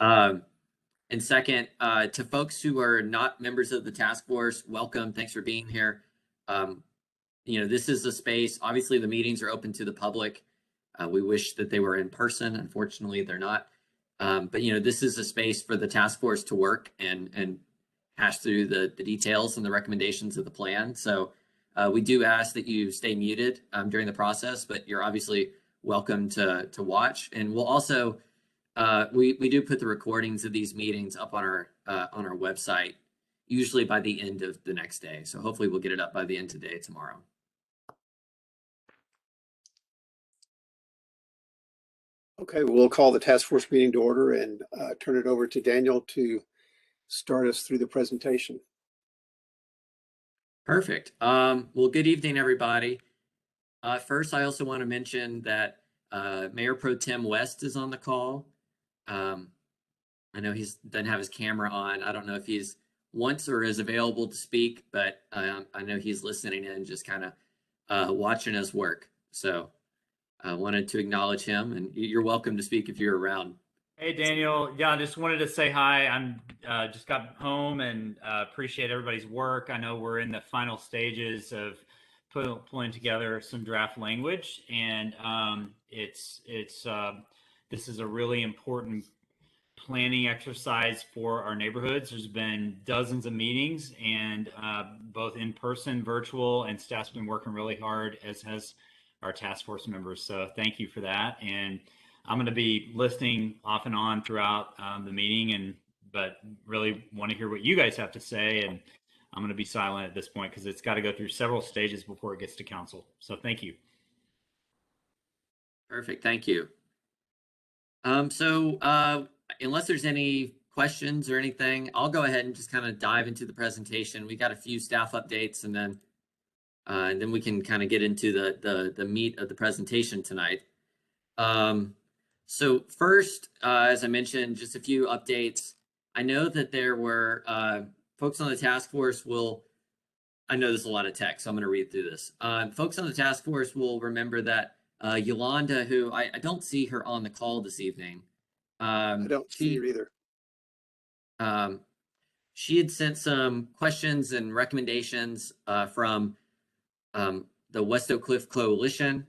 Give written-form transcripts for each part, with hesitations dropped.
And second, to folks who are not members of the task force, welcome. Thanks for being here. This is a space, obviously the meetings are open to the public. We wish that they were in person. Unfortunately, they're not. But this is a space for the task force to work and hash through the details and the recommendations of the plan. So we do ask that you stay muted during the process, but you're obviously welcome to watch. And we'll also, we do put the recordings of these meetings up on our website, usually by the end of the next day. So hopefully we'll get it up by the end of the day tomorrow. Okay, we'll call the task force meeting to order and turn it over to Daniel to start us through the presentation. Perfect. Well, good evening, everybody. First, I also want to mention that Mayor Pro Tem West is on the call. I know he doesn't have his camera on. I don't know if he's wants or is available to speak, but I know he's listening in, just kind of watching us work. So I wanted to acknowledge him, and you're welcome to speak if you're around. Hey, Daniel. Yeah, I just wanted to say hi. I'm just got home and appreciate everybody's work. I know we're in the final stages of pulling together some draft language, and this is a really important planning exercise for our neighborhoods. There's been dozens of meetings, and both in person, virtual, and staff's been working really hard, as has our task force members. So thank you for that. And I'm going to be listening off and on throughout the meeting, but really want to hear what you guys have to say. And I'm going to be silent at this point because it's got to go through several stages before it gets to council. So thank you. Perfect. Thank you. Unless there's any questions or anything, I'll go ahead and just kind of dive into the presentation. We got a few staff updates, and then we can kind of get into the meat of the presentation tonight. So first, as I mentioned, just a few updates. I know that there were folks on the task force I know there's a lot of text, so I'm going to read through this. Folks on the task force will remember that Yolanda, who I don't see her on the call this evening. I don't see her either. She had sent some questions and recommendations from the West Oak Cliff Coalition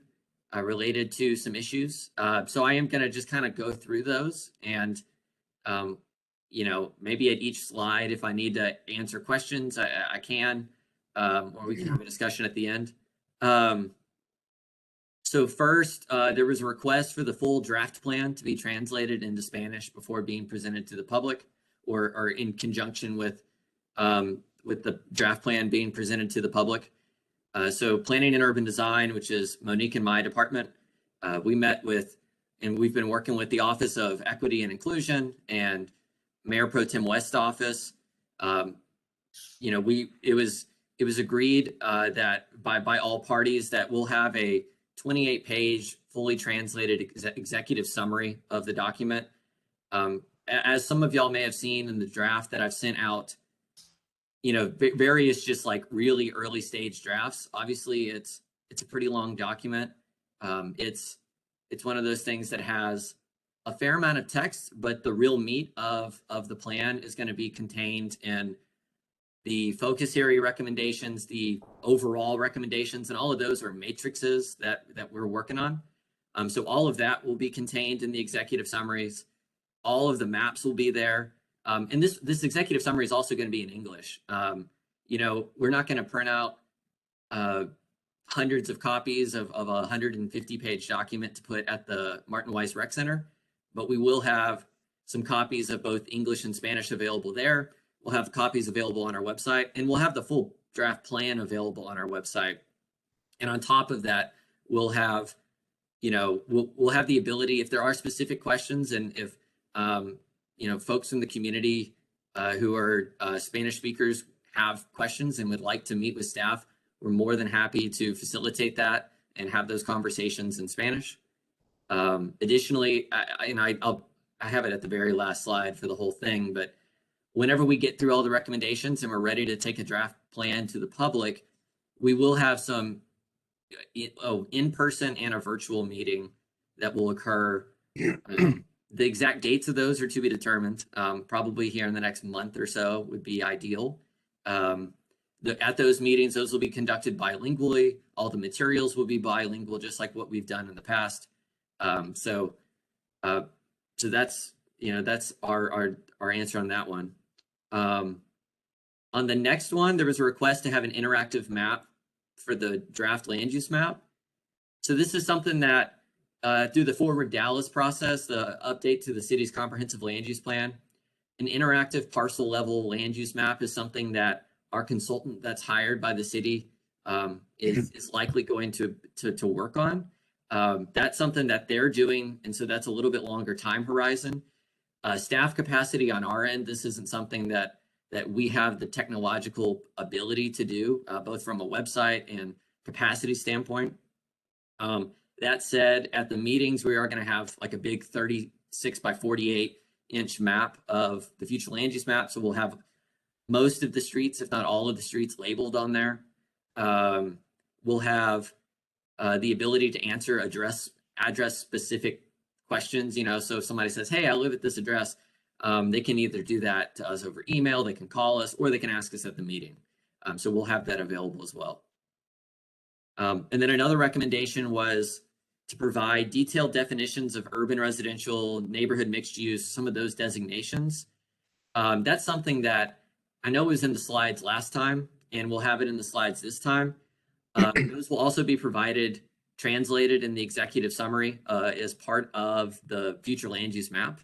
related to some issues. So I am going to just kind of go through those, and maybe at each slide, if I need to answer questions, I can, or we can have a discussion at the end. So first, there was a request for the full draft plan to be translated into Spanish before being presented to the public, or in conjunction with the draft plan being presented to the public. So Planning and Urban Design, which is Monique and my department, we met with, and we've been working with the Office of Equity and Inclusion and Mayor Pro Tem West office. It was agreed that by all parties that we'll have a 28-page fully translated executive summary of the document. As some of y'all may have seen in the draft that I've sent out, various just like really early stage drafts. Obviously, it's a pretty long document. It's one of those things that has a fair amount of text, but the real meat of the plan is going to be contained in the focus area recommendations, the overall recommendations, and all of those are matrices that we're working on. So all of that will be contained in the executive summaries. All of the maps will be there. And this executive summary is also going to be in English. We're not going to print out hundreds of copies of a 150-page document to put at the Martin Weiss Rec Center, but we will have some copies of both English and Spanish available there. We'll have copies available on our website, and we'll have the full draft plan available on our website. And on top of that, we'll have, we'll have the ability, if there are specific questions, and if folks in the community who are Spanish speakers have questions and would like to meet with staff, we're more than happy to facilitate that and have those conversations in Spanish. Additionally, I have it at the very last slide for the whole thing, but whenever we get through all the recommendations and we're ready to take a draft plan to the public, we will have some in-person and a virtual meeting that will occur The exact dates of those are to be determined. Probably here in the next month or so would be ideal. At those meetings, those will be conducted bilingually. All the materials will be bilingual, just like what we've done in the past. So that's, that's our answer on that one. On the next one, there was a request to have an interactive map for the draft land use map. So this is something that through the Forward Dallas process, the update to the city's comprehensive land use plan, an interactive parcel level land use map is something that our consultant that's hired by the city is likely going to work on. That's something that they're doing, and so that's a little bit longer time horizon. Staff capacity on our end, this isn't something that we have the technological ability to do, both from a website and capacity standpoint. That said, at the meetings, we are going to have like a big 36 by 48 inch map of the future land use map. So we'll have most of the streets, if not all of the streets, labeled on there. We'll have the ability to answer address specific questions. So if somebody says, hey, I live at this address, they can either do that to us over email, they can call us, or they can ask us at the meeting. So we'll have that available as well. And then another recommendation was to provide detailed definitions of urban residential, neighborhood mixed use, some of those designations. That's something that I know was in the slides last time, and we'll have it in the slides this time. Those will also be provided, translated in the executive summary as part of the future land use map.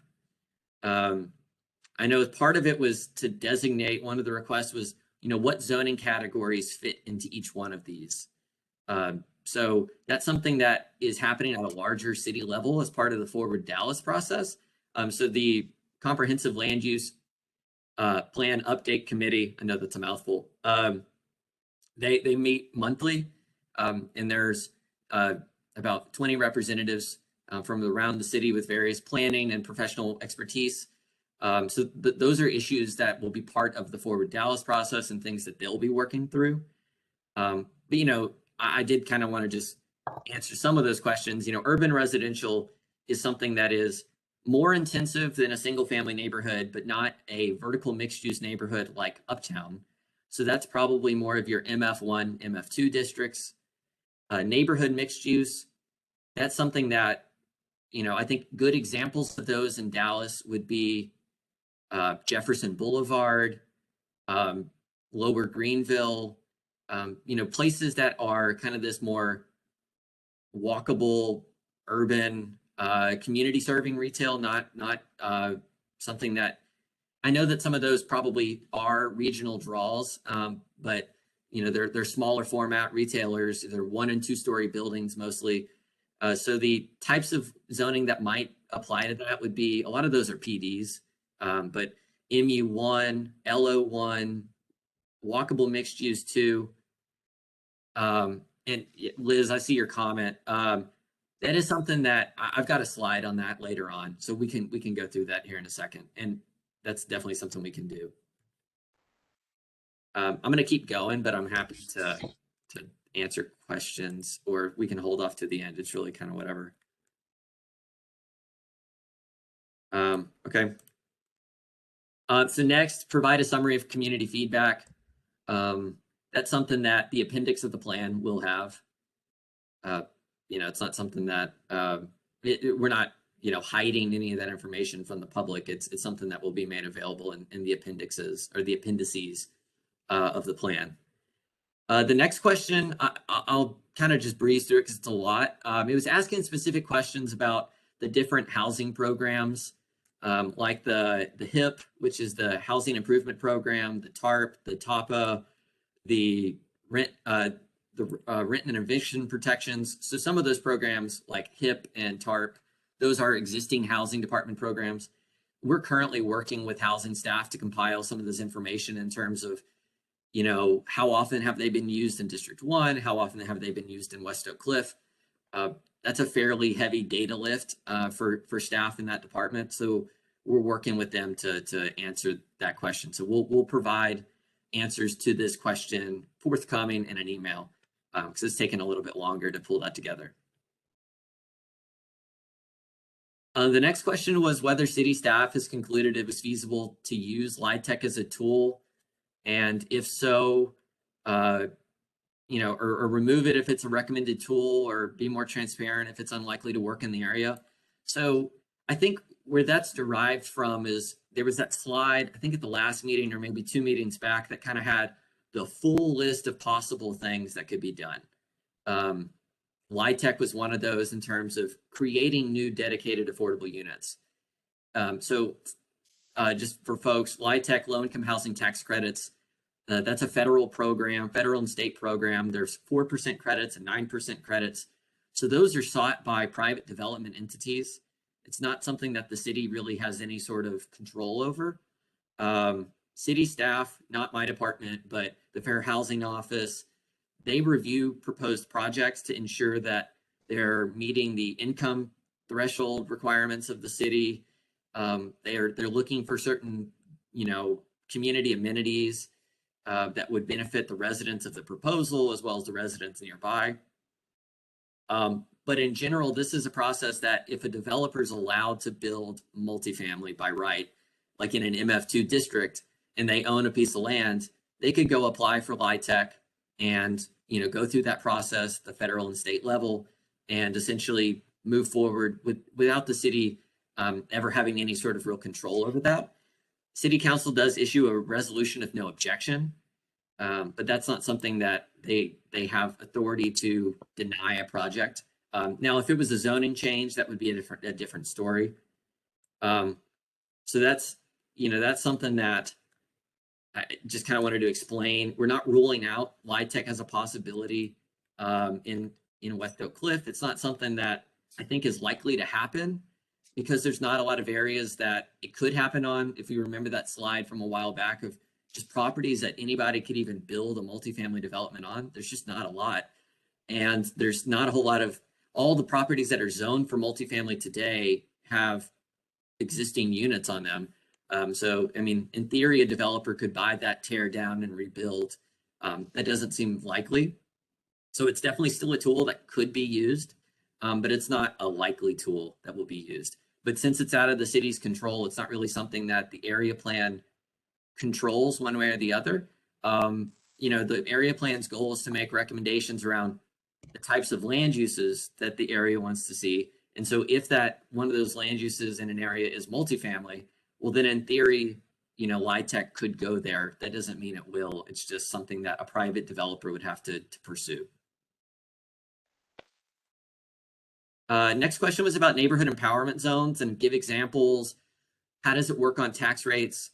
I know part of it was to designate, one of the requests was, what zoning categories fit into each one of these. So that's something that is happening at a larger city level as part of the Forward Dallas process. So the Comprehensive Land Use Plan Update Committee, I know that's a mouthful, they meet monthly, and there's about 20 representatives from around the city with various planning and professional expertise. So those are issues that will be part of the Forward Dallas process and things that they'll be working through. But I did kind of want to just answer some of those questions. Urban residential is something that is more intensive than a single family neighborhood, but not a vertical mixed use neighborhood like Uptown. So that's probably more of your MF1, MF2 districts. Neighborhood mixed use, that's something that, I think good examples of those in Dallas would be Jefferson Boulevard, Lower Greenville, places that are kind of this more walkable, urban, community serving retail, not something that, I know that some of those probably are regional draws, but they're smaller format retailers. They're 1- and 2-story buildings mostly. So the types of zoning that might apply to that would be, a lot of those are PDs, but MU1, LO1, walkable mixed use 2. And Liz, I see your comment. That is something that I've got a slide on that later on, so we can go through that here in a second, and that's definitely something we can do. I'm going to keep going, but I'm happy to answer questions, or we can hold off to the end. It's really kind of whatever. Okay. So next, provide a summary of community feedback. That's something that the appendix of the plan will have. It's not something that we're not, hiding any of that information from the public. It's something that will be made available in the appendixes or the appendices of the plan. The next question, I'll kind of just breeze through it because it's a lot. It was asking specific questions about the different housing programs, like the HIP, which is the Housing Improvement Program, the TARP, the TAPA, the rent and eviction protections. So some of those programs like HIP and TARP, those are existing housing department programs. We're currently working with housing staff to compile some of this information in terms of, how often have they been used in District 1? How often have they been used in West Oak Cliff? That's a fairly heavy data lift for staff in that department. So we're working with them to answer that question. So we'll provide answers to this question forthcoming in an email, because it's taken a little bit longer to pull that together. The next question was whether city staff has concluded it was feasible to use LIHTC as a tool, and if so, or remove it if it's a recommended tool, or be more transparent if it's unlikely to work in the area. So I think where that's derived from is there was that slide, I think at the last meeting or maybe 2 meetings back, that kind of had the full list of possible things that could be done. LIHTC was one of those in terms of creating new dedicated affordable units. Just for folks, LIHTC, low income housing tax credits, that's a federal program, federal and state program. There's 4% credits and 9% credits. So those are sought by private development entities. It's not something that the city really has any sort of control over. City staff, not my department, but the Fair Housing Office, they review proposed projects to ensure that they're meeting the income threshold requirements of the city. They're looking for certain, community amenities that would benefit the residents of the proposal as well as the residents nearby. But in general, this is a process that if a developer is allowed to build multifamily by right, like in an MF2 district, and they own a piece of land, they could go apply for LIHTC and go through that process, the federal and state level, and essentially move forward without the city ever having any sort of real control over that. City council does issue a resolution of no objection, but that's not something that they have authority to deny a project. Now, if it was a zoning change, that would be a different story. So that's something that I just kind of wanted to explain. We're not ruling out LIHTC as a possibility in West Oak Cliff. It's not something that I think is likely to happen because there's not a lot of areas that it could happen on. If you remember that slide from a while back of just properties that anybody could even build a multifamily development on, there's just not a lot. And there's not a whole lot of, all the properties that are zoned for multifamily today have existing units on them. So, I mean, in theory, a developer could buy that, tear down and rebuild. That doesn't seem likely. So it's definitely still a tool that could be used, but it's not a likely tool that will be used. But since it's out of the city's control, it's not really something that the area plan controls one way or the other. The area plan's goal is to make recommendations around the types of land uses that the area wants to see. And so if that one of those land uses in an area is multifamily, well, then in theory, LIHTC could go there. That doesn't mean it will. It's just something that a private developer would have to pursue. Next question was about neighborhood empowerment zones and give examples. How does it work on tax rates?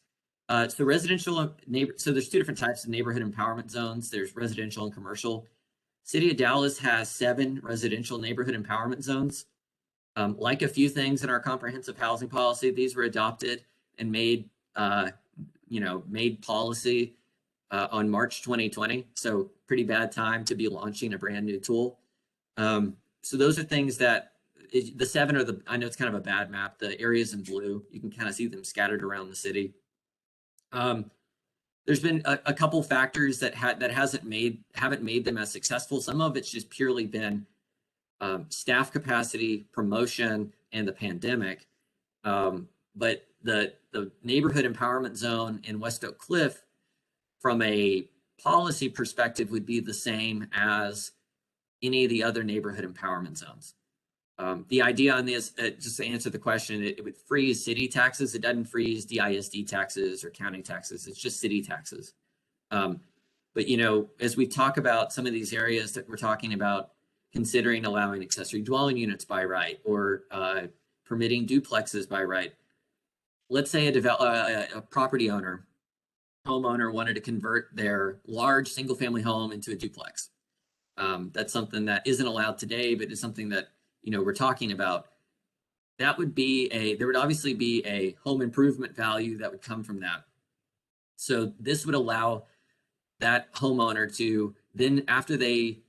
So there's 2 different types of neighborhood empowerment zones. There's residential and commercial. City of Dallas has 7 residential neighborhood empowerment zones. Like a few things in our comprehensive housing policy, these were adopted and made policy on March 2020. So pretty bad time to be launching a brand new tool. So those are things that the 7 are I know it's kind of a bad map. The areas in blue, you can kind of see them scattered around the city. There's been a couple factors that haven't made them as successful. Some of it's just purely been staff capacity, promotion, and the pandemic. But the neighborhood empowerment zone in West Oak Cliff, from a policy perspective, would be the same as any of the other neighborhood empowerment zones. The idea on this, just to answer the question, it would freeze city taxes. It doesn't freeze DISD taxes or county taxes. It's just city taxes. But as we talk about some of these areas that we're talking about, considering allowing accessory dwelling units by right or permitting duplexes by right. Let's say a property homeowner wanted to convert their large single family home into a duplex. That's something that isn't allowed today, but is something that we're talking about. There would obviously be a home improvement value that would come from that. So this would allow that homeowner to then, after they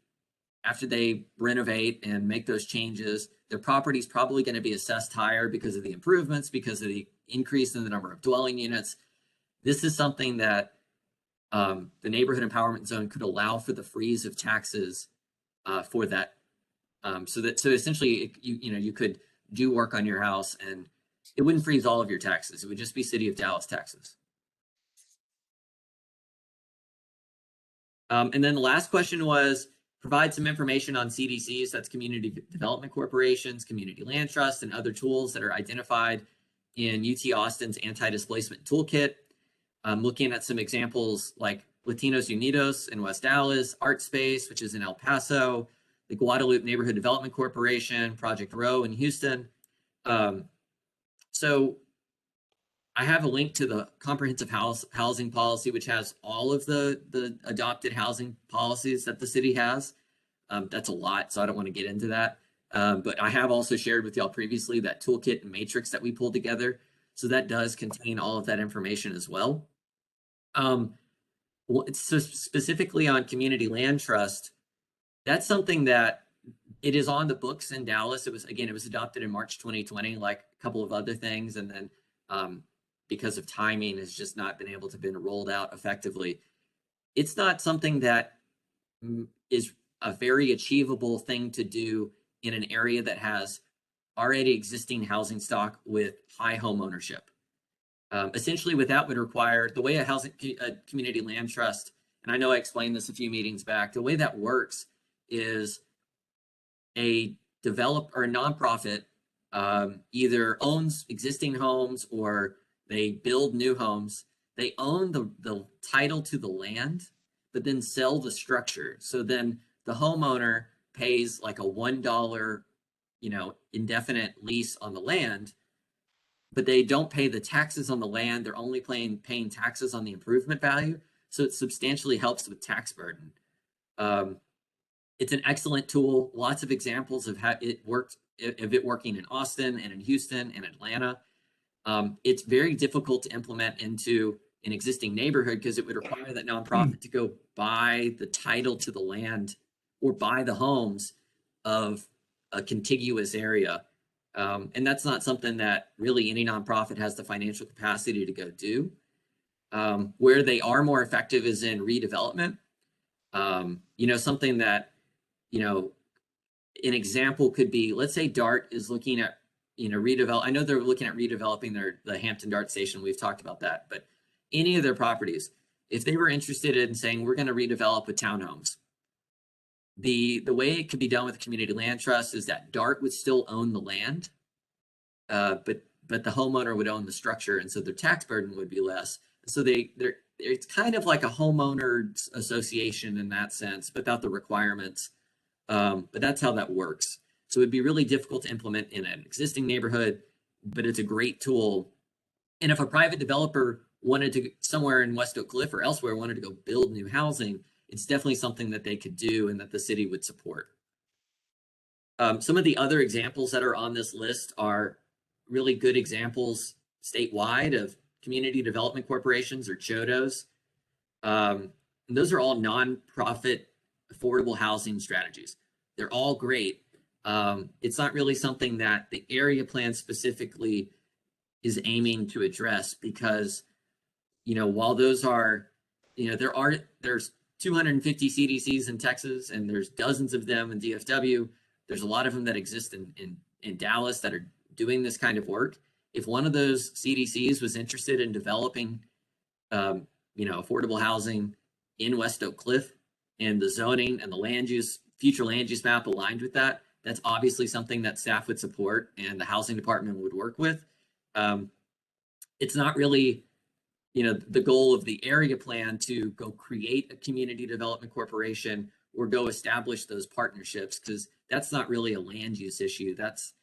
renovate and make those changes, their property is probably going to be assessed higher because of the improvements, because of the increase in the number of dwelling units. This is something that the neighborhood empowerment zone could allow for the freeze of taxes for that. So essentially, you could do work on your house, and it wouldn't freeze all of your taxes. It would just be City of Dallas taxes. And then the last question was, provide some information on CDCs, that's Community Development Corporations, Community Land Trust, and other tools that are identified in UT Austin's Anti-Displacement Toolkit. Looking at some examples like Latinos Unidos in West Dallas, Art Space, which is in El Paso, the Guadalupe Neighborhood Development Corporation, Project Row in Houston. So I have a link to the comprehensive housing policy, which has all of the adopted housing policies that the city has. That's a lot, so I don't want to get into that. But I have also shared with y'all previously that toolkit and matrix that we pulled together. So that does contain all of that information as well. So specifically on community land trust, that's something that it is on the books in Dallas. It was adopted in March 2020, like a couple of other things. And then because of timing, has just not been able to been rolled out effectively. It's not something that is a very achievable thing to do in an area that has already existing housing stock with high home ownership. Essentially, what that would require, the way a community land trust, and I know I explained this a few meetings back, the way that works is a developer or a nonprofit either owns existing homes or they build new homes. They own the title to the land, but then sell the structure. So then the homeowner pays like a $1, indefinite lease on the land, but they don't pay the taxes on the land. They're only paying taxes on the improvement value. So it substantially helps with tax burden. It's an excellent tool. Lots of examples of how it worked, of it working in Austin and in Houston and Atlanta. It's very difficult to implement into an existing neighborhood because it would require that nonprofit to go buy the title to the land or buy the homes of a contiguous area. And that's not something that really any nonprofit has the financial capacity to go do. Where they are more effective is in redevelopment. Something that, an example could be, let's say DART is looking at, I know they're looking at redeveloping the Hampton DART station. We've talked about that, but any of their properties, if they were interested in saying, we're going to redevelop with townhomes, the way it could be done with the community land trust is that DART would still own the land, but the homeowner would own the structure, and so their tax burden would be less. So it's kind of like a homeowners association in that sense, without the requirements. But that's how that works. So it'd be really difficult to implement in an existing neighborhood, but it's a great tool. And if a private developer wanted to, somewhere in West Oak Cliff or elsewhere, wanted to go build new housing, it's definitely something that they could do and that the city would support. Some of the other examples that are on this list are really good examples statewide of community development corporations, or CHODOs. And those are all nonprofit affordable housing strategies. They're all great. It's not really something that the area plan specifically is aiming to address because, while those are, there's 250 CDCs in Texas and there's dozens of them in DFW. There's a lot of them that exist in Dallas that are doing this kind of work. If one of those CDCs was interested in developing, affordable housing in West Oak Cliff, and the zoning and the future land use map aligned with that, that's obviously something that staff would support and the housing department would work with. It's not really, the goal of the area plan to go create a community development corporation or go establish those partnerships, because that's not really a land use issue. That's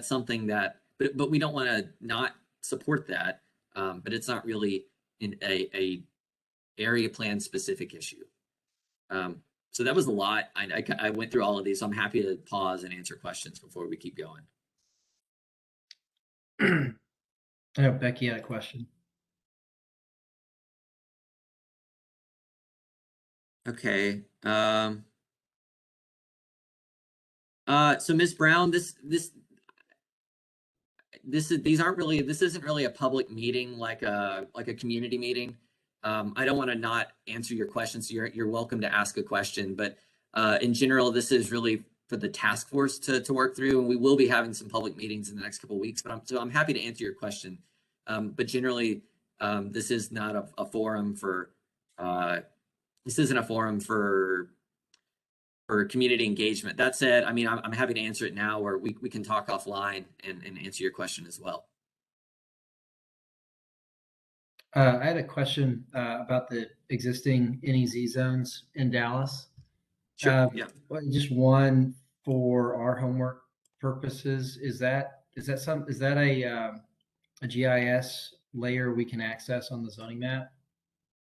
something that, but we don't want to not support that. But it's not really a area plan specific issue. So that was a lot. I went through all of these, so I'm happy to pause and answer questions before we keep going. I know Becky had a question. Okay. So Ms. Brown, this isn't really a public meeting like a community meeting. I don't want to not answer your questions. So you're welcome to ask a question, but in general, this is really the task force to work through, and we will be having some public meetings in the next couple of weeks. But I'm happy to answer your question. But generally, this is not a forum for this isn't a forum for community engagement. That said, I mean, I'm happy to answer it now, or we can talk offline and answer your question as well. I had a question about the existing NEZ zones in Dallas. Sure. Yeah. Just one for our homework purposes. Is that a GIS layer we can access on the zoning map?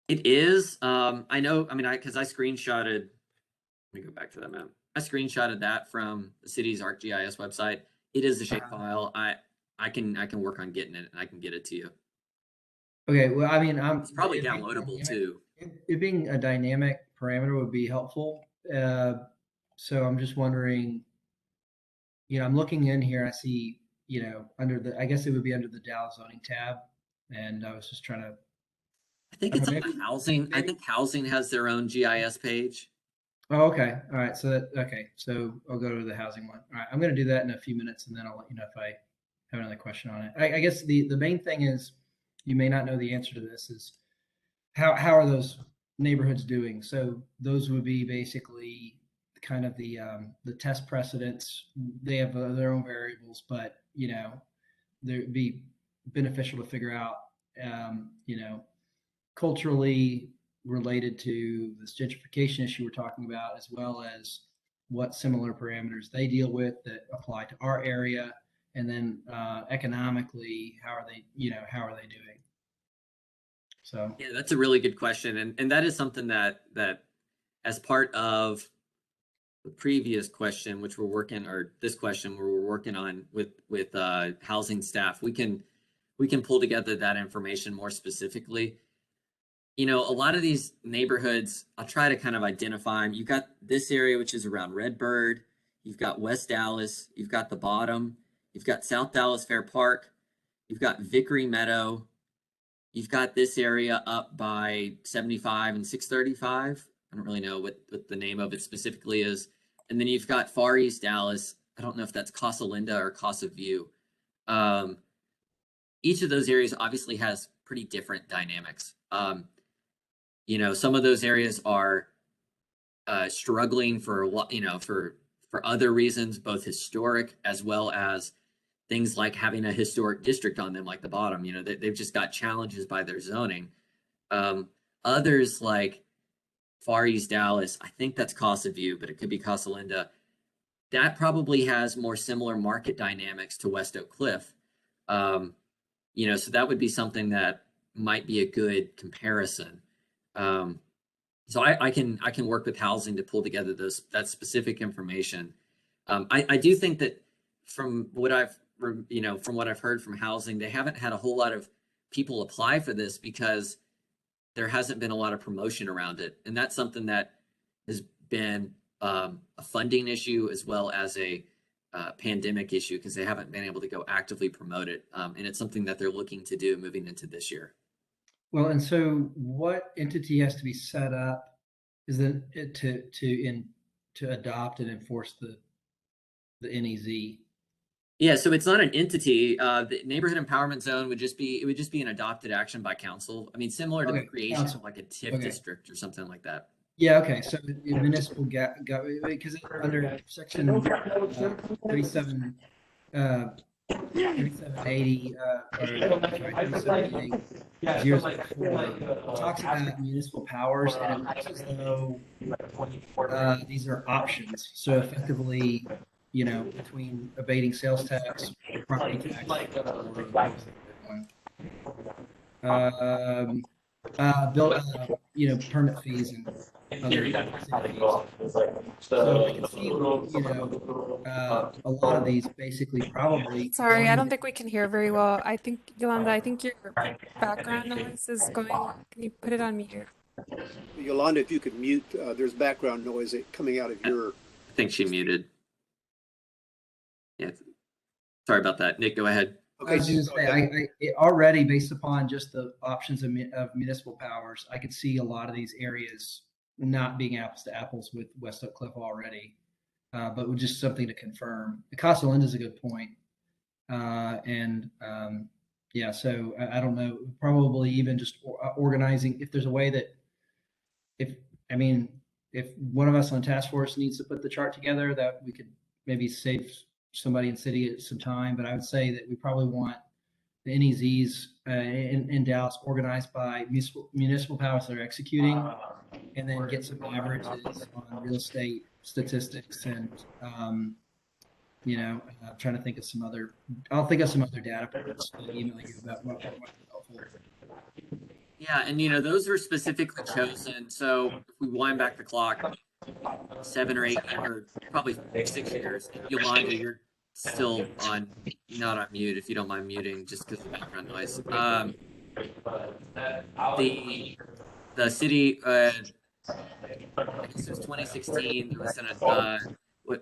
It is. I know. I mean, because I screenshotted. Let me go back to that map. I screenshotted that from the city's ArcGIS website. It is a shapefile. I can work on getting it, and I can get it to you. Okay. Well, I mean, it's probably downloadable too. It being a dynamic parameter would be helpful. So I'm just wondering, I'm looking in here. I see, under I guess it would be under the Dallas zoning tab, and I was just trying to. I think it's on the housing. I think housing has their own GIS page. Oh, okay. All right. So I'll go to the housing one. All right. I'm going to do that in a few minutes, and then I'll let you know if I have another question on it. I guess the main thing is, you may not know the answer to this, is how are those neighborhoods doing? So those would be basically kind of the test precedents. They have their own variables, but they'd be beneficial to figure out, culturally related to this gentrification issue we're talking about, as well as what similar parameters they deal with that apply to our area, and then economically, how are they doing? So yeah, that's a really good question, and that is something that as part of the previous question, which we're working, or this question where we're working on with housing staff, we can pull together that information more specifically. A lot of these neighborhoods, I'll try to kind of identify them. You've got this area, which is around Redbird. You've got West Dallas. You've got the Bottom. You've got South Dallas Fair Park. You've got Vickery Meadow. You've got this area up by 75 and 635. I don't really know what the name of it specifically is. And then you've got Far East Dallas. I don't know if that's Casa Linda or Casa View. Each of those areas obviously has pretty different dynamics. Some of those areas are struggling for a lot, for other reasons, both historic as well as things like having a historic district on them, like the Bottom. They've just got challenges by their zoning. Others like Far East Dallas, I think that's Casa View, but it could be Casa Linda. That probably has more similar market dynamics to West Oak Cliff. So that would be something that might be a good comparison. So I can work with housing to pull together that specific information. I do think that from what I've heard from housing, they haven't had a whole lot of people apply for this because there hasn't been a lot of promotion around it. And that's something that has been a funding issue as well as a pandemic issue, because they haven't been able to go actively promote it. And it's something that they're looking to do moving into this year. Well, and so what entity has to be set up is to adopt and enforce the NEZ? Yeah, so it's not an entity. The neighborhood empowerment zone would just be an adopted action by council. I mean, similar to the creation of like a TIF district or something like that. Yeah. Okay. So the municipal because under section 37. 3780 talks about municipal powers, and it looks as though these are options. So effectively, between abating sales tax, property tax, permit fees and other fees. So I can see, a lot of these basically probably. Sorry, I don't think we can hear very well. I think, Yolanda, your background noise is going. Can you put it on mute? Yolanda, if you could mute, there's background noise coming out of your. I think she muted. Yeah. Sorry about that. Nick, go ahead. Okay. I was just say, already based upon just the options of municipal powers, I could see a lot of these areas not being apples to apples with West Oak Cliff already. but with just something to confirm. The Casa Linda is a good point. Yeah, so I don't know, probably even just organizing, if there's a way that, if one of us on task force needs to put the chart together, that we could maybe save somebody in city some time. But I would say that we probably want the NEZs in Dallas organized by municipal powers that are executing, and then get some averages on real estate statistics and trying to think of some other. I'll think of some other data points to email you about what might be helpful. Yeah, and those are specifically chosen. So if we wind back the clock 7 or 8 or probably 6 years, Yolanda, you're still not on mute if you don't mind muting just because of background noise. The city, I guess it was 2016. There was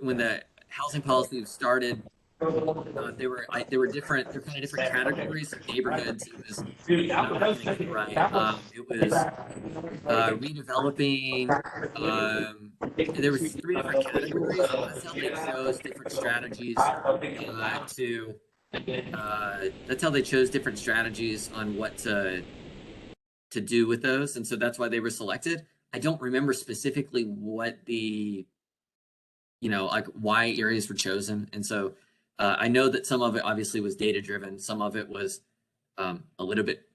when the housing policy was started. There were different categories of neighborhoods. It was redeveloping. There was 3 different categories. That's how they chose different strategies that's how they chose different strategies on what to do with those, and so that's why they were selected. I don't remember specifically what the why areas were chosen, and so I know that some of it obviously was data driven, some of it was a little bit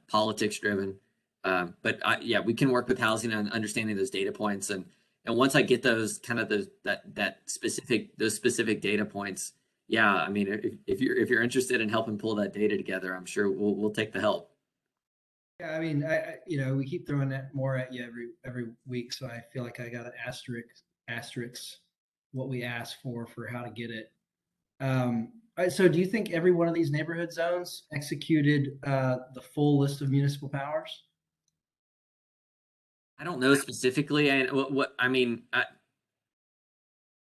politics driven, but we can work with housing on understanding those data points, and once I get those those specific data points, I mean, if you're interested in helping pull that data together, I'm sure we'll take the help. Yeah, I mean, we keep throwing that more at you every week, so I feel like I got an asterisk what we asked for how to get it. So do you think every one of these neighborhood zones executed the full list of municipal powers? I don't know specifically, and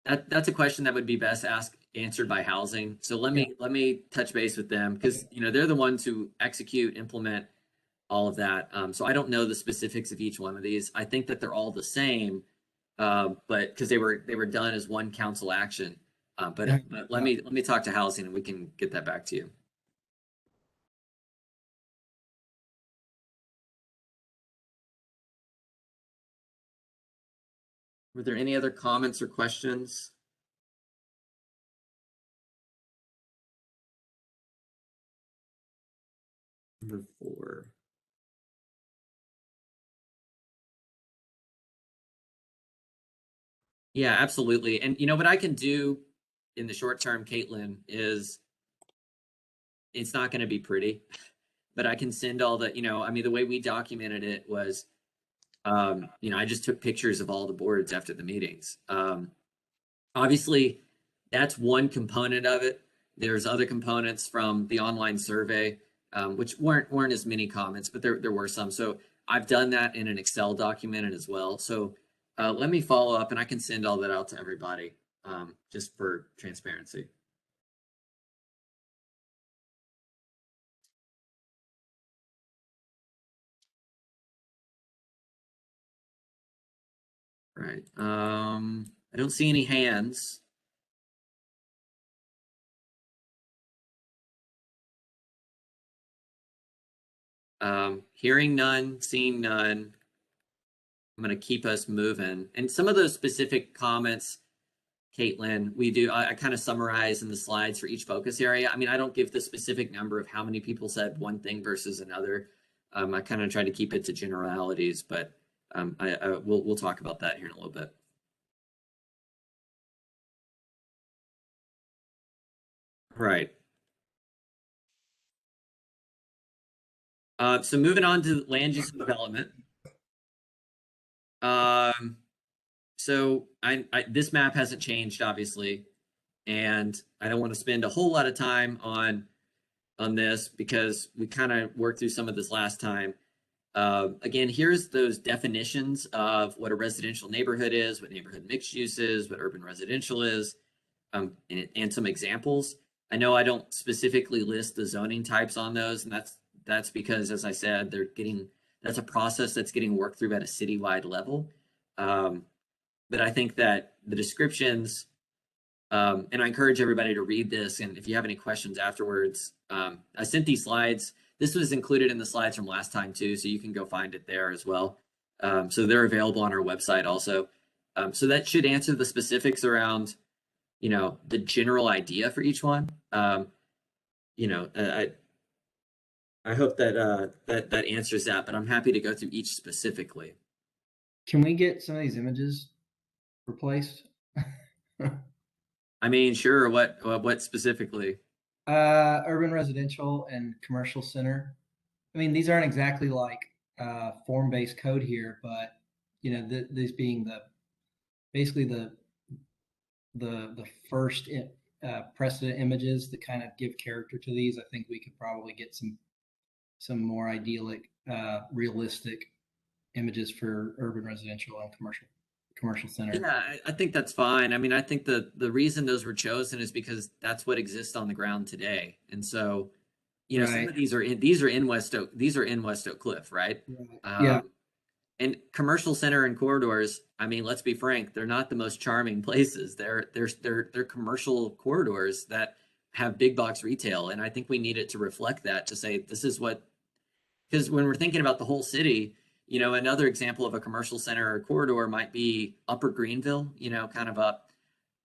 that's a question that would be best answered by housing. So let me touch base with them, because they're the ones who execute, implement all of that. So I don't know the specifics of each one of these. I think that they're all the same, but because they were done as one council action. But let me talk to housing and we can get that back to you. Were there any other comments or questions? Number 4. Yeah, absolutely. And what I can do in the short term, Caitlin, is it's not going to be pretty, but I can send all the, the way we documented it was, I just took pictures of all the boards after the meetings. Obviously, that's one component of it. There's other components from the online survey, which weren't as many comments, but there were some. So I've done that in an Excel document as well. So let me follow up and I can send all that out to everybody, just for transparency. Right. I don't see any hands. Hearing none, seeing none. I'm going to keep us moving. And some of those specific comments, Caitlin, I kind of summarize in the slides for each focus area. I mean, I don't give the specific number of how many people said one thing versus another. I kind of try to keep it to generalities, but we'll talk about that here in a little bit. Right. So moving on to land use and development. So this map hasn't changed, obviously, and I don't want to spend a whole lot of time on this because we kind of worked through some of this last time. Again, here's those definitions of what a residential neighborhood is, what neighborhood mixed use is, what urban residential is, and some examples. I know I don't specifically list the zoning types on those, and that's because, as I said, that's a process that's getting worked through at a citywide level. but I think that the descriptions, and I encourage everybody to read this. And if you have any questions afterwards, I sent these slides. This was included in the slides from last time too, so you can go find it there as well. So they're available on our website also. So that should answer the specifics around, the general idea for each one. I hope that that answers that, but I'm happy to go through each specifically. Can we get some of these images replaced? I mean, sure. What specifically? Urban residential and commercial center. I mean, these aren't exactly like form-based code here, but these being basically the first precedent images that kind of give character to these. I think we could probably get some more idyllic, realistic images for urban residential and commercial center. Yeah, I think that's fine. I mean, I think the reason those were chosen is because that's what exists on the ground today. And so, some of these are in West Oak Cliff, right? Yeah. And commercial center and corridors, I mean, let's be frank, they're not the most charming places. They're commercial corridors that have big box retail. And I think we need it to reflect that, to say this is what, because when we're thinking about the whole city, another example of a commercial center or corridor might be Upper Greenville, kind of up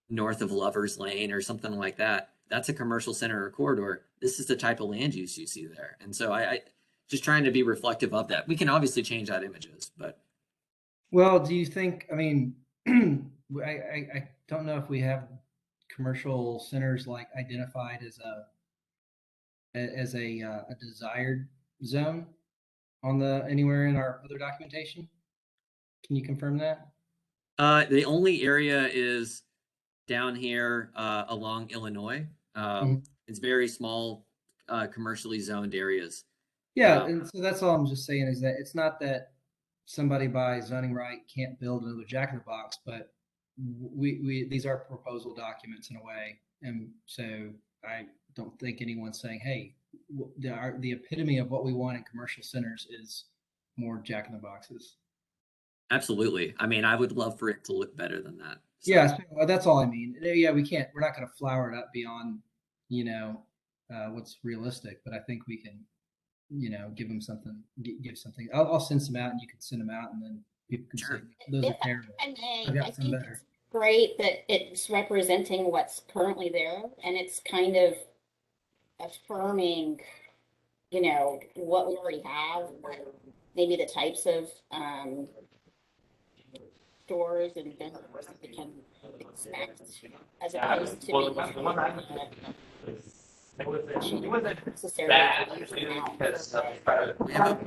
north of Lover's Lane or something like that. That's a commercial center or corridor. This is the type of land use you see there. And so I just trying to be reflective of that. We can obviously change out images, but. Well, do you think, I mean, I don't know if we have commercial centers like identified as a desired zone on anywhere in our other documentation? Can you confirm that? The only area is down here along Illinois. It's very small, commercially zoned areas. Yeah, and so that's all I'm just saying is that it's not that somebody by zoning right can't build another Jack in the Box, but these are proposal documents in a way, and so I don't think anyone's saying, hey, the epitome of what we want in commercial centers is more Jack in the Boxes. Absolutely. I mean, I would love for it to look better than that. So. Yeah, that's all I mean. Yeah, we're not going to flower it up beyond, what's realistic, but I think we can, give them something, give something. I'll send some out and you can send them out and then people can say those are terrible. I think it's great that it's representing what's currently there, and it's kind of affirming, what we already have, maybe the types of stores and vendors that we can expect, as opposed to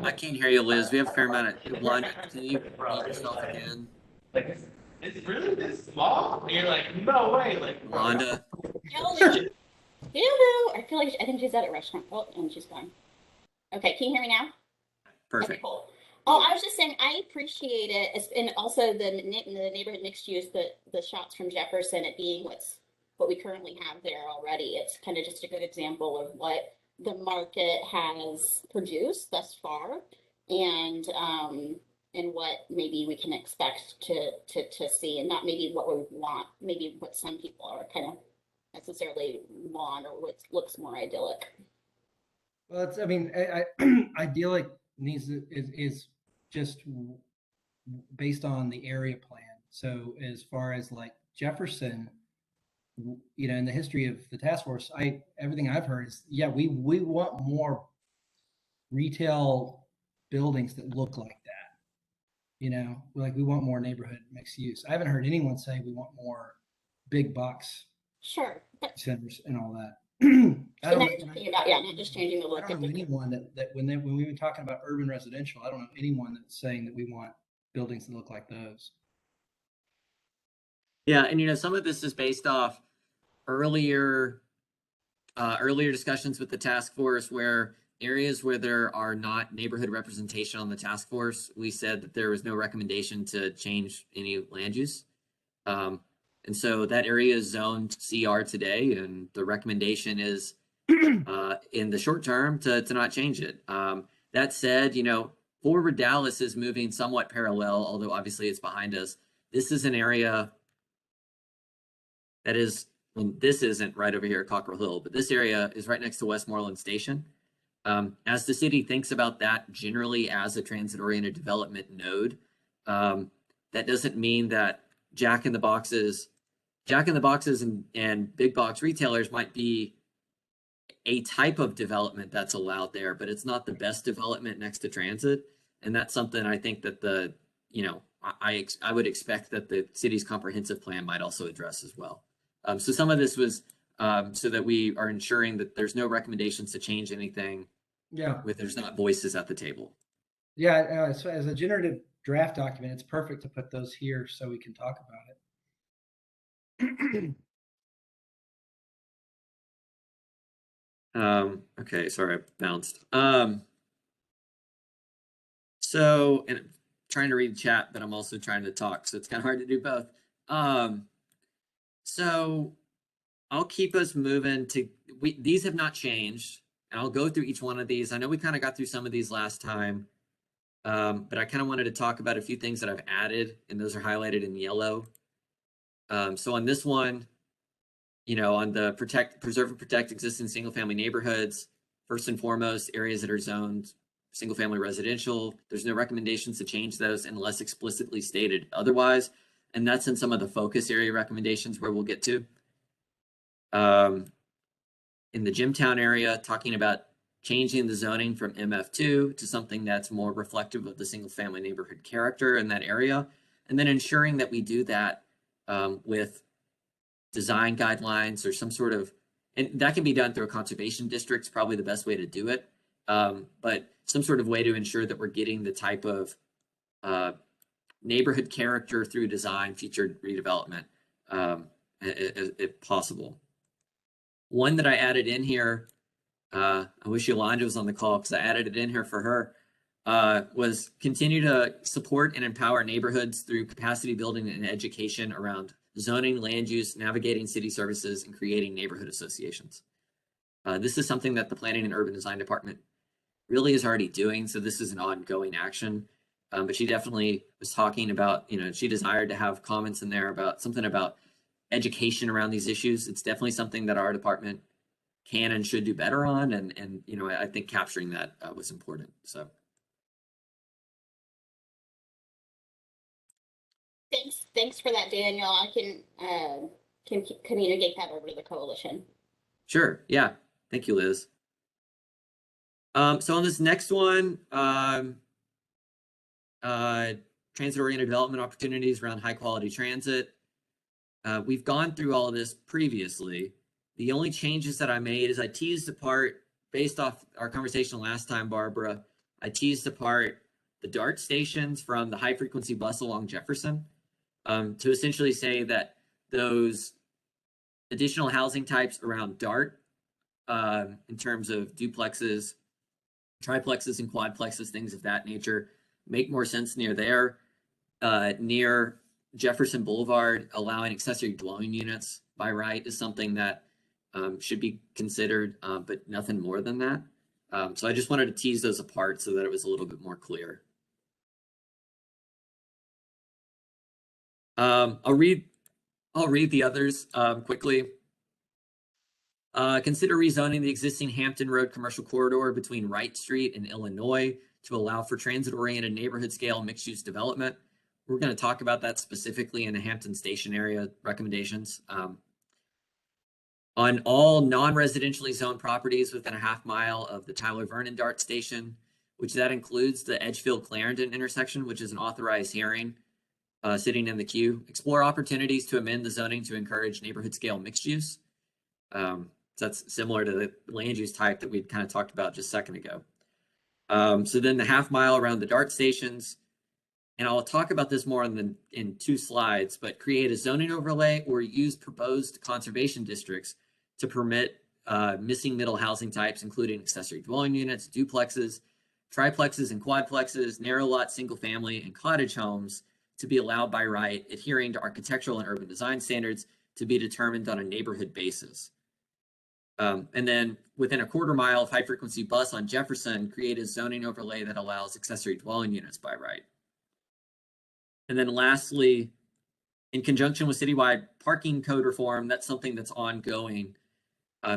I can't hear you, Liz. We have a fair amount of line. Can you mute yourself again? Like, it's really this small? And you're like, no way. Like, Wanda. Hello. I think she's at a restaurant. Oh, and she's gone. Okay, can you hear me now? Perfect. Okay, cool. Oh, I was just saying, I appreciate it, and also the neighborhood mixed use, the shots from Jefferson, it being what we currently have there already. It's kind of just a good example of what the market has produced thus far, and what maybe we can expect to see, and not maybe what we want, maybe what some people are kind of necessarily want, or what looks more idyllic. Well, it's, I mean, idyllic is just based on the area plan. So as far as like Jefferson, in the history of the task force, everything I've heard is, yeah, we want more retail buildings that look like that. Like we want more neighborhood mixed use. I haven't heard anyone say we want more big box centers and all that. Not just changing the look. I don't know anyone that when we've been talking about urban residential, I don't know anyone that's saying that we want buildings that look like those. Yeah, and some of this is based off earlier discussions with the task force, where areas where there are not neighborhood representation on the task force, we said that there was no recommendation to change any land use. And so that area is zoned CR today, and the recommendation is in the short term to not change it. That said, Forward Dallas is moving somewhat parallel, although obviously it's behind us, This is an area that is, well, this isn't right over here at Cockrell Hill, but this area is right next to Westmoreland Station. As the city thinks about that generally as a transit-oriented development node, that doesn't mean that Jack in the Boxes and big box retailers might be a type of development that's allowed there, but it's not the best development next to transit. And that's something I think that the, you know, I would expect that the city's comprehensive plan might also address as well. So some of this was so that we are ensuring that there's no recommendations to change anything. Yeah. With there's not voices at the table. Yeah. So as a generative draft document, it's perfect to put those here so we can talk about it. Okay, sorry, I bounced. So, and I'm trying to read chat, but I'm also trying to talk, so it's kind of hard to do both. So I'll keep us moving to, these have not changed, and I'll go through each one of these. I know we kind of got through some of these last time, but I kind of wanted to talk about a few things that I've added, and those are highlighted in yellow. So on this one, you know, on the preserve and protect existing single family neighborhoods, first and foremost, areas that are zoned single family residential, there's no recommendations to change those unless explicitly stated otherwise. And that's in some of the focus area recommendations where we'll get to. In the Gemtown area, talking about changing the zoning from MF2 to something that's more reflective of the single family neighborhood character in that area. And then ensuring that we do that with design guidelines or some sort of, and that can be done through a conservation district, probably the best way to do it. But some sort of way to ensure that we're getting the type of neighborhood character through design, featured redevelopment, if possible. One that I added in here, I wish Yolanda was on the call because I added it in here for her, was continue to support and empower neighborhoods through capacity building and education around zoning, land use, navigating city services, and creating neighborhood associations. This is something that the Planning and Urban Design Department really is already doing, so this is an ongoing action. But she definitely was talking about, you know, she desired to have comments in there about something about education around these issues. It's definitely something that our department can and should do better on, and you know, I think capturing that was important. So. Thanks for that, Daniel. I can communicate that over to the coalition. Sure. Yeah. Thank you, Liz. So on this next one, transit-oriented development opportunities around high-quality transit. We've gone through all of this previously. The only changes that I made is I teased apart, based off our conversation last time, Barbara, I teased apart the DART stations from the high-frequency bus along Jefferson, to essentially say that those additional housing types around DART, in terms of duplexes, triplexes, and quadplexes, things of that nature, make more sense near there. Near Jefferson Boulevard, allowing accessory dwelling units by right is something that should be considered, but nothing more than that. So I just wanted to tease those apart so that it was a little bit more clear. I'll read the others quickly. Consider rezoning the existing Hampton Road commercial corridor between Wright Street and Illinois to allow for transit-oriented neighborhood scale mixed-use development. We're going to talk about that specifically in the Hampton Station area recommendations. On all non-residentially zoned properties within a half mile of the Tyler Vernon DART station, which that includes the Edgefield Clarendon intersection, which is an authorized hearing sitting in the queue. Explore opportunities to amend the zoning to encourage neighborhood scale mixed use. So that's similar to the land use type that we'd kind of talked about just a second ago. So then the half mile around the DART stations, and I'll talk about this more in 2 slides, but create a zoning overlay or use proposed conservation districts to permit missing middle housing types, including accessory dwelling units, duplexes, triplexes, and quadplexes, narrow lot, single family, and cottage homes to be allowed by right, adhering to architectural and urban design standards to be determined on a neighborhood basis. And then within a quarter mile of high frequency bus on Jefferson, create a zoning overlay that allows accessory dwelling units by right. And then lastly, In conjunction with citywide parking code reform, that's something that's ongoing.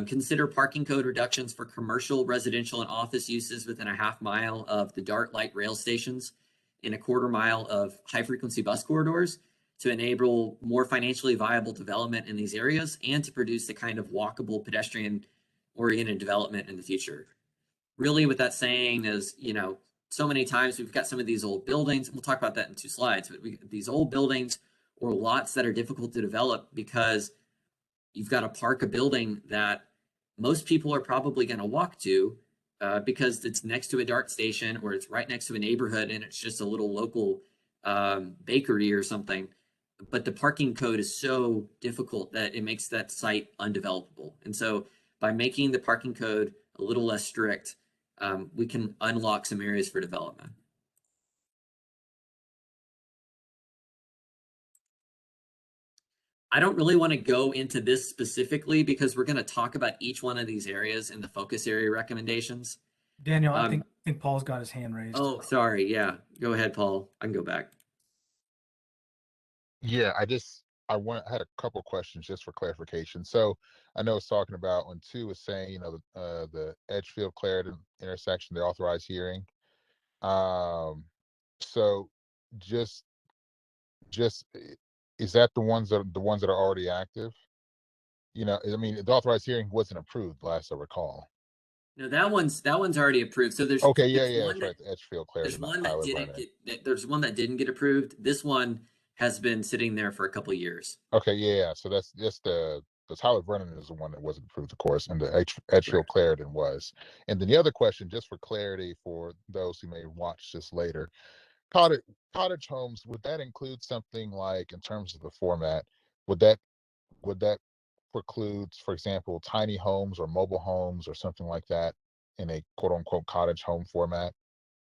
Consider parking code reductions for commercial, residential, and office uses within a half mile of the DART light rail stations and a quarter mile of high-frequency bus corridors to enable more financially viable development in these areas and to produce the kind of walkable, pedestrian-oriented development in the future. Really what that's saying is, you know, so many times we've got some of these old buildings, and we'll talk about that in 2 slides, but these old buildings or lots that are difficult to develop because you've got to park a building that most people are probably going to walk to because it's next to a DART station or it's right next to a neighborhood and it's just a little local bakery or something. But the parking code is so difficult that it makes that site undevelopable. And so by making the parking code a little less strict, we can unlock some areas for development. I don't really want to go into this specifically because we're going to talk about each one of these areas in the focus area recommendations. Daniel, I think Paul's got his hand raised. Oh, sorry. Yeah. Go ahead, Paul. I can go back. Yeah, I had a couple questions just for clarification. So I know it's talking about when 2 is saying, you know, the Edgefield Clarendon intersection, the authorized hearing. So just is that the ones that are already active? You know, I mean, the authorized hearing wasn't approved last I recall. No, that one's already approved. So there's Okay, there's yeah, one that's right. The Edgefield Clarendon. there's one that didn't there's one that didn't get approved. This one has been sitting there for a couple of years. Okay, yeah. So that's the Tyler Vernon is the one that wasn't approved, of course, and the Edgefield Clarendon was. And then the other question, just for clarity for those who may watch this later, cottage homes, would that include something like, in terms of the format, would that preclude, for example, tiny homes or mobile homes or something like that in a quote unquote cottage home format?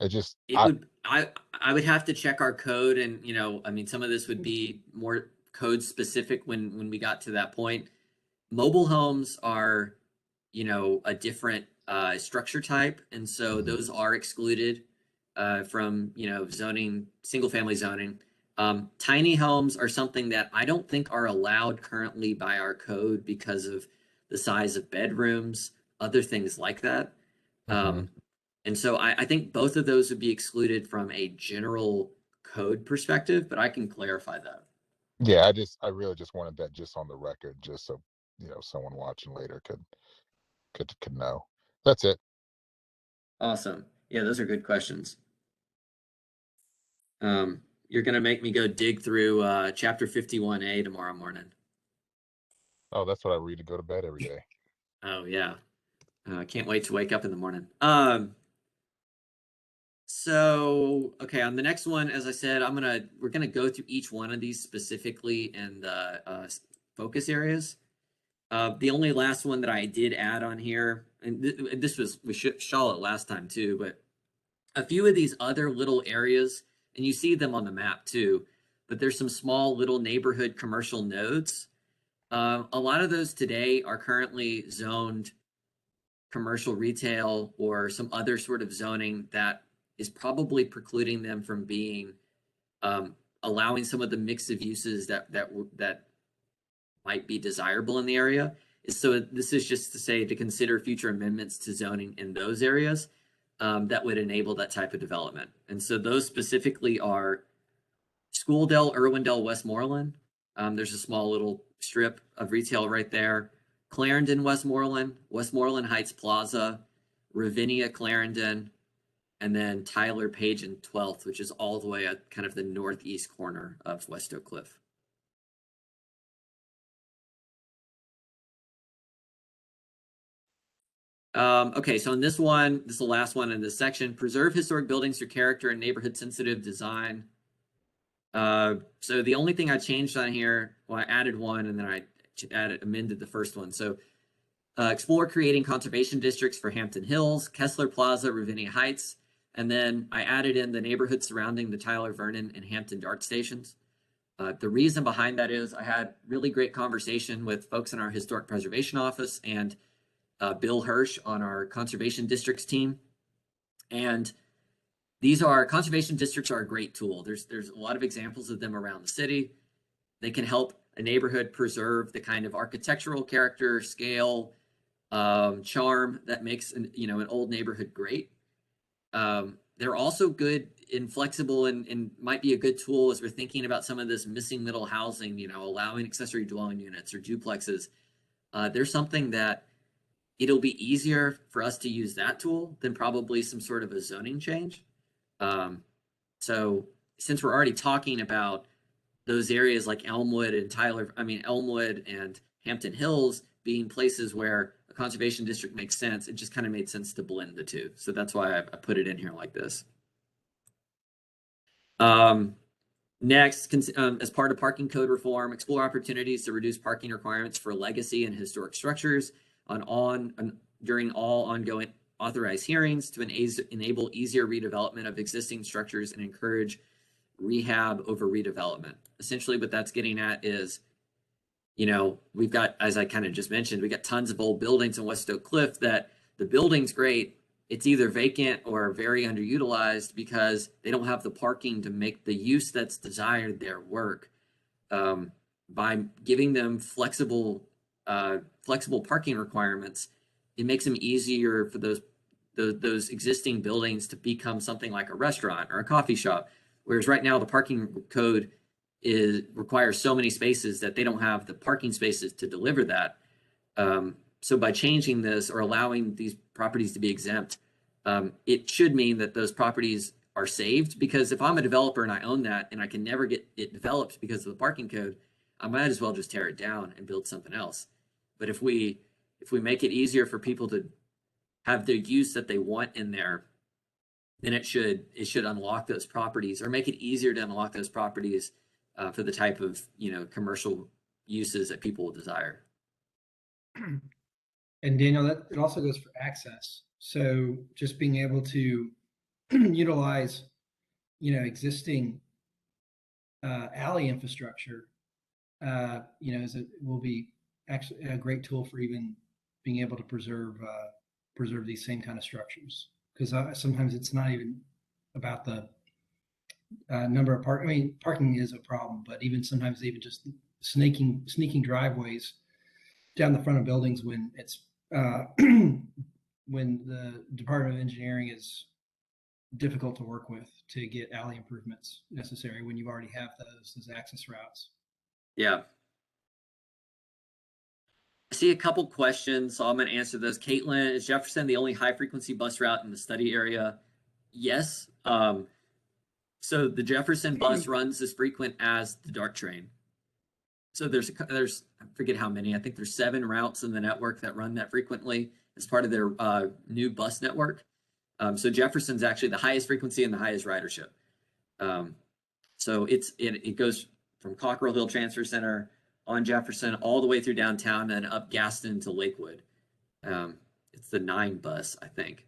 I would have to check our code, and, you know, I mean, some of this would be more code specific when we got to that point. Mobile homes are, you know, a different structure type, and so those are excluded from, you know, zoning, single family zoning. Tiny homes are something that I don't think are allowed currently by our code because of the size of bedrooms, other things like that. And so I think both of those would be excluded from a general code perspective, but I can clarify that. Yeah, I really just wanted that just on the record, just so, you know, someone watching later could know. That's it. Awesome. Yeah, those are good questions. You're gonna make me go dig through chapter 51A tomorrow morning. Oh, that's what I read to go to bed every day. Oh yeah. I can't wait to wake up in the morning. So, okay, on the next one, as I said, we're gonna go through each one of these specifically in the focus areas. The only last one that I did add on here, and this was with Charlotte last time too, but a few of these other little areas, and you see them on the map too, but there's some small little neighborhood commercial nodes. A lot of those today are currently zoned commercial retail or some other sort of zoning that is probably precluding them from being allowing some of the mix of uses that might be desirable in the area. So this is just to say to consider future amendments to zoning in those areas that would enable that type of development. And so those specifically are Schooldale, Irwindale, Westmoreland. There's a small little strip of retail right there. Clarendon, Westmoreland, Westmoreland Heights Plaza, Ravinia, Clarendon, and then Tyler, Page, and 12th, which is all the way at kind of the northeast corner of West Oak Cliff. Okay, so in this one, this is the last one in this section, preserve historic buildings through character and neighborhood sensitive design. So the only thing I changed on here, well, I added one and then I amended the first one. So explore creating conservation districts for Hampton Hills, Kessler Plaza, Ravinia Heights, and then I added in the neighborhood surrounding the Tyler Vernon and Hampton DART stations. The reason behind that is I had really great conversation with folks in our historic preservation office and Bill Hirsch on our conservation districts team. And conservation districts are a great tool. There's a lot of examples of them around the city. They can help a neighborhood preserve the kind of architectural character, scale, charm that makes an old neighborhood great. They're also good and flexible and might be a good tool as we're thinking about some of this missing middle housing, allowing accessory dwelling units or duplexes. There's something that it'll be easier for us to use that tool than probably some sort of a zoning change. So since we're already talking about those areas like Elmwood and Hampton Hills being places where a conservation district makes sense, it just kind of made sense to blend the two. So that's why I put it in here like this. Next, as part of parking code reform, explore opportunities to reduce parking requirements for legacy and historic structures during all ongoing authorized hearings to enable easier redevelopment of existing structures and encourage rehab over redevelopment. Essentially what that's getting at is, we've got, as I kind of just mentioned, we got tons of old buildings in West Oak Cliff that the building's great. It's either vacant or very underutilized because they don't have the parking to make the use that's desired there work. By giving them flexible parking requirements, it makes them easier for those existing buildings to become something like a restaurant or a coffee shop. Whereas right now the parking code requires so many spaces that they don't have the parking spaces to deliver that. So by changing this or allowing these properties to be exempt, it should mean that those properties are saved, because if I'm a developer and I own that and I can never get it developed because of the parking code, I might as well just tear it down and build something else. But if we make it easier for people to have the use that they want in there, then it should unlock those properties, or make it easier to unlock those properties for the type of commercial uses that people will desire. And Daniel, it also goes for access. So just being able to utilize, existing alley infrastructure, will be actually a great tool for even being able to preserve these same kind of structures. Because sometimes it's not even about the number of parking is a problem, but sometimes just sneaking driveways down the front of buildings when it's when the Department of Engineering is difficult to work with to get alley improvements necessary when you already have those access routes. Yeah. I see a couple questions, so I'm going to answer those. Caitlin, is Jefferson the only high-frequency bus route in the study area? Yes. So the Jefferson bus runs as frequent as the DART train. So there's I forget how many. I think there's 7 routes in the network that run that frequently as part of their new bus network. So Jefferson's actually the highest frequency and the highest ridership. So it goes from Cockrell Hill Transfer Center on Jefferson all the way through downtown and up Gaston to Lakewood. It's the 9 bus, I think.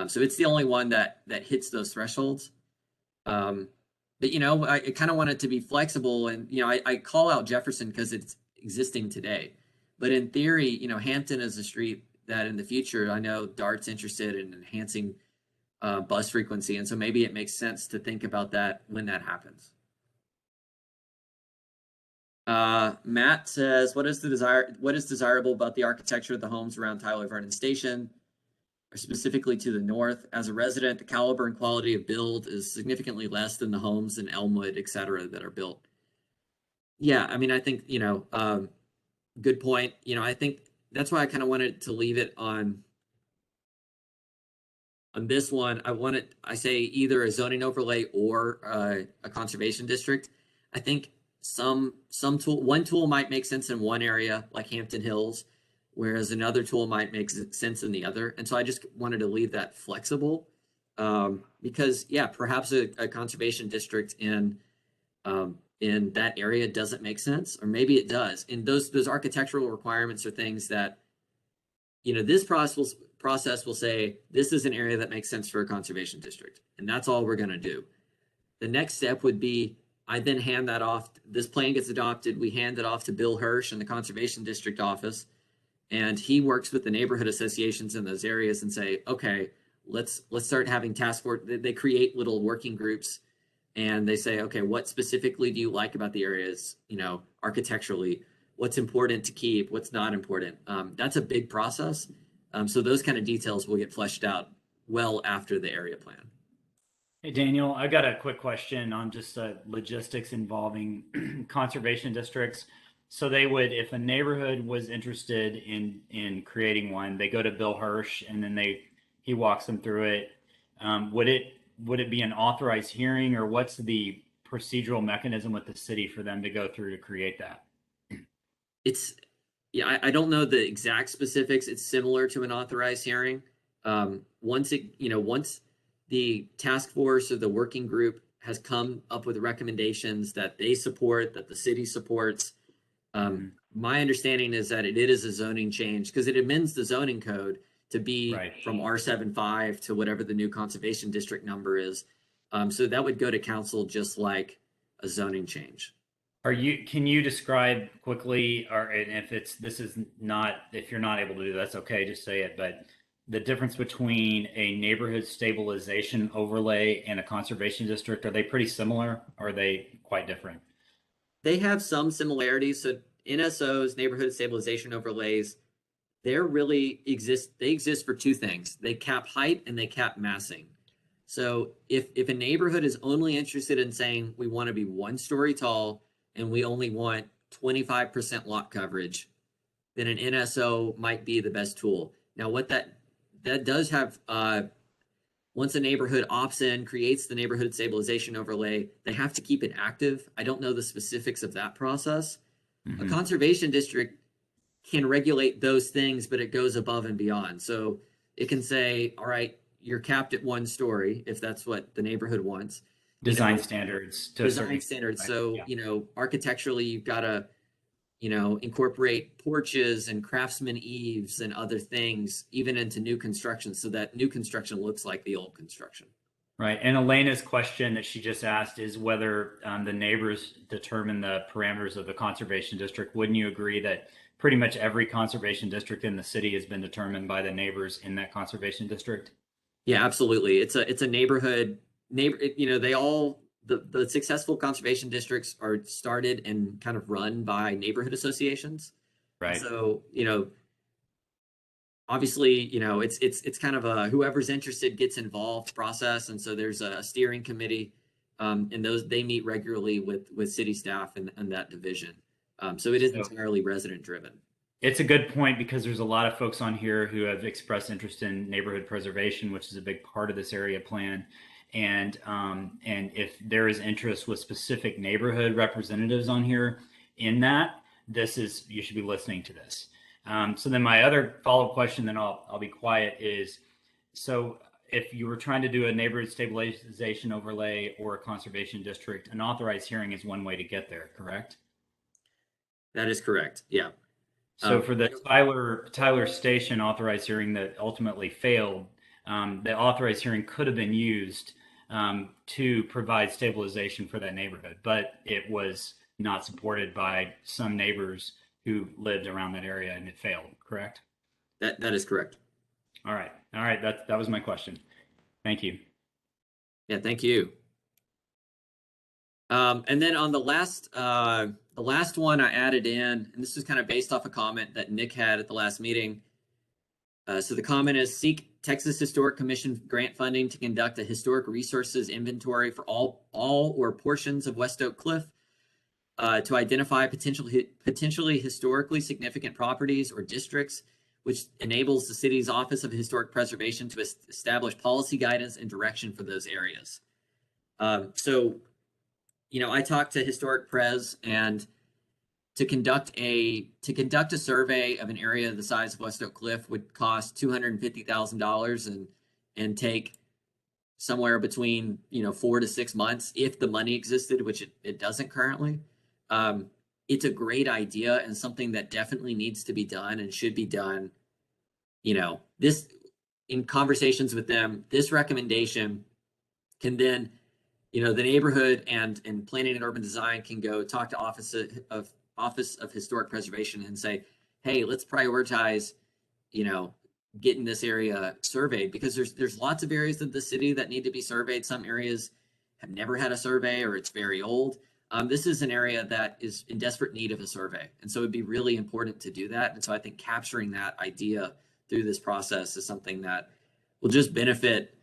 So it's the only one that hits those thresholds. But I kind of want it to be flexible, and I call out Jefferson because it's existing today. But in theory, Hampton is a street that in the future, I know DART's interested in enhancing bus frequency, and so maybe it makes sense to think about that when that happens. Matt says, what is desirable about the architecture of the homes around Tyler Vernon Station, or specifically to the north? As a resident, the caliber and quality of build is significantly less than the homes in Elmwood, et cetera, that are built. Yeah, I think, good point. I think that's why I kind of wanted to leave it on this one. I say either a zoning overlay or a conservation district. I think one tool might make sense in one area, like Hampton Hills, whereas another tool might make sense in the other. And so I just wanted to leave that flexible, because perhaps a conservation district in that area doesn't make sense, or maybe it does. And those architectural requirements are things that, this process will say, this is an area that makes sense for a conservation district. And that's all we're going to do. The next step would be, I then hand that off. This plan gets adopted. We hand it off to Bill Hirsch in the Conservation District office, and he works with the neighborhood associations in those areas and say, okay, let's start having task force. They create little working groups and they say, okay, what specifically do you like about the areas, architecturally? What's important to keep? What's not important? That's a big process. So those kind of details will get fleshed out well after the area plan. Hey, Daniel, I got a quick question on just logistics involving conservation districts. So they would, if a neighborhood was interested in creating one, they go to Bill Hirsch and then he walks them through it. Would it be an authorized hearing, or what's the procedural mechanism with the city for them to go through to create that? I don't know the exact specifics. It's similar to an authorized hearing. Once the task force or the working group has come up with recommendations that they support, that the city supports, my understanding is that it is a zoning change because it amends the zoning code to be from R75 to whatever the new conservation district number is. So that would go to council just like a zoning change. Can you describe quickly, and if you're not able to do that, that's okay, just say it, but the difference between a neighborhood stabilization overlay and a conservation district, are they pretty similar or are they quite different? They have some similarities. So NSOs, neighborhood stabilization overlays, they exist for two things. They cap height and they cap massing. So if a neighborhood is only interested in saying we want to be 1 story tall and we only want 25% lot coverage, then an NSO might be the best tool. Now, what that does have, once a neighborhood opts in, creates the neighborhood stabilization overlay, they have to keep it active. I don't know the specifics of that process. A conservation district can regulate those things, but it goes above and beyond. So it can say, all right, you're capped at 1 story if that's what the neighborhood wants. Design standards. Design standards. Right? So, architecturally, you've got to, incorporate porches and craftsman eaves and other things, even into new construction, so that new construction looks like the old construction. Right. And Elena's question that she just asked is whether the neighbors determine the parameters of the conservation district. Wouldn't you agree that pretty much every conservation district in the city has been determined by the neighbors in that conservation district? Yeah, absolutely. It's a neighborhood. The successful conservation districts are started and kind of run by neighborhood associations. Right. So, obviously, it's kind of a whoever's interested gets involved process. And so there's a steering committee, and they meet regularly with city staff and that division. So it is entirely resident driven. It's a good point because there's a lot of folks on here who have expressed interest in neighborhood preservation, which is a big part of this area plan. And if there is interest with specific neighborhood representatives on here in that, you should be listening to this. So then my other follow-up question, then I'll be quiet, is, so if you were trying to do a neighborhood stabilization overlay or a conservation district, an authorized hearing is one way to get there, correct? That is correct. Yeah. So for the Tyler Station authorized hearing that ultimately failed, the authorized hearing could have been used to provide stabilization for that neighborhood, but it was not supported by some neighbors who lived around that area, and it failed, correct? That is correct. All right. That was my question. Thank you. Yeah, thank you. And then on the last one I added in, and this is kind of based off a comment that Nick had at the last meeting. So the comment is, seek Texas Historic Commission grant funding to conduct a historic resources inventory for all or portions of West Oak Cliff, to identify potentially historically significant properties or districts, which enables the city's Office of Historic Preservation to establish policy guidance and direction for those areas. So, I talked to Historic Pres, and to conduct a survey of an area the size of West Oak Cliff would cost $250,000 and take somewhere between 4 to 6 months if the money existed, which it doesn't currently. It's a great idea and something that definitely needs to be done and should be done. This, in conversations with them, this recommendation can then, the neighborhood and planning and urban design can go talk to Office of Historic Preservation and say, hey, let's prioritize, getting this area surveyed, because there's lots of areas of the city that need to be surveyed. Some areas have never had a survey or it's very old. This is an area that is in desperate need of a survey. And so it'd be really important to do that. And so I think capturing that idea through this process is something that will just benefit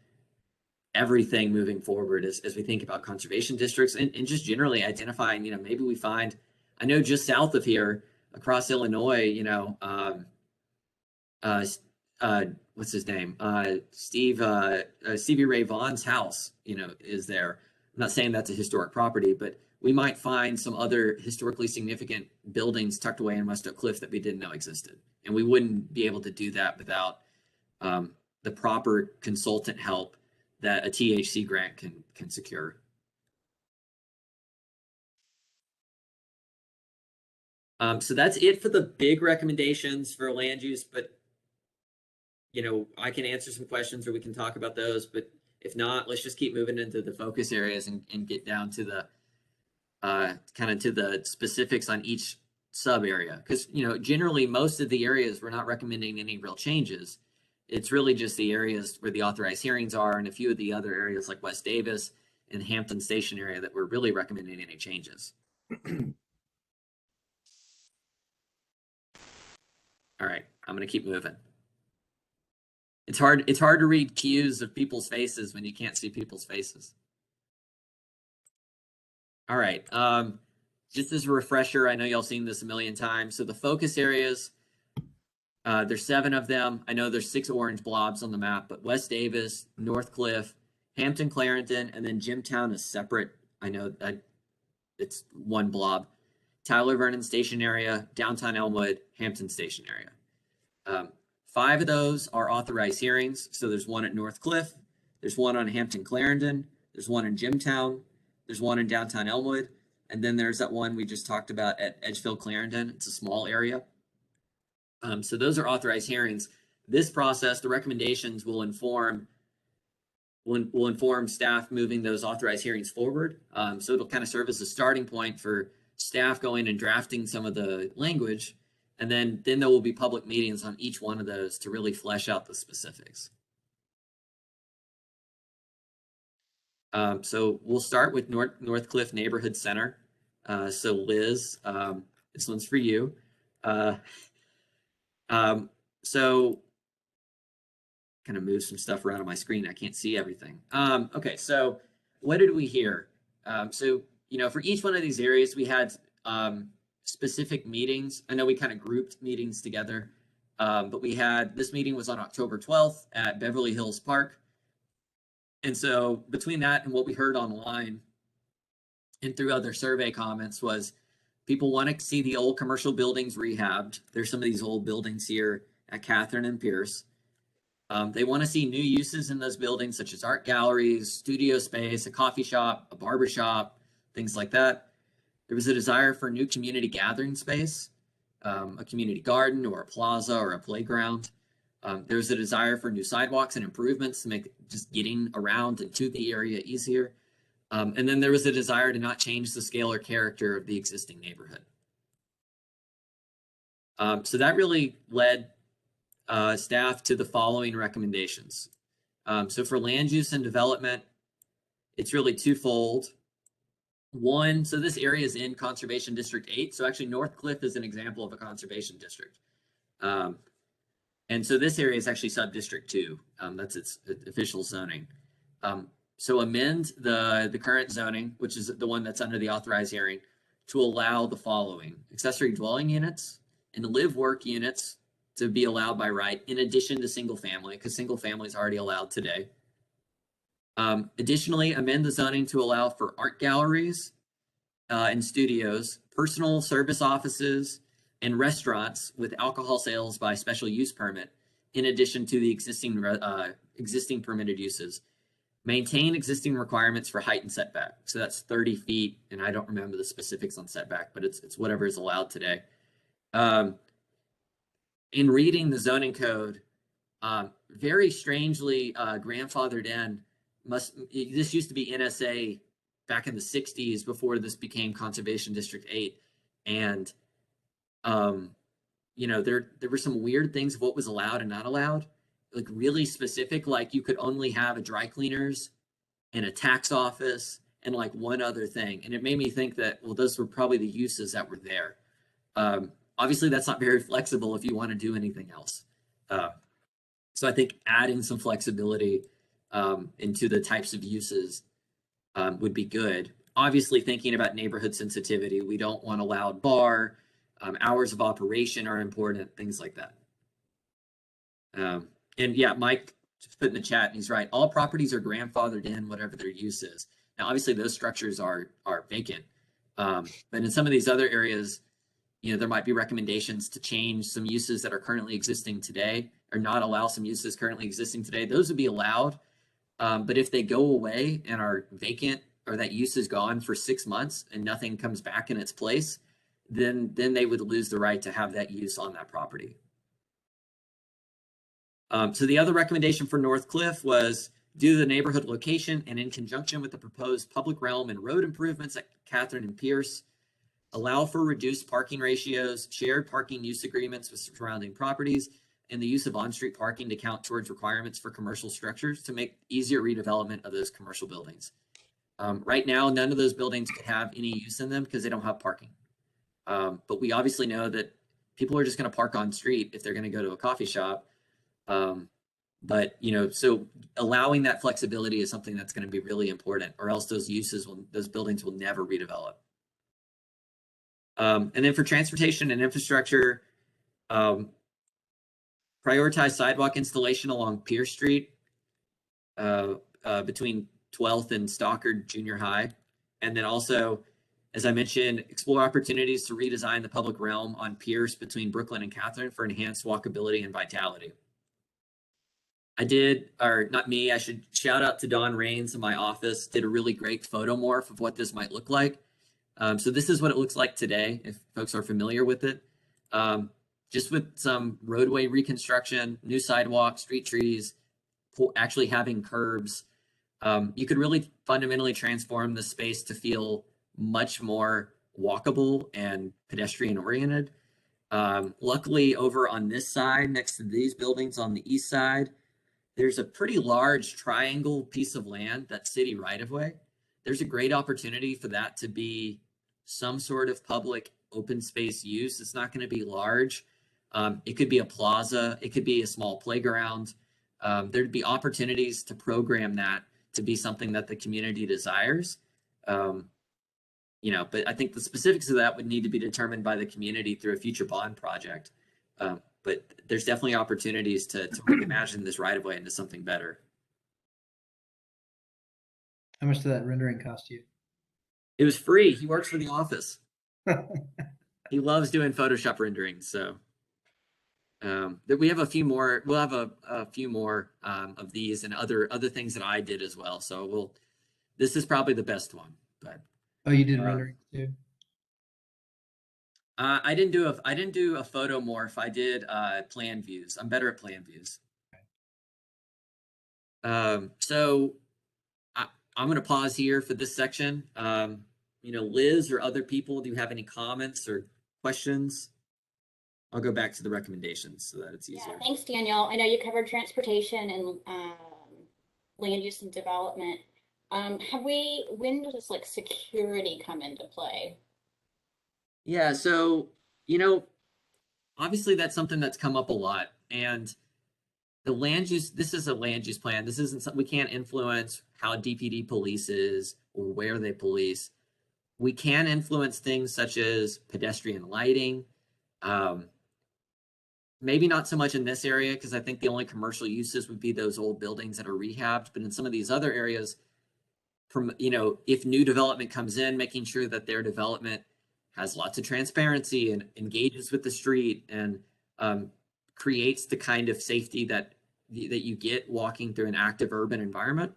everything moving forward as we think about conservation districts and just generally identifying, maybe we find, I know just south of here across Illinois, what's his name? Stevie Ray Vaughan's house, is there. I'm not saying that's a historic property, but we might find some other historically significant buildings tucked away in West Oak Cliff that we didn't know existed. And we wouldn't be able to do that without the proper consultant help that a THC grant can secure. So that's it for the big recommendations for land use, but I can answer some questions or we can talk about those, but if not, let's just keep moving into the focus areas and get down to the kind of to the specifics on each sub area. Because, generally most of the areas we're not recommending any real changes. It's really just the areas where the authorized hearings are and a few of the other areas like West Davis and Hampton Station area that we're really recommending any changes. All right, I'm going to keep moving. It's hard to read cues of people's faces when you can't see people's faces. All right, just as a refresher, I know y'all seen this a million times. So the focus areas, there's 7 of them. I know there's 6 orange blobs on the map, but West Davis, North Cliff, Hampton Clarendon, and then Gemtown is separate. I know that it's one blob. Tyler Vernon Station area, downtown Elmwood, Hampton Station area. 5 of those are authorized hearings. So there's one at North Cliff, there's one on Hampton Clarendon, there's one in Gemtown, there's one in downtown Elmwood, and then there's that one we just talked about at Edgefield Clarendon. It's a small area. So those are authorized hearings. This process, the recommendations will inform staff moving those authorized hearings forward. So it'll kind of serve as a starting point for staff going and drafting some of the language. And then there will be public meetings on each one of those to really flesh out the specifics. So we'll start with North Cliff Neighborhood Center. So Liz, this one's for you. So kind of move some stuff around on my screen. I can't see everything. Okay, so what did we hear? So, for each one of these areas, we had specific meetings. I know we kind of grouped meetings together, but this meeting was on October 12th at Beverly Hills Park. And so between that and what we heard online and through other survey comments was people want to see the old commercial buildings rehabbed. There's some of these old buildings here at Catherine and Pierce. They want to see new uses in those buildings, such as art galleries, studio space, a coffee shop, a barber shop, things like that. There was a desire for new community gathering space, a community garden or a plaza or a playground. There was a desire for new sidewalks and improvements to make just getting around and to the area easier. And then there was a desire to not change the scale or character of the existing neighborhood. So that really led staff to the following recommendations. So for land use and development, it's really twofold. One, so this area is in Conservation District 8. So actually North Cliff is an example of a conservation district. And so this area is actually sub-district 2. That's its official zoning. So amend the current zoning, which is the one that's under the authorized hearing, to allow the following: accessory dwelling units and live work units to be allowed by right, in addition to single family, because single family is already allowed today. Additionally, amend the zoning to allow for art galleries and studios, personal service offices, and restaurants with alcohol sales by special use permit, in addition to the existing permitted uses. Maintain existing requirements for height and setback. So that's 30 feet, and I don't remember the specifics on setback, but it's whatever is allowed today. In reading the zoning code, very strangely grandfathered in. This used to be NSA back in the 60s before this became Conservation District 8, and there were some weird things of what was allowed and not allowed, like really specific, like you could only have a dry cleaners and a tax office and like one other thing. And it made me think that, well, those were probably the uses that were there. Obviously, that's not very flexible if you want to do anything else. So I think adding some flexibility into the types of uses would be good. Obviously, thinking about neighborhood sensitivity, we don't want a loud bar. Hours of operation are important, things like that. And yeah, Mike just put in the chat, and he's right. All properties are grandfathered in, whatever their use is. Now, obviously, those structures are vacant. But in some of these other areas, you know, there might be recommendations to change some uses that are currently existing today, or not allow some uses currently existing today. Those would be allowed. But if they go away and are vacant, or that use is gone for 6 months and nothing comes back in its place, then they would lose the right to have that use on that property. So the other recommendation for North Cliff was, due to the neighborhood location and in conjunction with the proposed public realm and road improvements at Catherine and Pierce, allow for reduced parking ratios, shared parking use agreements with surrounding properties, and the use of on-street parking to count towards requirements for commercial structures to make easier redevelopment of those commercial buildings. Right now, none of those buildings could have any use in them because they don't have parking. But we obviously know that people are just going to park on street if they're going to go to a coffee shop. But, you know, so allowing that flexibility is something that's going to be really important, or else those buildings will never redevelop. And then for transportation and infrastructure, prioritize sidewalk installation along Pierce Street between 12th and Stockard Junior High. And then also, as I mentioned, explore opportunities to redesign the public realm on Pierce between Brooklyn and Catherine for enhanced walkability and vitality. I should shout out to Don Rains in my office, did a really great photo morph of what this might look like. So this is what it looks like today, if folks are familiar with it. Just with some roadway reconstruction, new sidewalks, street trees, actually having curbs, you could really fundamentally transform the space to feel much more walkable and pedestrian oriented. Luckily, over on this side, next to these buildings on the east side, there's a pretty large triangle piece of land that's city right of way. There's a great opportunity for that to be some sort of public open space use. It's not going to be large. It could be a plaza. It could be a small playground. There'd be opportunities to program that to be something that the community desires. You know, but I think the specifics of that would need to be determined by the community through a future bond project. But there's definitely opportunities to reimagine this right of way into something better. How much did that rendering cost you? It was free. He works for the office. He loves doing Photoshop renderings. So we have a few more. We'll have a few more of these and other things that I did as well. So this is probably the best one. But oh, you did rendering too? I didn't do a photo morph. I did plan views. I'm better at plan views. So I'm going to pause here for this section. You know, Liz or other people, do you have any comments or questions? I'll go back to the recommendations so that it's easier. Yeah, thanks, Daniel. I know you covered transportation and land use and development. When does like security come into play? Yeah, so, you know, obviously that's something that's come up a lot. And the land use, this is a land use plan. This isn't something we can't influence how DPD polices or where they police. We can influence things such as pedestrian lighting. Maybe not so much in this area, because I think the only commercial uses would be those old buildings that are rehabbed. But in some of these other areas, you know, if new development comes in, making sure that their development has lots of transparency and engages with the street and creates the kind of safety that you get walking through an active urban environment.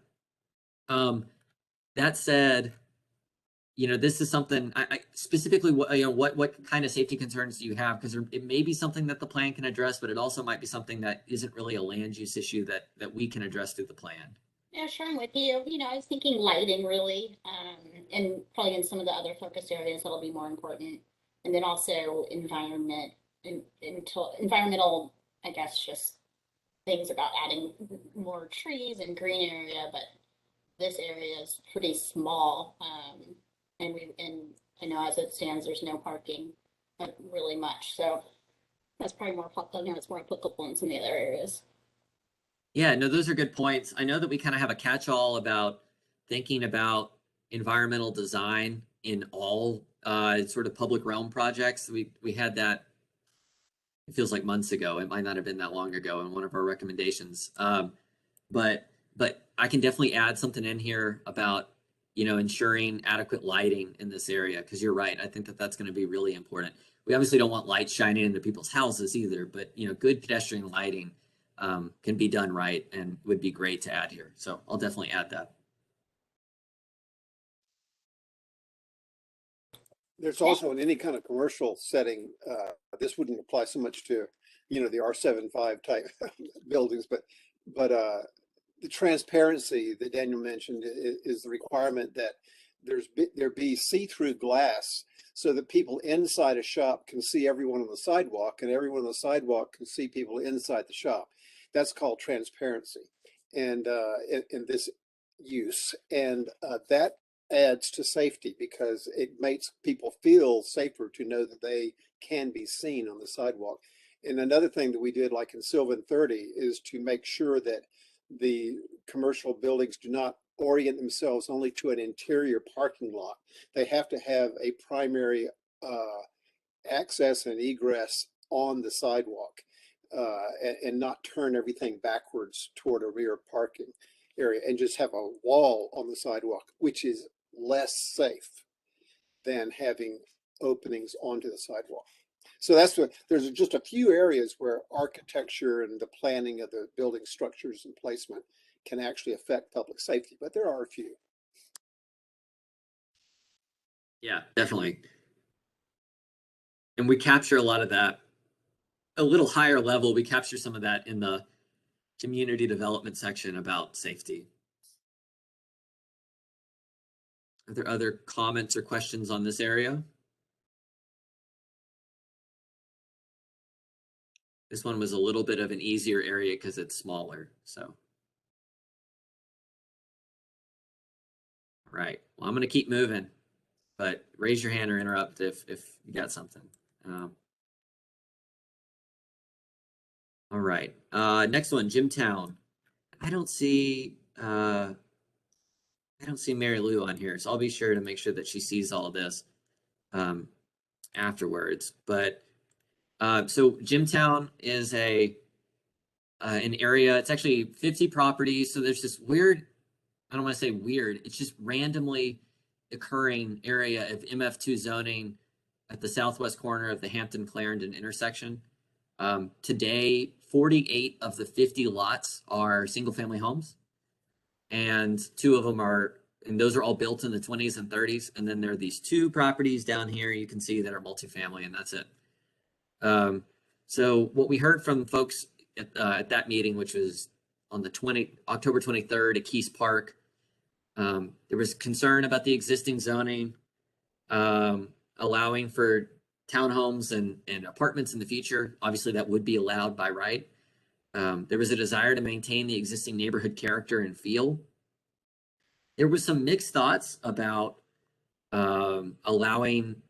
That said, you know, this is something I specifically, what kind of safety concerns do you have? Because it may be something that the plan can address, but it also might be something that isn't really a land use issue that we can address through the plan. Yeah, sure, I'm with you. You know, I was thinking lighting really, and probably in some of the other focus areas that'll be more important. And then also environmental, I guess, just things about adding more trees and green area. But this area is pretty small. And I know as it stands, there's no parking really much. So that's probably more, it's more applicable in some of the other areas. Yeah, no, those are good points. I know that we kind of have a catch-all about thinking about environmental design in all sort of public realm projects. We had that, it feels like months ago. It might not have been that long ago in one of our recommendations. But I can definitely add something in here about, ensuring adequate lighting in this area, because you're right. I think that that's going to be really important. We obviously don't want lights shining into people's houses either, but good pedestrian lighting can be done right and would be great to add here. So I'll definitely add that. There's also in any kind of commercial setting, this wouldn't apply so much to, the R75 type buildings, but the transparency that Daniel mentioned is the requirement that there be see-through glass so that people inside a shop can see everyone on the sidewalk, and everyone on the sidewalk can see people inside the shop. That's called transparency, and in this use, and that adds to safety because it makes people feel safer to know that they can be seen on the sidewalk. And another thing that we did, like in Sylvan 30, is to make sure that the commercial buildings do not orient themselves only to an interior parking lot. They have to have a primary access and egress on the sidewalk and not turn everything backwards toward a rear parking area and just have a wall on the sidewalk, which is less safe than having openings onto the sidewalk. So that's what, there's just a few areas where architecture and the planning of the building structures and placement can actually affect public safety, but there are a few. Yeah, definitely. And we capture a lot of that, a little higher level. We capture some of that in the community development section about safety. Are there other comments or questions on this area? This one was a little bit of an easier area because it's smaller, so. Right, well, I'm gonna keep moving, but raise your hand or interrupt if you got something. All right, next one, Gemtown. I don't see Mary Lou on here, so I'll be sure to make sure that she sees all of this afterwards. But so Gemtown is an area. It's actually 50 properties. So there's this weird, I don't want to say weird, it's just randomly occurring area of MF2 zoning at the southwest corner of the Hampton Clarendon intersection. Today, 48 of the 50 lots are single family homes. And 2 of them are, and those are all built in the 20s and 30s. And then there are these 2 properties down here you can see that are multifamily, and that's it. So what we heard from folks at that meeting, which was on the October 23rd at Keys Park, there was concern about the existing zoning, allowing for townhomes and apartments in the future. Obviously, that would be allowed by right. There was a desire to maintain the existing neighborhood character and feel. There was some mixed thoughts about allowing,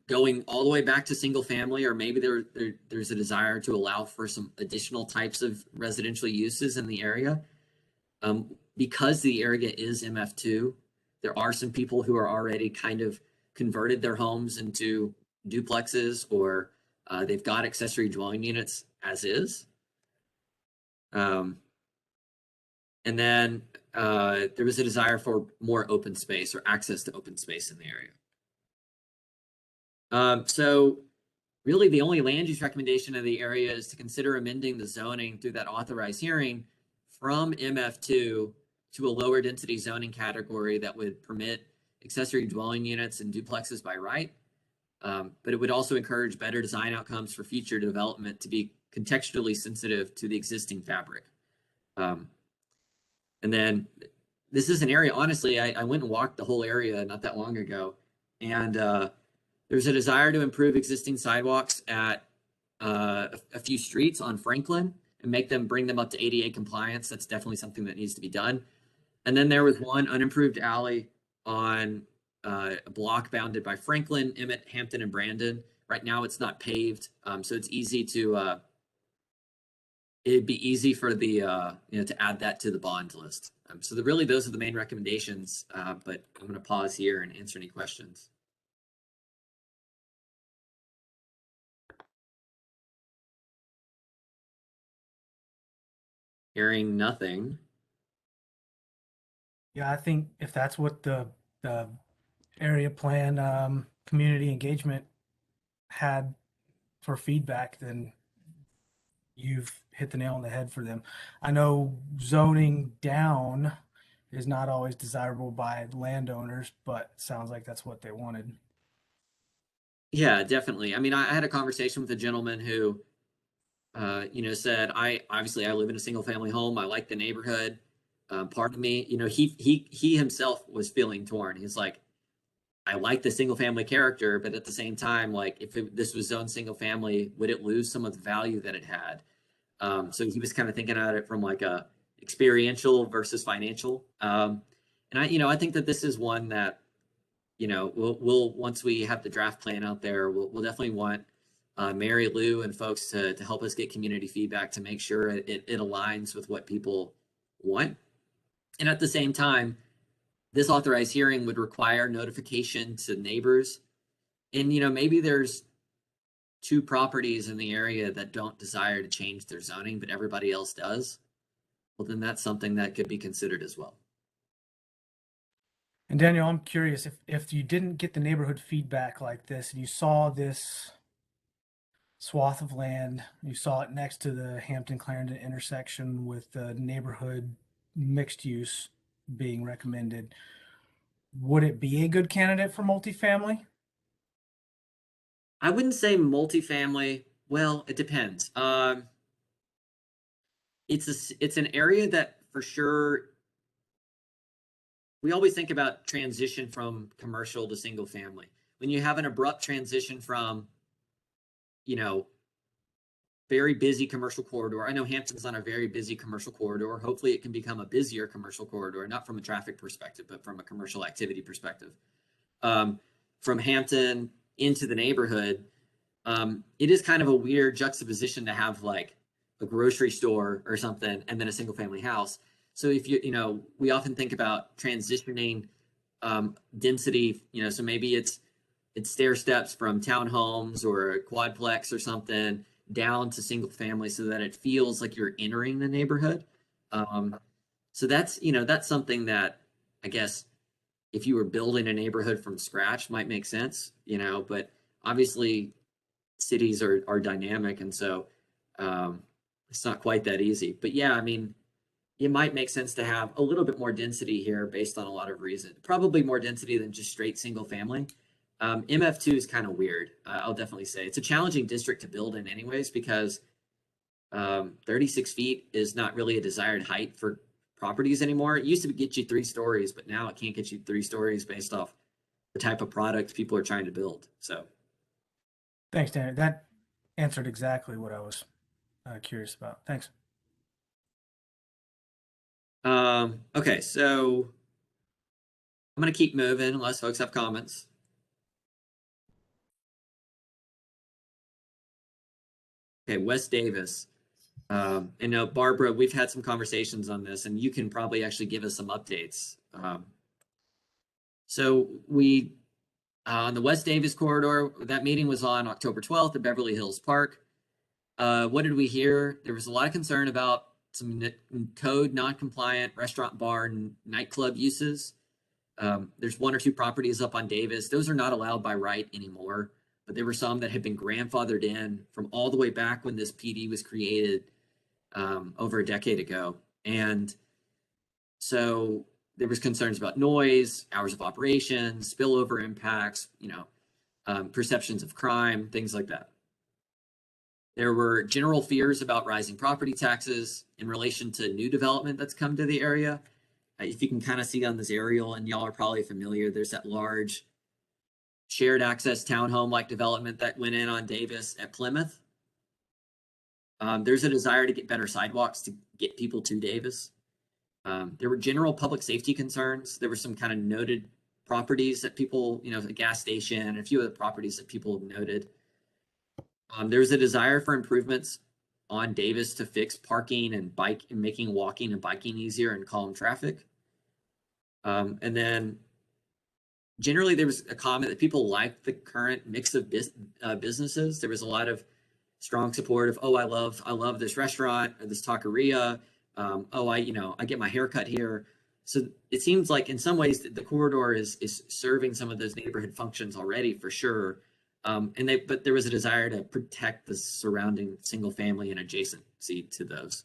going all the way back to single family, or maybe there's a desire to allow for some additional types of residential uses in the area. Because the area is MF2, there are some people who are already kind of converted their homes into duplexes, or they've got accessory dwelling units as is. And then there was a desire for more open space or access to open space in the area. So really the only land use recommendation of the area is to consider amending the zoning through that authorized hearing from MF2 to a lower density zoning category that would permit accessory dwelling units and duplexes by right. But it would also encourage better design outcomes for future development to be contextually sensitive to the existing fabric. And then this is an area, honestly, I went and walked the whole area not that long ago, and there's a desire to improve existing sidewalks at a few streets on Franklin and bring them up to ADA compliance. That's definitely something that needs to be done. And then there was one unimproved alley on a block bounded by Franklin, Emmett, Hampton, and Brandon. Right now it's not paved, so it's easy to, it'd be easy for the, to add that to the bond list. So really those are the main recommendations, but I'm going to pause here and answer any questions. Hearing nothing. Yeah, I think if that's what the area plan community engagement had for feedback, then you've hit the nail on the head for them. I know zoning down is not always desirable by landowners, but it sounds like that's what they wanted. Yeah, definitely. I mean, I had a conversation with a gentleman who, said, I live in a single family home. I like the neighborhood. Part of me, he himself was feeling torn. He's like, I like the single family character, but at the same time, like if this was zoned single family, would it lose some of the value that it had? So he was kind of thinking about it from like a experiential versus financial. And I think that this is one that, we'll once we have the draft plan out there, we'll definitely want Mary Lou and folks to help us get community feedback to make sure it aligns with what people want. And at the same time, this authorized hearing would require notification to neighbors. And, maybe there's 2 properties in the area that don't desire to change their zoning, but everybody else does. Well, then that's something that could be considered as well. And Daniel, I'm curious if you didn't get the neighborhood feedback like this and you saw this swath of land, you saw it next to the Hampton Clarendon intersection with the neighborhood mixed use being recommended, would it be a good candidate for multifamily? I wouldn't say multifamily. Well, it depends. It's an area that for sure, we always think about transition from commercial to single family. When you have an abrupt transition from, very busy commercial corridor. I know Hampton's on a very busy commercial corridor. Hopefully it can become a busier commercial corridor, not from a traffic perspective, but from a commercial activity perspective. From Hampton into the neighborhood, it is kind of a weird juxtaposition to have like a grocery store or something and then a single family house. So if we often think about transitioning density, so maybe it's stair steps from townhomes or a quadplex or something down to single family so that it feels like you're entering the neighborhood. So that's something that I guess if you were building a neighborhood from scratch might make sense, but obviously cities are dynamic. And so it's not quite that easy, but yeah, I mean, it might make sense to have a little bit more density here based on a lot of reasons, probably more density than just straight single family. MF2 is kind of weird. I'll definitely say it's a challenging district to build in anyways, because 36 feet is not really a desired height for properties anymore. It used to get you 3 stories, but now it can't get you 3 stories based off the type of product people are trying to build. So. Thanks, Daniel. That answered exactly what I was curious about. Thanks. Okay, so I'm going to keep moving unless folks have comments. Okay, West Davis. And Barbara, we've had some conversations on this, and you can probably actually give us some updates. So we, on the West Davis corridor, that meeting was on October 12th at Beverly Hills Park. What did we hear? There was a lot of concern about some code non-compliant restaurant, bar, and nightclub uses. There's 1 or 2 properties up on Davis. Those are not allowed by right anymore, but there were some that had been grandfathered in from all the way back when this PD was created over a decade ago. And so there was concerns about noise, hours of operation, spillover impacts, perceptions of crime, things like that. There were general fears about rising property taxes in relation to new development that's come to the area. If you can kind of see on this aerial, and y'all are probably familiar, there's that large shared access townhome-like development that went in on Davis at Plymouth. There's a desire to get better sidewalks to get people to Davis. There were general public safety concerns. There were some kind of noted properties that people, you know, a gas station and a few other properties that people have noted. There was a desire for improvements on Davis to fix parking and making walking and biking easier and calm traffic. And then generally there was a comment that people liked the current mix of businesses. There was a lot of strong support of, oh, I love this restaurant or this taqueria. Oh, I get my hair cut here. So it seems like in some ways the corridor is serving some of those neighborhood functions already for sure. But there was a desire to protect the surrounding single family and adjacency to those.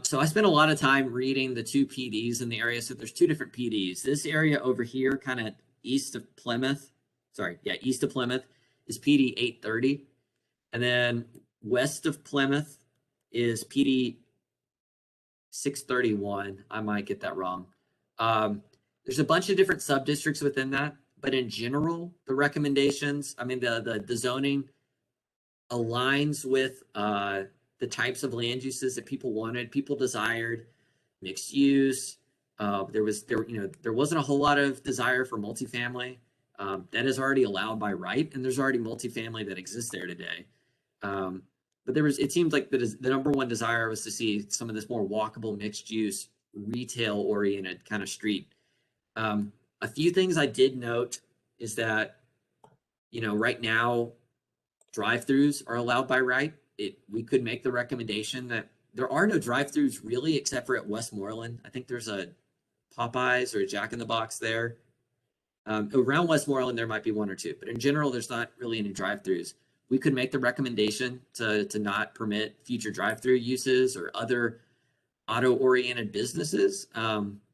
So I spent a lot of time reading the 2 PDs in the area. So there's 2 different PDs. This area over here, kind of east of Plymouth, east of Plymouth is PD 830. And then west of Plymouth is PD 631. I might get that wrong. There's a bunch of different sub-districts within that, but in general, the recommendations, I mean, the zoning aligns with the types of land uses that people wanted, people desired, mixed use. There wasn't a whole lot of desire for multifamily. That is already allowed by right, and there's already multifamily that exists there today. But it seemed like the number one desire was to see some of this more walkable, mixed use, retail oriented kind of street. A few things I did note is that, right now drive-throughs are allowed by right. We could make the recommendation that there are no drive-throughs really, except for at Westmoreland. I think there's a Popeyes or a Jack in the Box there. Around Westmoreland, there might be 1 or 2, but in general, there's not really any drive-throughs. We could make the recommendation to not permit future drive-through uses or other auto-oriented businesses.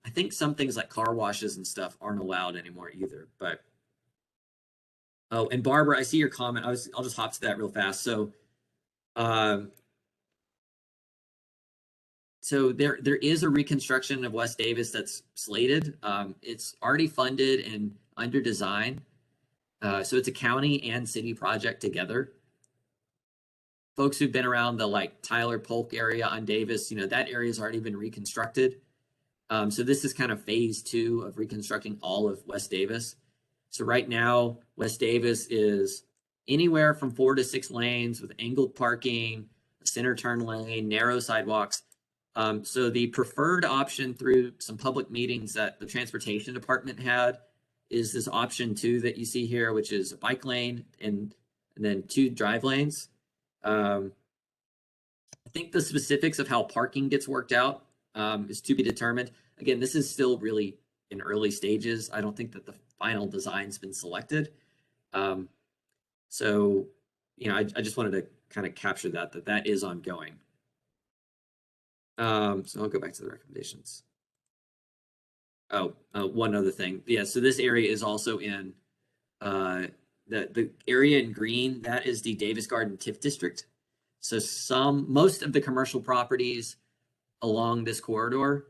I think some things like car washes and stuff aren't allowed anymore either. But and Barbara, I see your comment. I'll just hop to that real fast. So there is a reconstruction of West Davis that's slated. It's already funded and under design. So it's a county and city project together. Folks who've been around the Tyler Polk area on Davis, that area has already been reconstructed. So this is kind of phase 2 of reconstructing all of West Davis. So right now, West Davis is anywhere from 4 to 6 lanes with angled parking, a center turn lane, narrow sidewalks. So the preferred option through some public meetings that the transportation department had is this option 2 that you see here, which is a bike lane and then 2 drive lanes. I think the specifics of how parking gets worked out is to be determined. Again, this is still really in early stages. I don't think that the final design's been selected. So, I just wanted to kind of capture that is ongoing. So I'll go back to the recommendations. One other thing. Yeah, so this area is also in the area in green. That is the Davis Garden TIF district. So most of the commercial properties along this corridor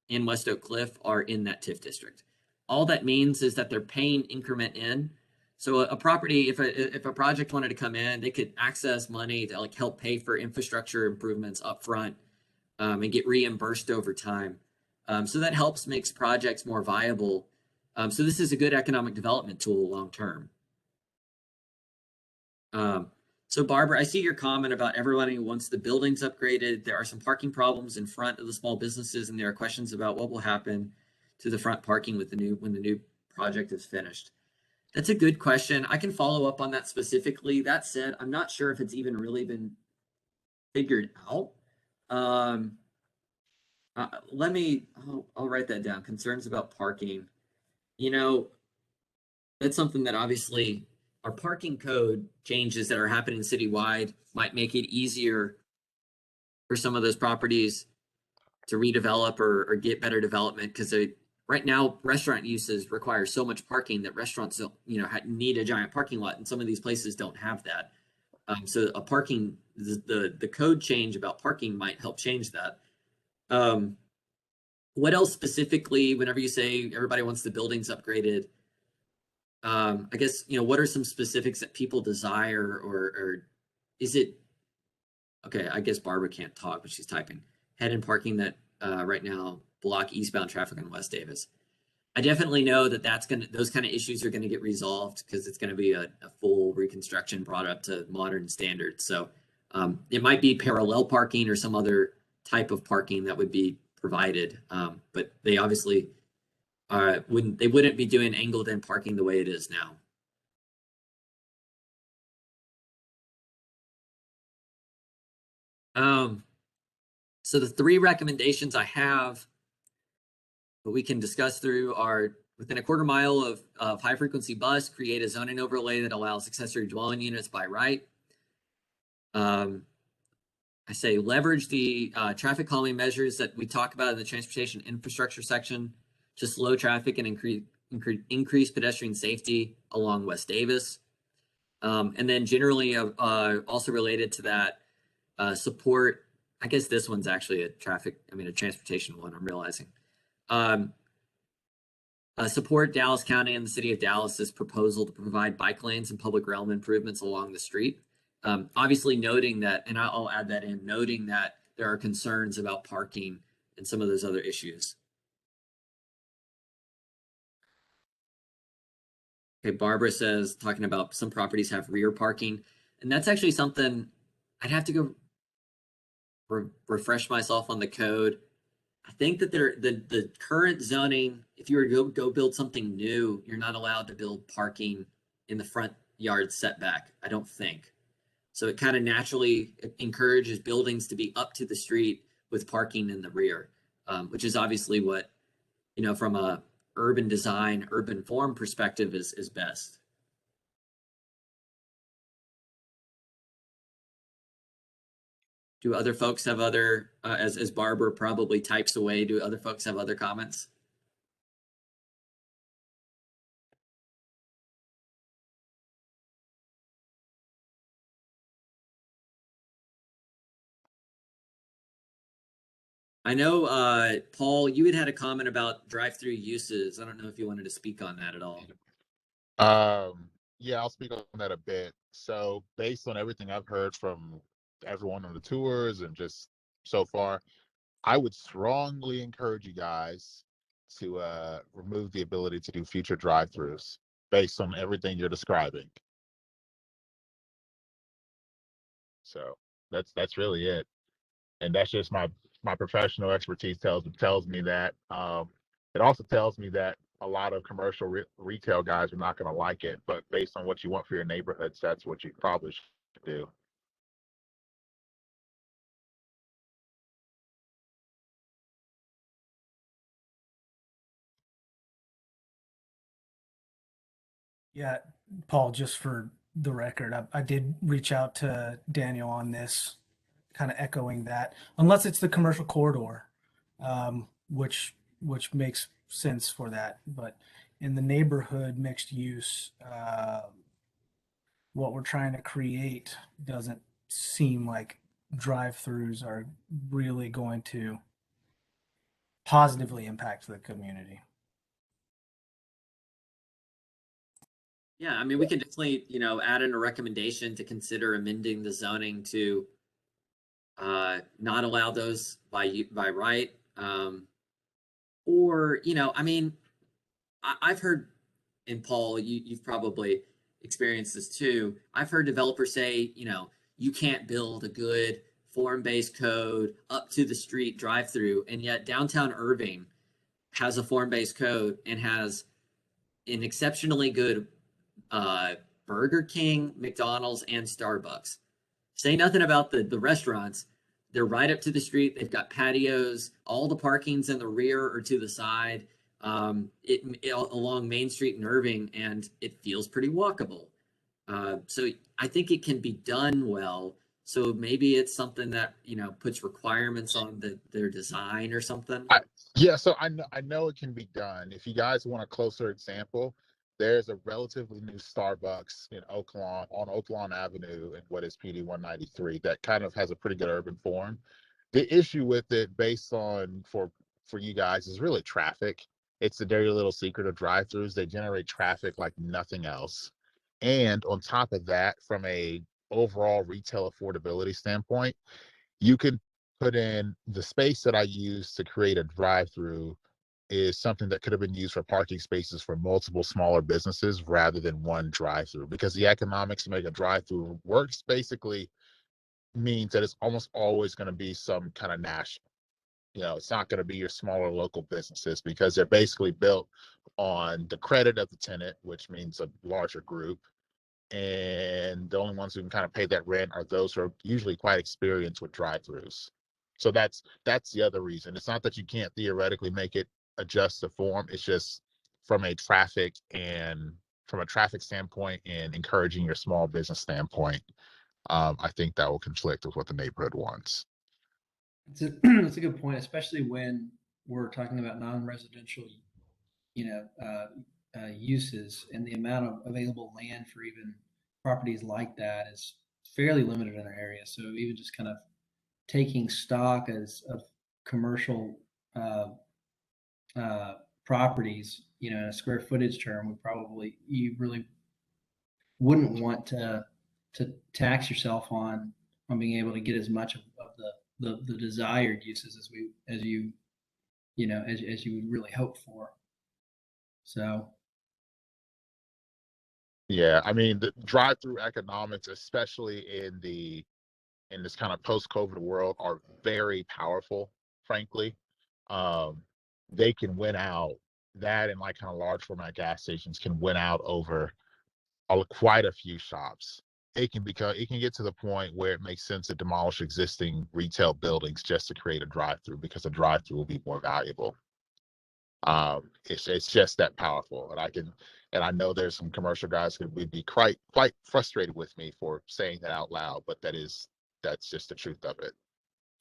in West Oak Cliff are in that TIF district. All that means is that they're paying increment in. So a property, if a project wanted to come in, they could access money to help pay for infrastructure improvements up front and get reimbursed over time. So that helps makes projects more viable. So this is a good economic development tool long term. So Barbara, I see your comment about everybody wants the buildings upgraded. There are some parking problems in front of the small businesses, and there are questions about what will happen to the front parking when the new project is finished. That's a good question. I can follow up on that specifically. That said, I'm not sure if it's even really been figured out. I'll write that down. Concerns about parking. That's something that obviously our parking code changes that are happening citywide might make it easier for some of those properties to redevelop or get better development, because right now restaurant uses require so much parking that restaurants don't, need a giant parking lot, and some of these places don't have that. So the code change about parking might help change that. What else specifically, whenever you say everybody wants the buildings upgraded, I guess, what are some specifics that people desire, or is it Okay, I guess Barbara can't talk, but she's typing. Head-in parking that right now block eastbound traffic on West Davis. I definitely know that those kind of issues are gonna get resolved because it's gonna be a full reconstruction brought up to modern standards. So it might be parallel parking or some other type of parking that would be provided. But they obviously wouldn't be doing angled in parking the way it is now. So the three recommendations I have that we can discuss through are within a quarter mile of high frequency bus, create a zoning overlay that allows accessory dwelling units by right. I say leverage the traffic calming measures that we talk about in the transportation infrastructure section to slow traffic and increase pedestrian safety along West Davis. And then generally also related to that, support, I guess this one's actually a transportation one, I'm realizing. Support Dallas County and the city of Dallas's proposal to provide bike lanes and public realm improvements along the street. Obviously noting that, and I'll add that in, noting that there are concerns about parking and some of those other issues. Okay, Barbara says, talking about some properties have rear parking, and that's actually something I'd have to go refresh myself on the code. I think that the current zoning, if you were to go build something new, you're not allowed to build parking in the front yard setback, I don't think. So it kind of naturally encourages buildings to be up to the street with parking in the rear, which is obviously what, from a urban design, urban form perspective is best. Do other folks have other, as Barbara probably types away, do other folks have other comments? I know, Paul, you had a comment about drive-through uses. I don't know if you wanted to speak on that at all. Yeah, I'll speak on that a bit. So based on everything I've heard from everyone on the tours and just so far, I would strongly encourage you guys to remove the ability to do future drive-throughs based on everything you're describing. So that's really it. And that's just my professional expertise tells me that. It also tells me that a lot of commercial retail guys are not going to like it, but based on what you want for your neighborhoods, that's what you probably should do. Yeah, Paul, just for the record, I did reach out to Daniel on this, kind of echoing that, unless it's the commercial corridor, which makes sense for that. But in the neighborhood mixed use, what we're trying to create doesn't seem like drive-throughs are really going to positively impact the community. Yeah, I mean, we can definitely, add in a recommendation to consider amending the zoning to not allow those by right. Or, I mean, I've heard, and Paul, you've probably experienced this too. I've heard developers say, you can't build a good form-based code up to the street drive-through, and yet downtown Irving has a form-based code and has an exceptionally good Burger King, McDonald's, and Starbucks. Say nothing about the restaurants. They're right up to the street. They've got patios. All the parking's in the rear or to the side, along Main Street in Irving, and it feels pretty walkable. So I think it can be done well. So maybe it's something that puts requirements on their design or something. Yeah, so I know it can be done. If you guys want a closer example, there's a relatively new Starbucks in Oaklawn, on Oaklawn Avenue in what is PD 193 that kind of has a pretty good urban form. The issue with it, based on for you guys, is really traffic. It's the dirty little secret of drive-throughs. They generate traffic like nothing else. And on top of that, from a overall retail affordability standpoint, you could put in the space that I use to create a drive-through is something that could have been used for parking spaces for multiple smaller businesses rather than one drive-through, because the economics to make a drive-through works basically means that it's almost always going to be some kind of national. It's not going to be your smaller local businesses because they're basically built on the credit of the tenant, which means a larger group. And the only ones who can kind of pay that rent are those who are usually quite experienced with drive-throughs. So that's the other reason. It's not that you can't theoretically make it adjust the form. It's just from a traffic standpoint and encouraging your small business standpoint. I think that will conflict with what the neighborhood wants. It's a good point, especially when we're talking about non-residential, uses, and the amount of available land for even properties like that is fairly limited in our area. So even just kind of taking stock of commercial properties, in a square footage term, you really wouldn't want to tax yourself on being able to get as much of the desired uses as you would really hope for. So yeah, I mean, the drive-through economics, especially in this kind of post-COVID world, are very powerful, frankly. They can win out. That and like kind of large format gas stations can win out over quite a few shops. It can get to the point where it makes sense to demolish existing retail buildings just to create a drive-through, because a drive-through will be more valuable. It's just that powerful, and I know there's some commercial guys who would be quite frustrated with me for saying that out loud, but that's just the truth of it.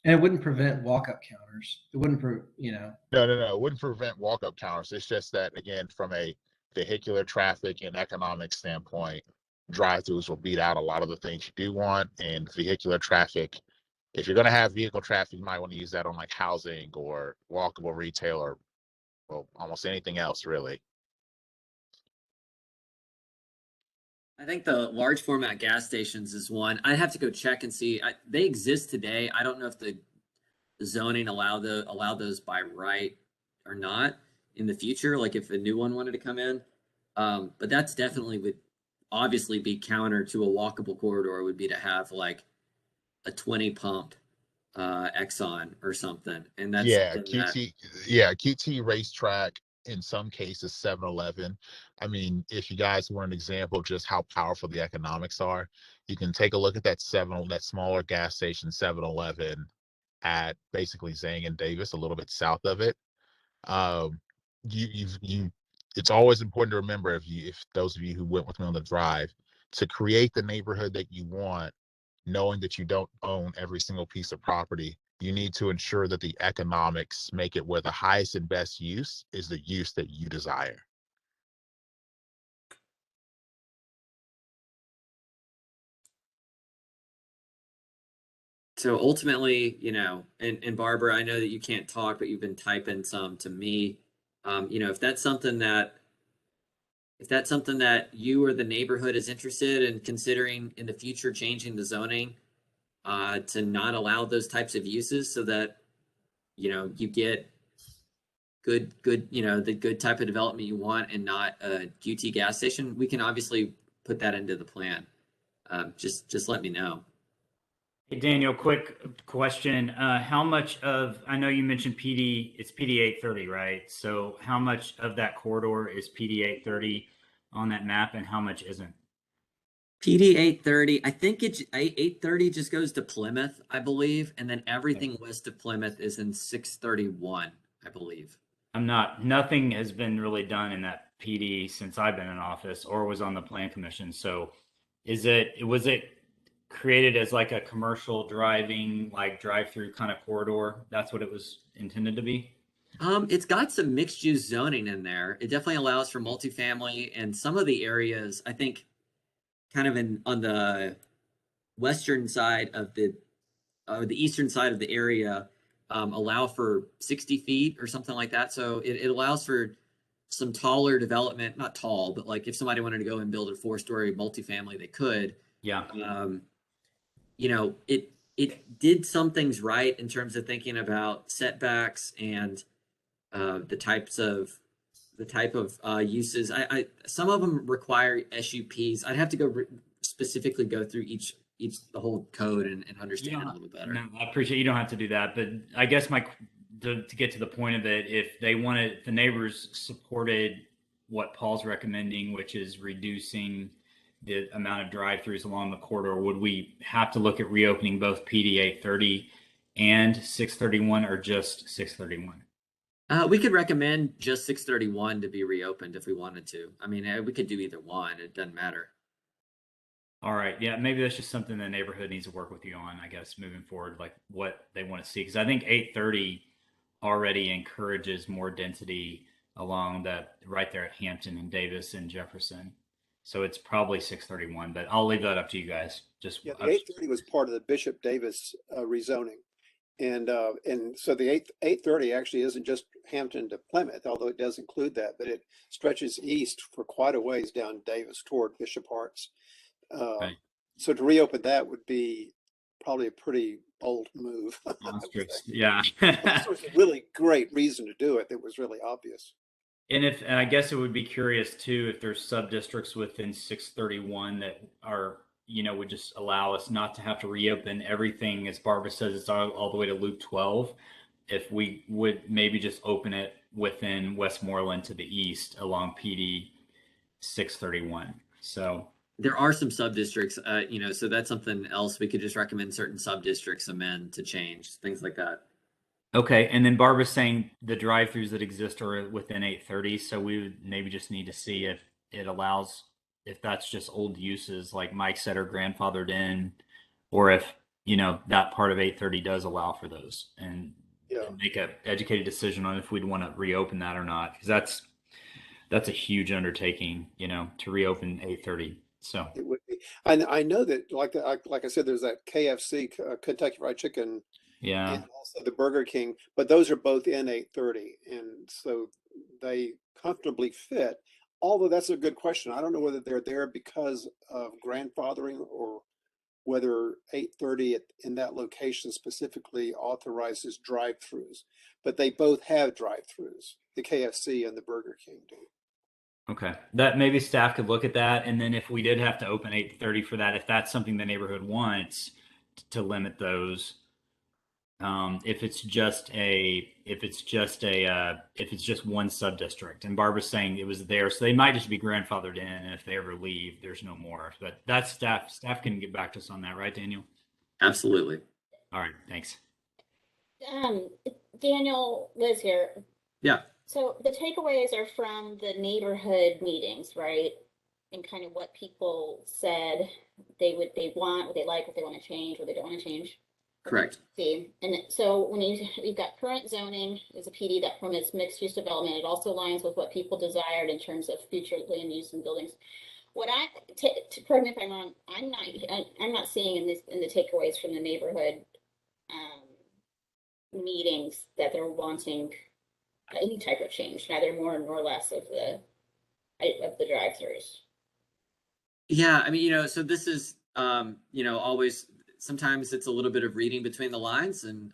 and it wouldn't prevent walk-up counters. It wouldn't No, it wouldn't prevent walk-up counters. It's just that, again, from a vehicular traffic and economic standpoint, drive-throughs will beat out a lot of the things you do want. And vehicular traffic, if you're going to have vehicle traffic, you might want to use that on like housing or walkable retail or, well, almost anything else, really. I think the large format gas stations is one. I'd have to go check and see. They exist today. I don't know if the zoning allow those by right or not in the future, like if a new one wanted to come in. But that's definitely would obviously be counter to a walkable corridor, would be to have like a 20 pump Exxon or something. And that's QT racetrack, in some cases 7-Eleven. I mean, if you guys want an example of just how powerful the economics are, you can take a look at that smaller gas station 7-Eleven at basically Zang and Davis, a little bit south of it. It's always important to remember, if those of you who went with me on the drive, to create the neighborhood that you want, knowing that you don't own every single piece of property, you need to ensure that the economics make it where the highest and best use is the use that you desire. So ultimately, and Barbara, I know that you can't talk, but you've been typing some to me. If that's something that you or the neighborhood is interested in considering in the future, changing the zoning to not allow those types of uses, so that you get good the good type of development you want and not a QT gas station, we can obviously put that into the plan. Just let me know. Hey, Daniel, quick question. How much of, I know you mentioned it's PD 830, right? So how much of that corridor is PD 830 on that map, and how much isn't? PD 830, I think 830 just goes to Plymouth, I believe. And then everything west of Plymouth is in 631, I believe. Nothing has been really done in that PD since I've been in office or was on the plan commission. So was it created as like a commercial drive-through kind of corridor? That's what it was intended to be? It's got some mixed use zoning in there. It definitely allows for multifamily, and some of the areas, I think, kind of on the western side of the eastern side of the area, allow for 60 feet or something like that. So it allows for some taller development, not tall, but like if somebody wanted to go and build a 4-story multifamily, they could. Yeah. you know, it did some things right in terms of thinking about setbacks and the type of uses. Some of them require SUPs. I'd have to specifically go through the whole code and understand it a little better. No, I appreciate you don't have to do that, but I guess to get to the point of it, if the neighbors supported what Paul's recommending, which is reducing the amount of drive-throughs along the corridor, would we have to look at reopening both PD 830 and 631, or just 631? We could recommend just 631 to be reopened if we wanted to. I mean, we could do either one. It doesn't matter. All right. Yeah, maybe that's just something the neighborhood needs to work with you on, I guess, moving forward, like what they want to see. Because I think 830 already encourages more density along that right there at Hampton and Davis and Jefferson. So it's probably 631, but I'll leave that up to you guys. Just Yeah, the 830 was part of the Bishop Davis rezoning. And so the 830 actually isn't just Hampton to Plymouth, although it does include that, but it stretches east for quite a ways down Davis toward Bishop Harts. Right. So to reopen that would be probably a pretty bold move. Monstrous. Yeah. It was a really great reason to do it. That was really obvious. And I guess it would be curious too if there's sub districts within 631 that are, would just allow us not to have to reopen everything, as Barbara says, it's all the way to Loop 12. If we would maybe just open it within Westmoreland to the east along PD 631. So there are some sub districts, so that's something else. We could just recommend certain sub districts amend to change things like that. Okay, and then Barbara's saying the drive-throughs that exist are within 830, so we would maybe just need to see if it allows, if that's just old uses like Mike said are grandfathered in, or if that part of 830 does allow for those, and make an educated decision on if we'd want to reopen that or not, because that's a huge undertaking, to reopen 830. So it would be. I know that, like I said, there's that KFC, Kentucky Fried Chicken. Yeah. And also the Burger King, but those are both in 830, and so they comfortably fit. Although that's a good question. I don't know whether they're there because of grandfathering or whether 830 in that location specifically authorizes drive-throughs. But they both have drive-throughs. The KFC and the Burger King do. Okay, that maybe staff could look at that, and then if we did have to open 830 for that, if that's something the neighborhood wants to limit those. If it's just one sub district, and Barbara's saying it was there, so they might just be grandfathered in, and if they ever leave, there's no more. But that's staff can get back to us on that, right, Daniel? Absolutely. All right, thanks. Daniel, Liz here. Yeah. So the takeaways are from the neighborhood meetings, right? And kind of what people said they want, what they like, what they want to change, what they don't want to change. Correct. See, and so when you've got current zoning is a PD that permits mixed use development, it also aligns with what people desired in terms of future land use and buildings. What correct me if I'm wrong, I'm not seeing in the takeaways from the neighborhood meetings that they're wanting any type of change, neither more nor less of the drive-throughs. Yeah, I mean, so this is always, sometimes it's a little bit of reading between the lines, and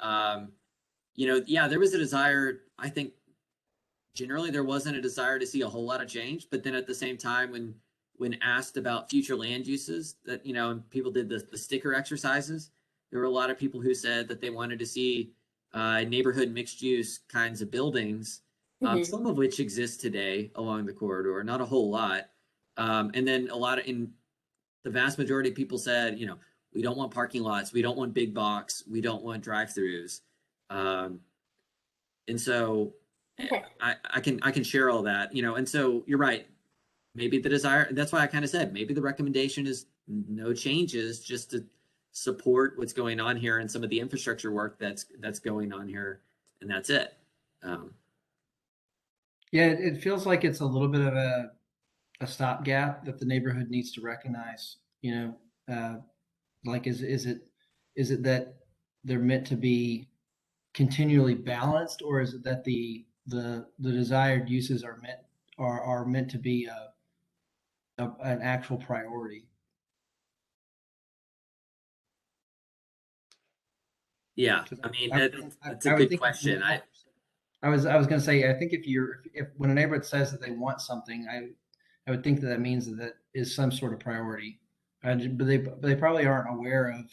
there was a desire. I think generally there wasn't a desire to see a whole lot of change, but then at the same time, when asked about future land uses, that people did the sticker exercises, there were a lot of people who said that they wanted to see neighborhood mixed use kinds of buildings, some of which exist today along the corridor, not a whole lot, and then the vast majority of people said, we don't want parking lots. We don't want big box. We don't want drive-throughs. And so okay. I can share all that, and so you're right. Maybe the desire, that's why I kind of said, maybe the recommendation is no changes, just to support what's going on here and some of the infrastructure work that's going on here. And that's it. Yeah, it feels like it's a little bit of a stopgap that the neighborhood needs to recognize, like is it that they're meant to be continually balanced, or is it that the desired uses are meant to be an actual priority? Yeah, 'Cause I mean, I that's a would good think if you question. want- I was going to say, I think if when a neighborhood says that they want something, I would think that that means that that is some sort of priority. But they probably aren't aware of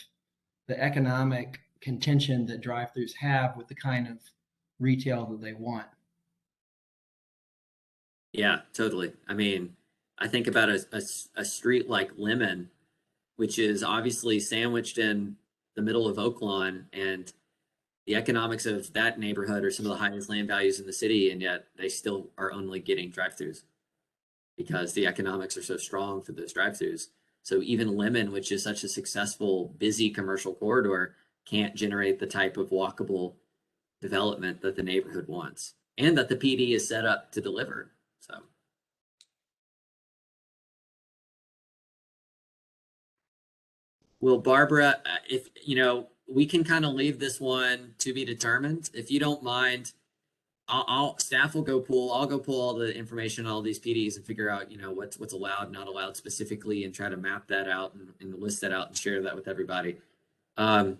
the economic contention that drive-throughs have with the kind of retail that they want. Yeah, totally. I mean, I think about a street like Lemon, which is obviously sandwiched in the middle of Oaklawn, and the economics of that neighborhood are some of the highest land values in the city, and yet they still are only getting drive-throughs because the economics are so strong for those drive-throughs. So even Lemon, which is such a successful, busy commercial corridor, can't generate the type of walkable development that the neighborhood wants and that the PD is set up to deliver. So. Well, Barbara, if you know, we can kind of leave this one to be determined. If you don't mind, staff will go pull. I'll go pull all the information, all these PDs, and figure out what's allowed, not allowed specifically, and try to map that out and list that out and share that with everybody. But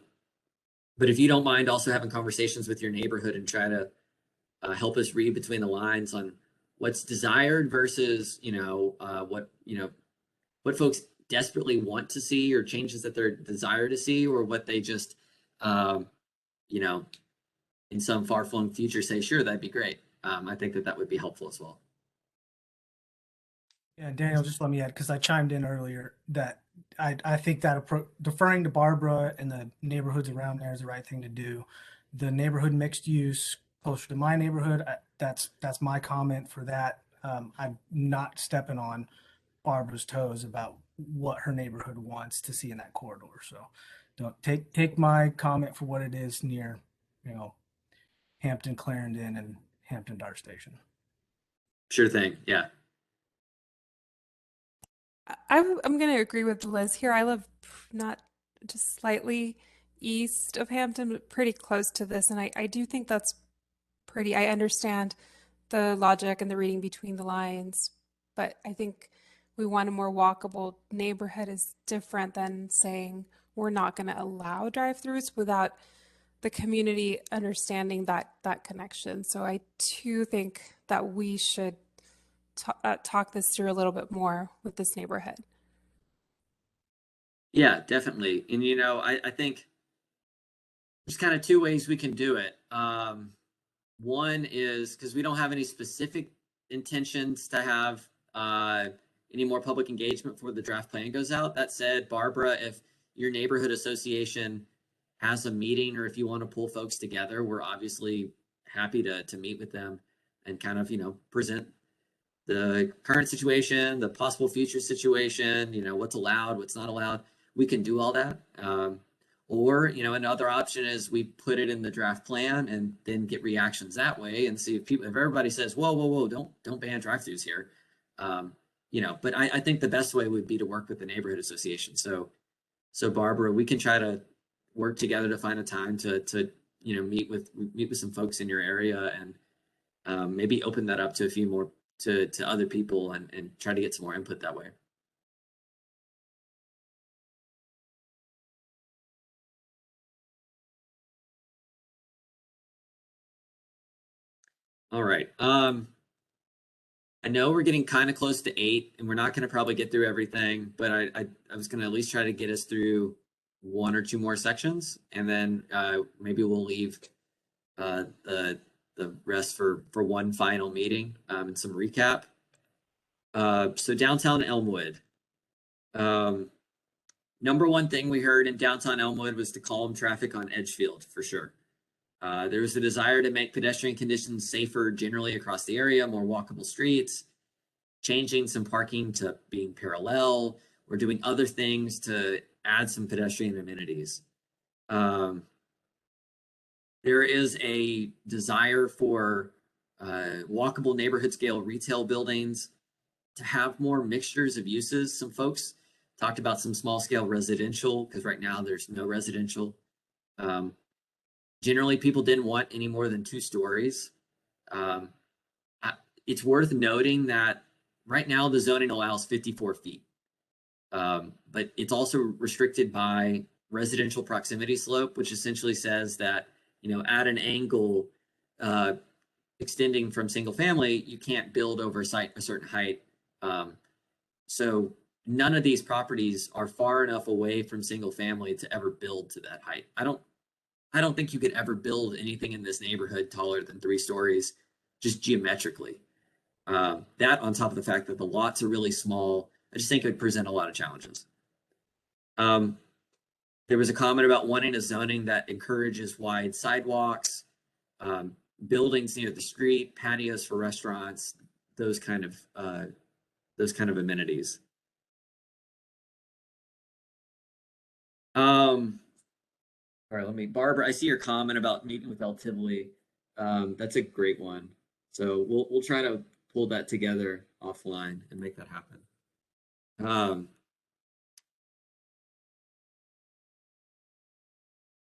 if you don't mind, also having conversations with your neighborhood and try to help us read between the lines on what's desired versus what folks desperately want to see or changes that they're desire to see, or what they just you know in some far-flung future say, sure, that'd be great. I think that would be helpful as well. Yeah, Daniel, just let me add, because I chimed in earlier that I think that deferring to Barbara and the neighborhoods around there is the right thing to do. The neighborhood mixed use closer to my neighborhood, that's my comment for that. I'm not stepping on Barbara's toes about what her neighborhood wants to see in that corridor. So don't take my comment for what it is near, Hampton Clarendon and Hampton Dart Station. Sure thing. Yeah. I'm going to agree with Liz here. I live not just slightly east of Hampton, but pretty close to this. And I do think that's pretty, I understand the logic and the reading between the lines, but I think we want a more walkable neighborhood is different than saying we're not going to allow drive-throughs without the community understanding that connection. So I too think that we should talk this through a little bit more with this neighborhood. Yeah, definitely. And I think there's kind of two ways we can do it. One is because we don't have any specific intentions to have any more public engagement before the draft plan goes out. That said, Barbara, if your neighborhood association has a meeting, or if you want to pull folks together, we're obviously happy to meet with them and kind of present the current situation, the possible future situation, what's allowed, what's not allowed. We can do all that. Or, another option is we put it in the draft plan and then get reactions that way and see if everybody says, whoa, don't ban drive-throughs here. But I think the best way would be to work with the neighborhood association. So Barbara, we can try to work together to find a time to meet with some folks in your area and maybe open that up to a few more to other people and try to get some more input that way. All right. I know we're getting kind of close to 8 and we're not going to probably get through everything, but I was going to at least try to get us through 1 or 2 more sections, and then maybe we'll leave the rest for one final meeting and some recap. So downtown Elmwood. Number one thing we heard in downtown Elmwood was to calm traffic on Edgefield, for sure. There was a desire to make pedestrian conditions safer generally across the area, more walkable streets, changing some parking to being parallel, or doing other things to add some pedestrian amenities. There is a desire for walkable neighborhood scale retail buildings to have more mixtures of uses. Some folks talked about some small scale residential, because right now there's no residential. Generally, people didn't want any more than 2 stories. It's worth noting that right now the zoning allows 54 feet, but it's also restricted by residential proximity slope, which essentially says that, you know, at an angle extending from single family, you can't build over a certain height. So none of these properties are far enough away from single family to ever build to that height. I don't think you could ever build anything in this neighborhood taller than 3 stories, just geometrically. That on top of the fact that the lots are really small, I just think it would present a lot of challenges. There was a comment about wanting a zoning that encourages wide sidewalks, buildings near the street, patios for restaurants, those kind of amenities. All right, Barbara, I see your comment about meeting with El Tivoli. That's a great one. So we'll try to pull that together offline and make that happen.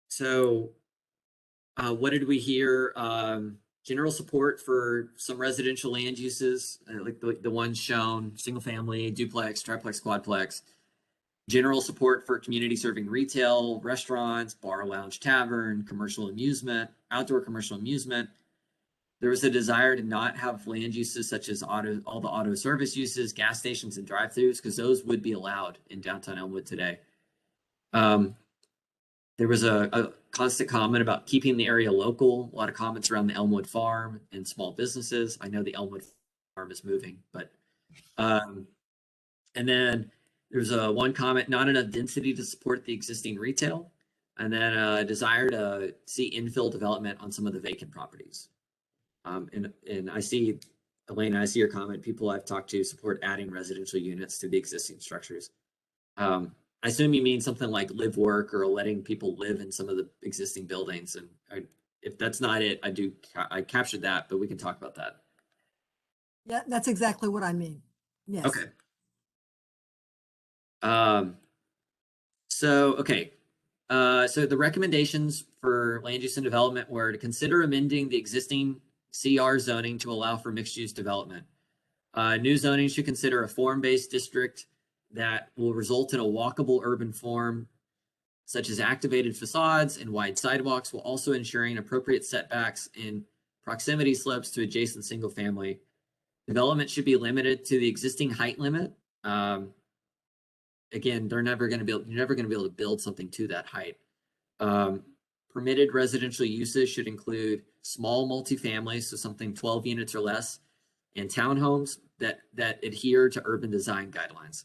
So what did we hear? General support for some residential land uses, like the ones shown, single family, duplex, triplex, quadplex. General support for community serving retail, restaurants, bar, lounge, tavern, commercial amusement, outdoor commercial amusement. There was a desire to not have land uses such as all the auto service uses, gas stations, and drive-throughs, because those would be allowed in downtown Elmwood today. There was a constant comment about keeping the area local. A lot of comments around the Elmwood Farm and small businesses. I know the Elmwood Farm is moving, but and then there's one comment: not enough density to support the existing retail, and then a desire to see infill development on some of the vacant properties. And I see, Elena, I see your comment. People I've talked to support adding residential units to the existing structures. I assume you mean something like live work or letting people live in some of the existing buildings. And if that's not it, I captured that, but we can talk about that. Yeah, that's exactly what I mean. Yes. Okay. So the recommendations for land use and development were to consider amending the existing CR zoning to allow for mixed use development. New zoning should consider a form-based district that will result in a walkable urban form, such as activated facades and wide sidewalks, while also ensuring appropriate setbacks in proximity slopes to adjacent single family. Development should be limited to the existing height limit. Again, you're never going to be able to build something to that height. Permitted residential uses should include small multifamilies, so something 12 units or less, and townhomes that adhere to urban design guidelines.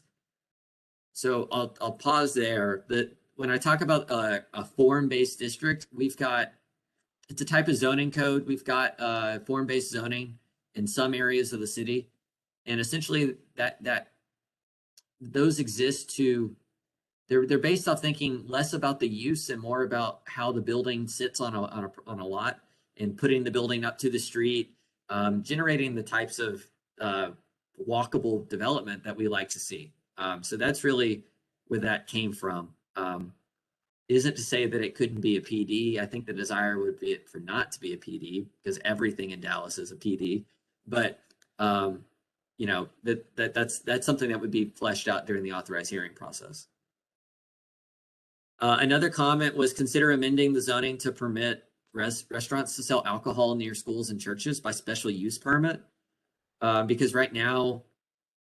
So I'll pause there. When I talk about a form-based district, it's a type of zoning code. We've got form-based zoning in some areas of the city, and essentially those exist they're based off thinking less about the use and more about how the building sits on a lot and putting the building up to the street, generating the types of walkable development that we like to see. So that's really where that came from. Isn't to say that it couldn't be a PD. I think the desire would be for not to be a PD because everything in Dallas is a PD. But you know, that's something that would be fleshed out during the authorized hearing process. Another comment was consider amending the zoning to permit restaurants to sell alcohol near schools and churches by special use permit. Because right now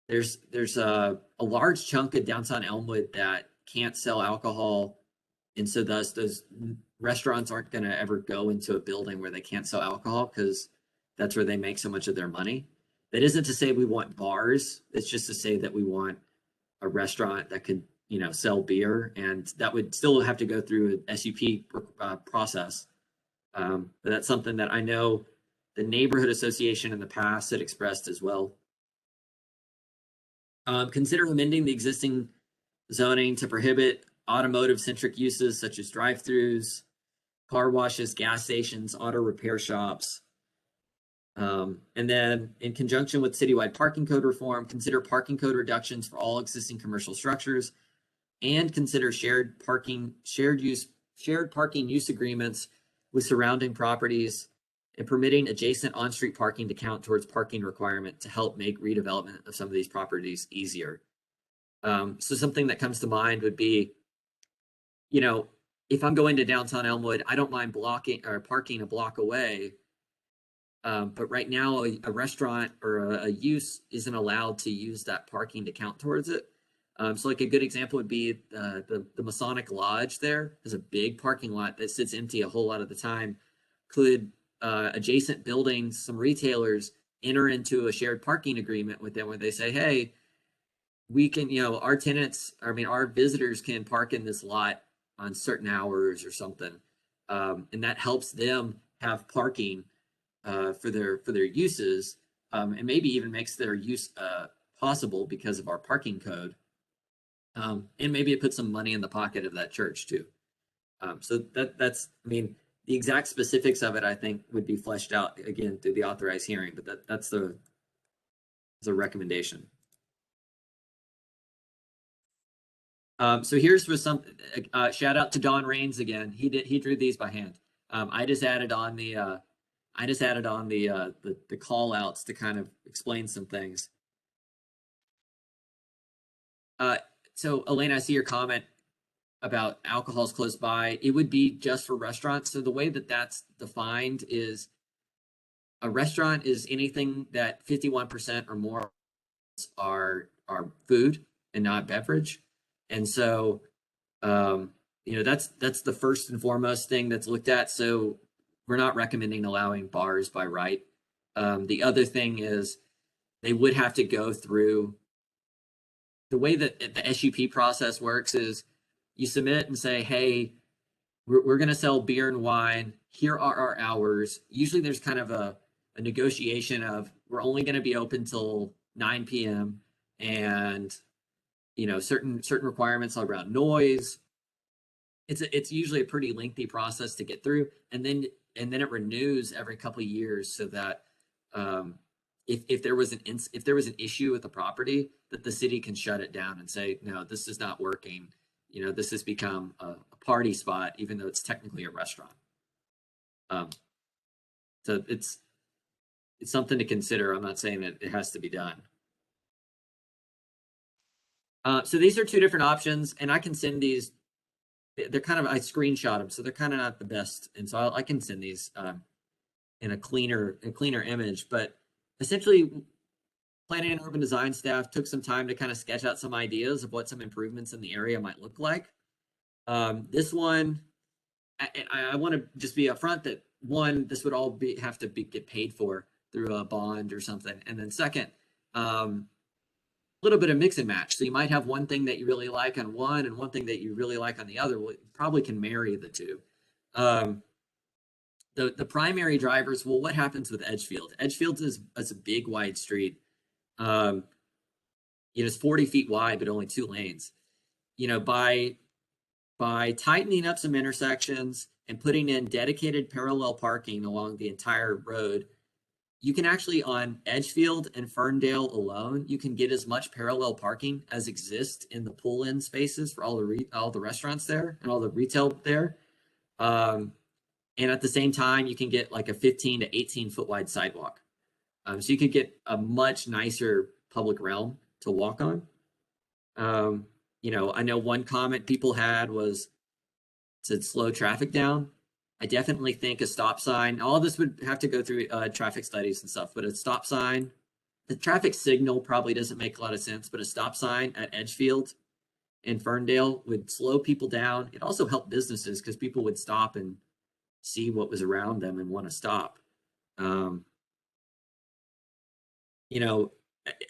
there's a large chunk of downtown Elmwood that can't sell alcohol. And so thus those restaurants aren't going to ever go into a building where they can't sell alcohol because that's where they make so much of their money. That isn't to say we want bars. It's just to say that we want a restaurant that can, you know, sell beer, and that would still have to go through an SUP process. But that's something that I know the neighborhood association in the past had expressed as well. Consider amending the existing zoning to prohibit automotive-centric uses such as drive-throughs, car washes, gas stations, auto repair shops. And then in conjunction with citywide parking code reform, consider parking code reductions for all existing commercial structures, and consider shared parking use agreements with surrounding properties and permitting adjacent on-street parking to count towards parking requirement to help make redevelopment of some of these properties easier. So something that comes to mind would be, you know, if I'm going to downtown Elmwood, I don't mind blocking or parking a block away. But right now, a restaurant or a use isn't allowed to use that parking to count towards it. So like a good example would be the Masonic Lodge there has a big parking lot that sits empty a whole lot of the time. Could adjacent buildings, some retailers enter into a shared parking agreement with them where they say, hey, we can, you know, our tenants, I mean, our visitors can park in this lot on certain hours or something. And that helps them have parking for their uses, and maybe even makes their use possible because of our parking code. And maybe it puts some money in the pocket of that church too. So that's, I mean, the exact specifics of it, I think, would be fleshed out again through the authorized hearing, but that's the recommendation. So here's for some shout out to Don Rains again. He drew these by hand. I just added on the call outs to kind of explain some things. So Elena, I see your comment about alcohol's close by. It would be just for restaurants. So the way that that's defined is a restaurant is anything that 51% or more are food and not beverage. And so, you know, that's the first and foremost thing that's looked at. So we're not recommending allowing bars by right. The other thing is they would have to go through the way that the SUP process works is you submit and say, hey, we're going to sell beer and wine. Here are our hours. Usually there's kind of a negotiation of we're only going to be open till 9 p.m. and, you know, certain requirements around noise. It's usually a pretty lengthy process to get through. And then it renews every couple of years so that if there was an issue with the property, that the city can shut it down and say, no, this is not working. You know, this has become a party spot, even though it's technically a restaurant. So it's something to consider. I'm not saying that it has to be done. So these are two different options, and I can send these. They're kind of, I screenshot them, so they're kind of not the best, and so I can send these in a cleaner image. But essentially, planning and urban design staff took some time to kind of sketch out some ideas of what some improvements in the area might look like. This one, I want to just be upfront that one, this would all have to get paid for through a bond or something, and then second, little bit of mix and match. So you might have one thing that you really like on one and one thing that you really like on the other. Well, probably can marry the two. The primary drivers, well, what happens with Edgefield? Edgefield is a big wide street. It's 40 feet wide, but only 2 lanes. You know, by tightening up some intersections and putting in dedicated parallel parking along the entire road, you can actually, on Edgefield and Ferndale alone, you can get as much parallel parking as exists in the pull-in spaces for all the restaurants there and all the retail there. And at the same time, you can get like a 15 to 18 foot wide sidewalk. So you could get a much nicer public realm to walk on. You know, I know one comment people had was to slow traffic down. I definitely think a stop sign, all of this would have to go through traffic studies and stuff, but a stop sign, the traffic signal probably doesn't make a lot of sense, but a stop sign at Edgefield and Ferndale would slow people down. It also helped businesses because people would stop and see what was around them and want to stop. You know,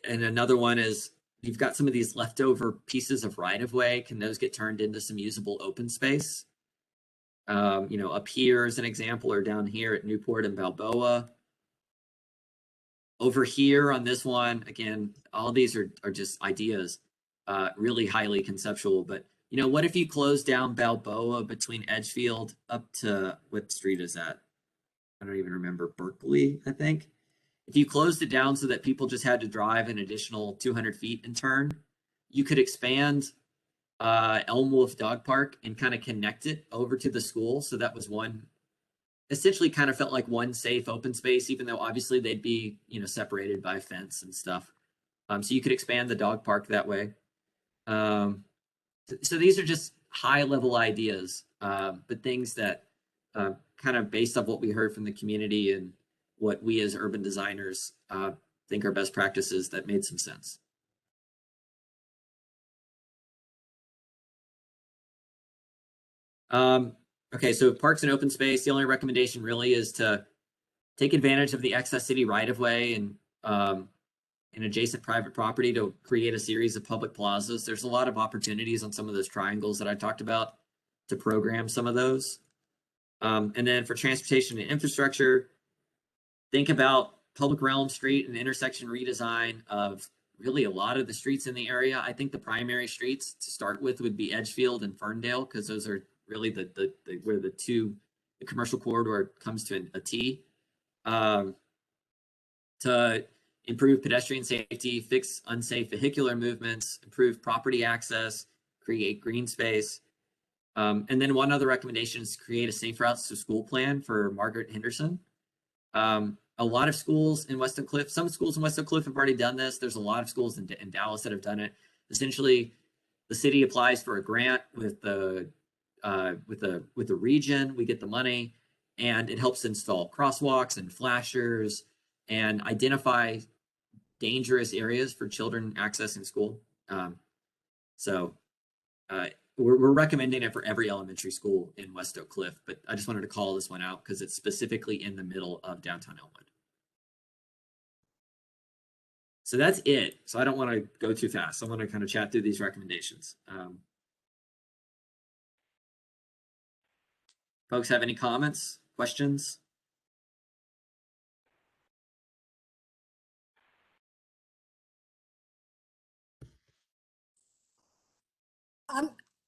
and another one is you've got some of these leftover pieces of right-of-way. Can those get turned into some usable open space? You know, up here as an example, or down here at Newport and Balboa. Over here on this one, again, all these are just ideas, really highly conceptual. But, you know, what if you close down Balboa between Edgefield up to, what street is that? I don't even remember, Berkeley, I think. If you closed it down so that people just had to drive an additional 200 feet and turn, you could expand Elm Wolf Dog Park and kind of connect it over to the school. So that was one, essentially kind of felt like one safe open space, even though obviously they'd be, you know, separated by a fence and stuff. So you could expand the dog park that way. So these are just high level ideas, but things that kind of based off what we heard from the community and what we as urban designers think are best practices that made some sense. Okay, so parks and open space, the only recommendation really is to take advantage of the excess city right-of-way and adjacent private property to create a series of public plazas. There's a lot of opportunities on some of those triangles that I talked about to program some of those. And then for transportation and infrastructure, think about public realm street and intersection redesign of really a lot of the streets in the area. I think the primary streets to start with would be Edgefield and Ferndale, because those are really where the commercial corridor comes to a T. To improve pedestrian safety, fix unsafe vehicular movements, improve property access, create green space. And then one other recommendation is to create a safe routes to school plan for Margaret Henderson. A lot of schools in West Oak Cliff, some schools in West Oak Cliff have already done this. There's a lot of schools in Dallas that have done it. Essentially, the city applies for a grant with the region. We get the money, and it helps install crosswalks and flashers and identify dangerous areas for children accessing school. We're recommending it for every elementary school in West Oak Cliff, but I just wanted to call this one out because it's specifically in the middle of downtown Elmwood. So that's it. So I don't want to go too fast. I want to kind of chat through these recommendations. Folks have any comments, questions?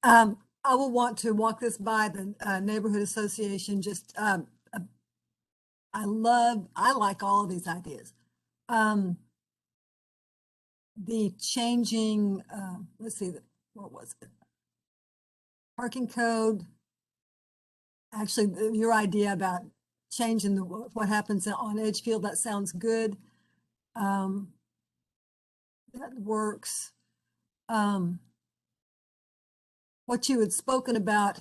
I will want to walk this by the neighborhood association. Just, I like all of these ideas. The changing, let's see, what was it? Parking code. Actually, your idea about changing what happens on Edgefield, that sounds good. That works. What you had spoken about,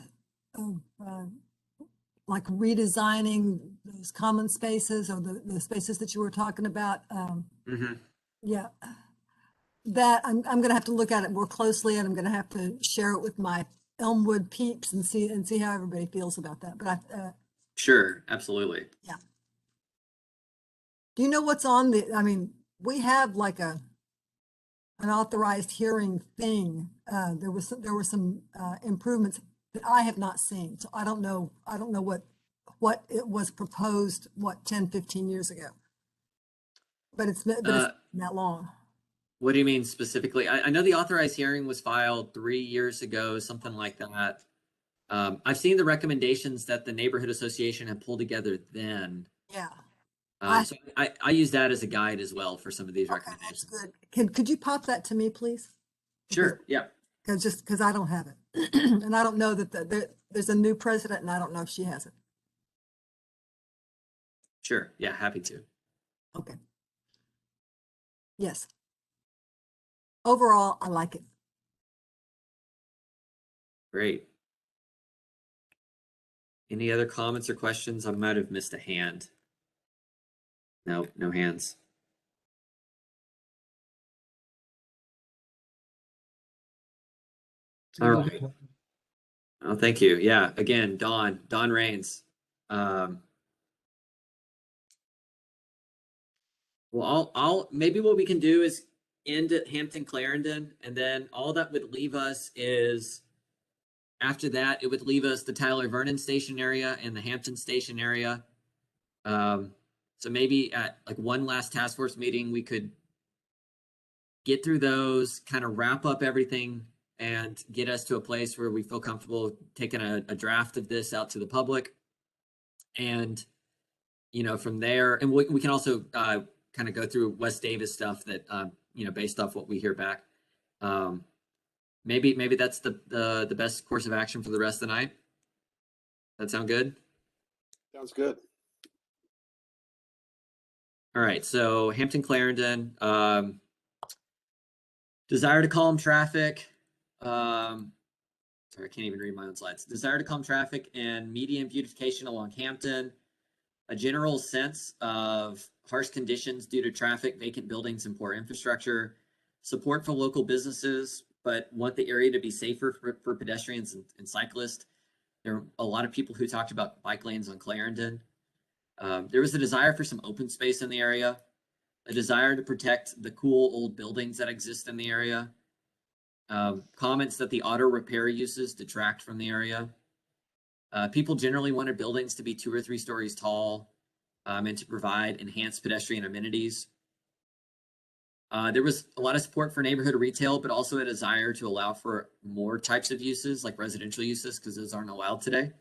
like redesigning those common spaces or the spaces that you were talking about. Yeah, that I'm going to have to look at it more closely, and I'm going to have to share it with my Elmwood peeps and see how everybody feels about that. But Sure, absolutely. Yeah. Do you know what's on I mean, we have like an authorized hearing thing. There were some improvements that I have not seen. So I don't know what it was proposed, 10, 15 years ago. But it's been that long. What do you mean specifically? I know the authorized hearing was filed 3 years ago, something like that. I've seen the recommendations that the neighborhood association had pulled together then. Yeah. So I use that as a guide as well for some of these recommendations. That's good. Could you pop that to me, please? Sure. Yeah. Because I don't have it, and I don't know that there's a new president, and I don't know if she has it. Sure. Yeah. Happy to. Okay. Yes. Overall, I like it. Great. Any other comments or questions? I might have missed a hand. No, no hands. All right. Oh, thank you. Yeah. Again, Don Rains. Well, I'll maybe what we can do is end at Hampton Clarendon, and then all that would leave us is after that, it would leave us the Tyler Vernon station area and the Hampton station area. So maybe at like one last task force meeting, we could get through those, kind of wrap up everything and get us to a place where we feel comfortable taking a draft of this out to the public. And, from there, and we can also kind of go through West Davis stuff that, based off what we hear back. Maybe that's the best course of action for the rest of the night. That sound good? Sounds good. All right, so Hampton Clarendon, desire to calm traffic. sorry, I can't even read my own slides. Desire to calm traffic and median beautification along Hampton. A general sense of harsh conditions due to traffic, vacant buildings, and poor infrastructure. Support for local businesses, but want the area to be safer for pedestrians and cyclists. There are a lot of people who talked about bike lanes on Clarendon. There was a desire for some open space in the area, a desire to protect the cool old buildings that exist in the area. Comments that the auto repair uses detract from the area. People generally wanted buildings to be 2 or 3 stories tall and to provide enhanced pedestrian amenities. There was a lot of support for neighborhood retail, but also a desire to allow for more types of uses like residential uses because those aren't allowed today.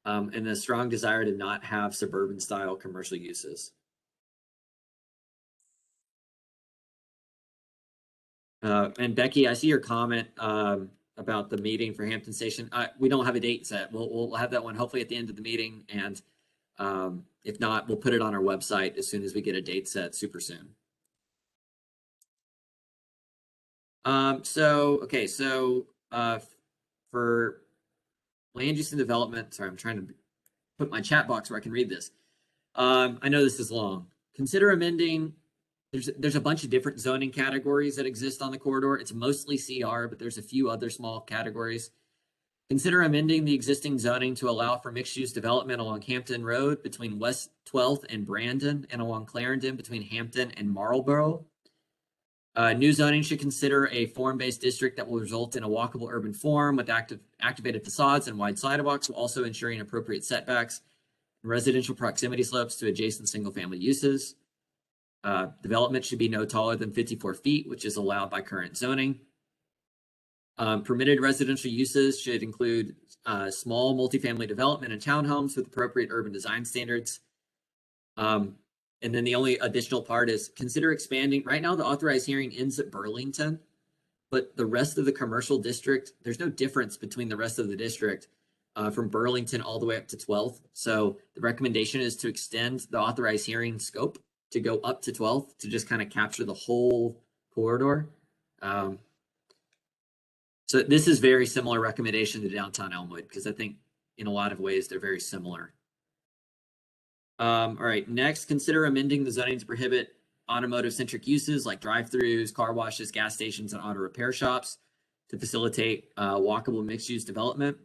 And a strong desire to not have suburban style commercial uses. And Becky, I see your comment about the meeting for Hampton Station. We don't have a date set. We'll have that one hopefully at the end of the meeting. And if not, we'll put it on our website as soon as we get a date set super soon. So for land use and development, sorry, I'm trying to put my chat box where I can read this. I know this is long. Consider amending. There's a bunch of different zoning categories that exist on the corridor. It's mostly CR, but there's a few other small categories. Consider amending the existing zoning to allow for mixed-use development along Hampton Road between West 12th and Brandon, and along Clarendon between Hampton and Marlborough. New zoning should consider a form-based district that will result in a walkable urban form with activated facades and wide sidewalks, while also ensuring appropriate setbacks and residential proximity slopes to adjacent single-family uses. Development should be no taller than 54 feet, which is allowed by current zoning. Permitted residential uses should include small multifamily development and townhomes with appropriate urban design standards. And then the only additional part is consider expanding. Right now, the authorized hearing ends at Burlington, but the rest of the commercial district, there's no difference between the rest of the district from Burlington all the way up to 12th. So the recommendation is to extend the authorized hearing scope to go up to 12th to just kind of capture the whole corridor. So this is very similar recommendation to downtown Elmwood because I think in a lot of ways they're very similar. All right, next, consider amending the zoning to prohibit automotive-centric uses like drive-throughs, car washes, gas stations, and auto repair shops to facilitate walkable mixed-use development.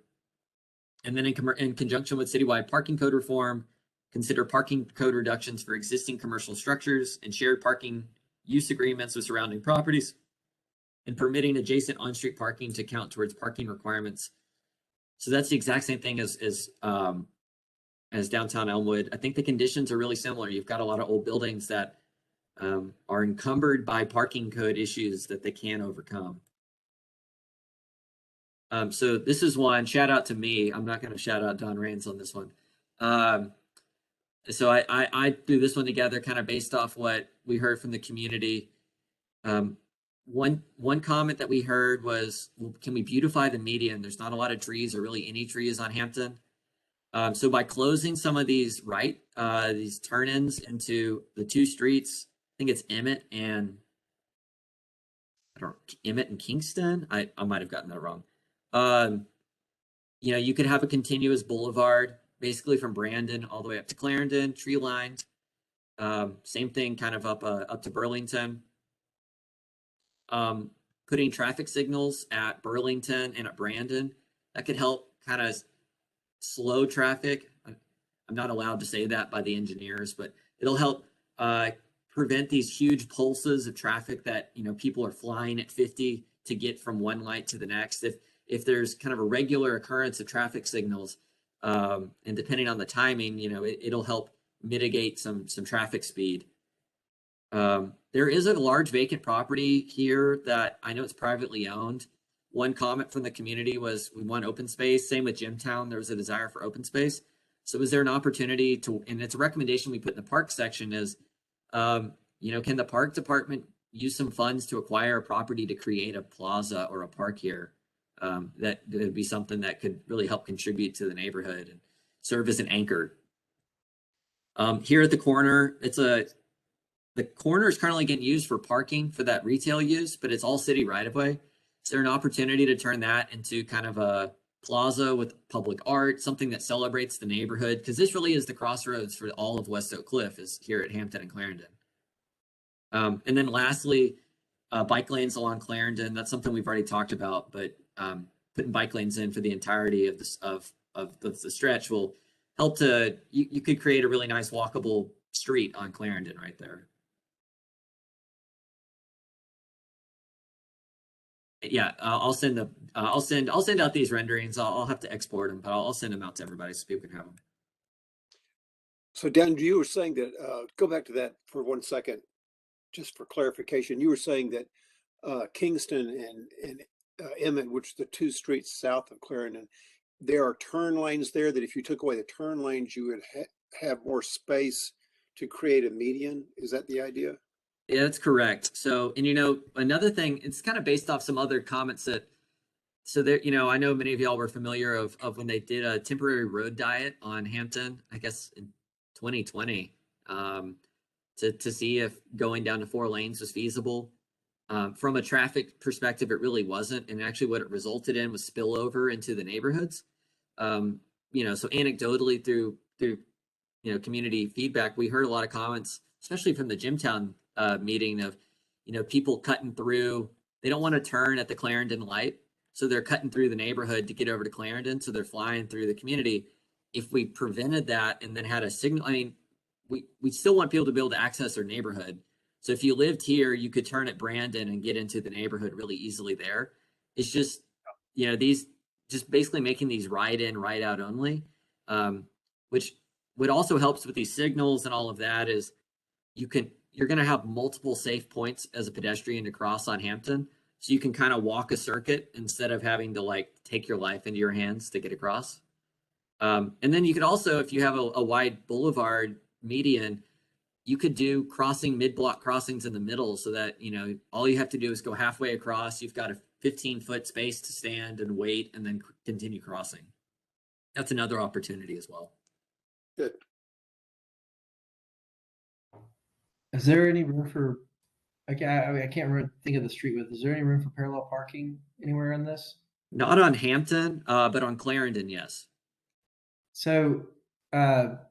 And then in conjunction with citywide parking code reform, consider parking code reductions for existing commercial structures and shared parking use agreements with surrounding properties, and permitting adjacent on-street parking to count towards parking requirements. So that's the exact same thing as downtown Elmwood. I think the conditions are really similar. You've got a lot of old buildings that are encumbered by parking code issues that they can't overcome. So this is one, shout out to me. I'm not going to shout out Don Rains on this one. So I threw this one together kind of based off what we heard from the community. One comment that we heard was, well, can we beautify the median? There's not a lot of trees or really any trees on Hampton. So by closing some of these these turn-ins into the 2 streets, I think it's Emmett and Kingston. I might have gotten that wrong. You know, you could have a continuous boulevard, basically from Brandon all the way up to Clarendon, tree lined. Same thing kind of up to Burlington. Putting traffic signals at Burlington and at Brandon, that could help kind of slow traffic. I'm not allowed to say that by the engineers, but it'll help prevent these huge pulses of traffic that, you know, people are flying at 50 to get from one light to the next. If there's kind of a regular occurrence of traffic signals, and depending on the timing, you know, it'll help mitigate some traffic speed. There is a large vacant property here that I know it's privately owned. One comment from the community was we want open space. Same with Gemtown, there was a desire for open space. So is there an opportunity to, and it's a recommendation we put in the park section is, you know, can the park department use some funds to acquire a property to create a plaza or a park here? That would be something that could really help contribute to the neighborhood and serve as an anchor. Here at the corner, the corner is currently getting used for parking for that retail use, but it's all city right of way. Is there an opportunity to turn that into kind of a plaza with public art, something that celebrates the neighborhood? Because this really is the crossroads for all of West Oak Cliff, is here at Hampton and Clarendon. And then lastly, bike lanes along Clarendon. That's something we've already talked about, but putting bike lanes in for the entirety of this of the stretch will help to, you could create a really nice walkable street on Clarendon right there. Yeah, I'll send out these renderings. I'll have to export them, but I'll send them out to everybody so people can have them. So Dan, you were saying that, go back to that for 1 second, just for clarification. You were saying that Kingston and Emmett, which are the two streets south of Clarendon, there are turn lanes there that if you took away the turn lanes, you would have more space to create a median. Is that the idea? Yeah, that's correct. So, and another thing, it's kind of based off some other comments that, so there, I know many of y'all were familiar of when they did a temporary road diet on Hampton, I guess in 2020, to see if going down to 4 lanes was feasible. From a traffic perspective, it really wasn't. And actually what it resulted in was spillover into the neighborhoods. So anecdotally through community feedback, we heard a lot of comments, especially from the Gemtown meeting of, people cutting through. They don't want to turn at the Clarendon light. So they're cutting through the neighborhood to get over to Clarendon. So they're flying through the community. If we prevented that and then had a signal, we still want people to be able to access their neighborhood. So if you lived here, you could turn at Brandon and get into the neighborhood really easily there. It's just, these just basically making these ride in, ride out only, which what also helps with these signals and all of that is you're going to have multiple safe points as a pedestrian to cross on Hampton. So you can kind of walk a circuit instead of having to take your life into your hands to get across. And then you could also, if you have a wide boulevard median, you could do mid-block crossings in the middle so that, all you have to do is go halfway across. You've got a 15-foot space to stand and wait and then continue crossing. That's another opportunity as well. Good. Is there any room for, I can't remember, think of the street width. Is there any room for parallel parking anywhere in this? Not on Hampton, but on Clarendon, yes. So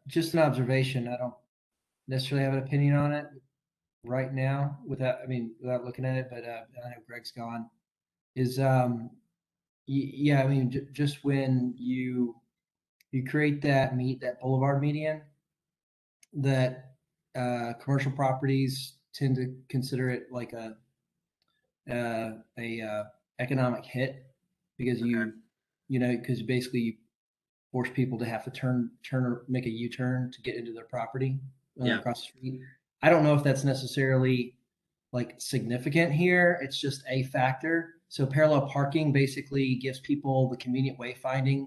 just an observation. I don't necessarily have an opinion on it right now without looking at it, but I know Greg's gone. Is just when you create that boulevard median, that commercial properties tend to consider it like a economic hit because because basically you force people to have to turn or make a U-turn to get into their property across the street. I don't know if that's necessarily significant here. It's just a factor. So parallel parking basically gives people the convenient wayfinding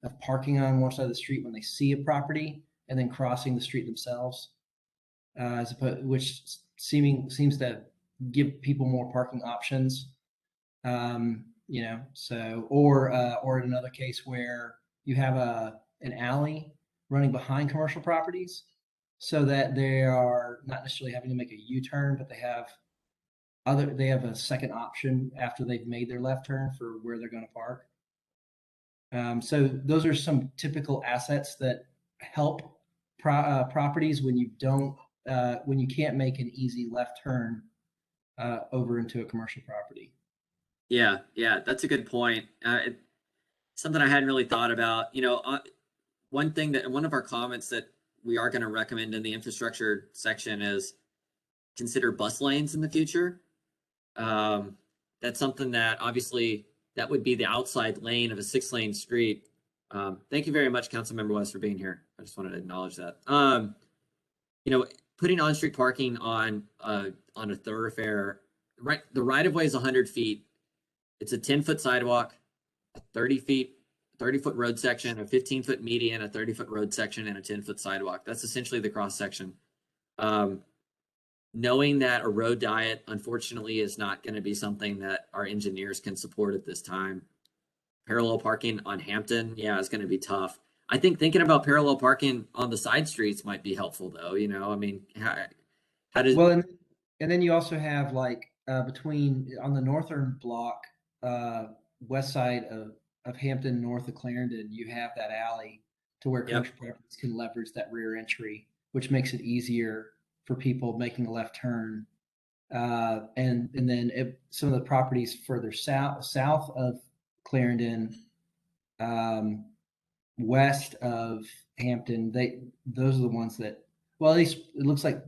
of parking on one side of the street when they see a property and then crossing the street themselves, which seems to give people more parking options. Or in another case where you have an alley running behind commercial properties so that they are not necessarily having to make a U-turn, but they have a second option after they've made their left turn for where they're going to park. So those are some typical assets that help properties when you can't make an easy left turn over into a commercial property. Yeah, that's a good point. Something I hadn't really thought about. One of our comments that we are going to recommend in the infrastructure section is consider bus lanes in the future. That's something that obviously that would be the outside lane of a 6-lane street. Thank you very much, Councilmember West, for being here. I just wanted to acknowledge that. Putting on-street parking on a thoroughfare, right? The right-of-way is 100 feet. It's a 10-foot sidewalk, a 30-foot road section, a 15-foot median, a 30-foot road section, and a 10-foot sidewalk. That's essentially the cross section. Knowing that a road diet, unfortunately, is not going to be something that our engineers can support at this time. Parallel parking on Hampton, is going to be tough. I think thinking about parallel parking on the side streets might be helpful, though. How does? Well, and then you also have between on the northern block west side of Hampton, north of Clarendon, you have that alley to where Yep. commercial properties can leverage that rear entry, which makes it easier for people making a left turn. And then some of the properties further south of Clarendon, west of Hampton, those are the ones that, well, at least it looks like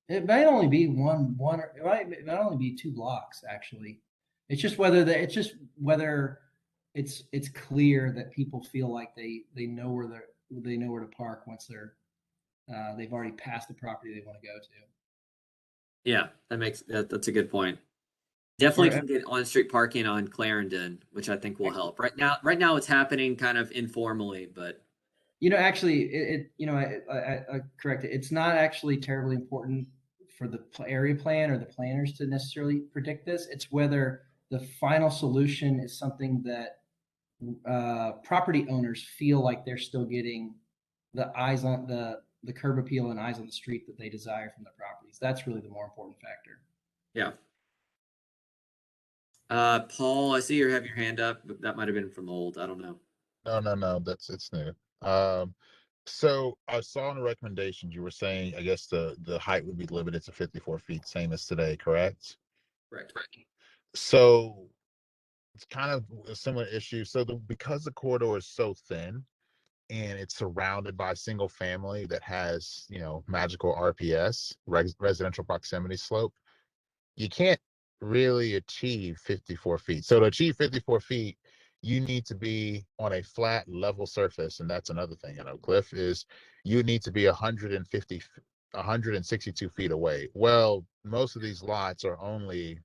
it might only be it might only be 2 blocks actually. It's just whether it's clear that people feel like they know where to park once they've already passed the property they want to go to. Yeah, that's a good point. Definitely Or- can get on-street parking on Clarendon, which I think will help. Right now it's happening kind of informally, but Actually, I correct it. It's not actually terribly important for the area plan or the planners to necessarily predict this. It's whether the final solution is something that property owners feel like they're still getting the eyes on the curb appeal and eyes on the street that they desire from the properties. That's really the more important factor. yeah. Paul, I see you have your hand up, but that might have been from old. I don't know. No, it's new. So I saw in the recommendations you were saying, I guess the height would be limited to 54 feet, same as today, correct? Correct. So it's kind of a similar issue. So because the corridor is so thin and it's surrounded by single family that has, magical RPS, residential proximity slope, you can't really achieve 54 feet. So to achieve 54 feet, you need to be on a flat level surface. And that's another thing, Cliff, is you need to be 162 feet away. Well, most of these lots are only,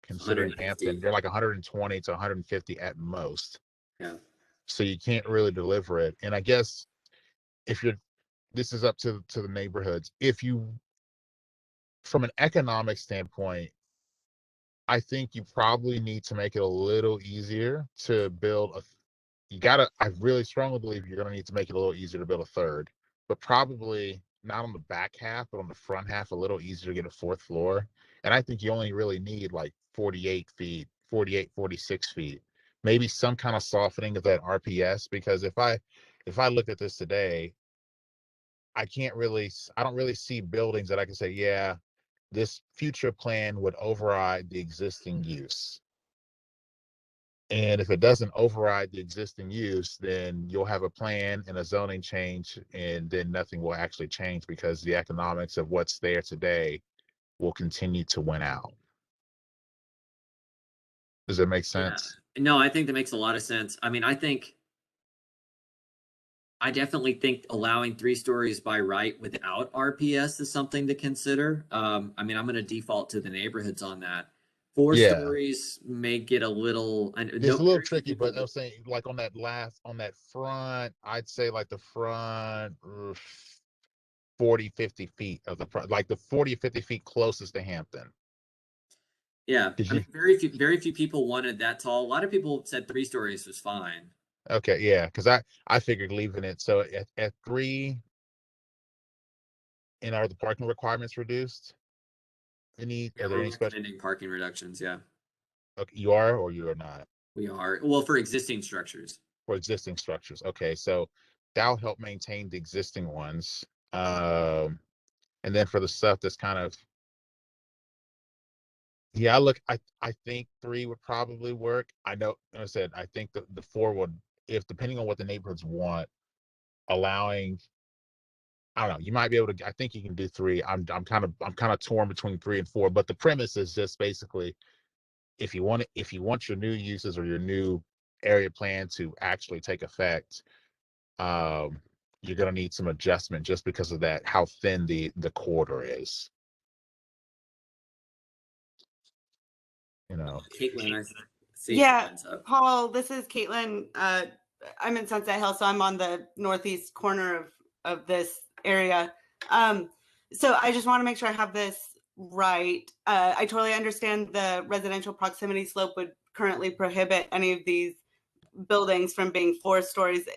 considering 150. Hampton, they're like 120 to 150 at most. Yeah. So you can't really deliver it. And I guess this is up to the neighborhoods. From an economic standpoint, I think you probably need to make it a little easier to build I really strongly believe you're going to need to make it a little easier to build a third, but probably not on the back half, but on the front half, a little easier to get a 4th floor. And I think you only really need like 48 feet, 48, 46 feet, maybe some kind of softening of that RPS. Because if I looked at this today, I don't really see buildings that I can say, yeah, this future plan would override the existing use. And if it doesn't override the existing use, then you'll have a plan and a zoning change, and then nothing will actually change because the economics of what's there today will continue to win out. Does that make sense? Yeah. No, I think that makes a lot of sense. I mean, I definitely think allowing 3 stories by right without RPS is something to consider. I mean, I'm going to default to the neighborhoods on that. 4 Yeah. stories may get a little. It's a little tricky, but I'm saying like on that front, I'd say like the front 40, 50 feet of the front, like the 40 or 50 feet closest to Hampton. Yeah, Did I mean, very few people wanted that tall. A lot of people said 3 stories was fine. Okay, yeah, because I figured leaving it so at 3. And are the parking requirements reduced? Are there We're any special? recommending parking reductions. Yeah, Okay, you are or you are not we are. Well, for existing structures. for existing structures? Okay, so that'll help maintain the existing ones. And then for the stuff that's kind of, yeah, I think 3 would probably work. I know, like I said, I think the 4 would, if depending on what the neighborhoods want, allowing. I don't know. You might be able to. I think you can do 3. I'm kind of torn between 3 and 4. But the premise is just basically, if you want your new uses or your new area plan to actually take effect, you're going to need some adjustment just because of that, how thin the corridor is. Caitlin, I see. Yeah, Paul, this is Caitlin. I'm in Sunset Hill, so I'm on the northeast corner of this area. So I just want to make sure I have this right. I totally understand the residential proximity slope would currently prohibit any of these buildings from being 4 stories.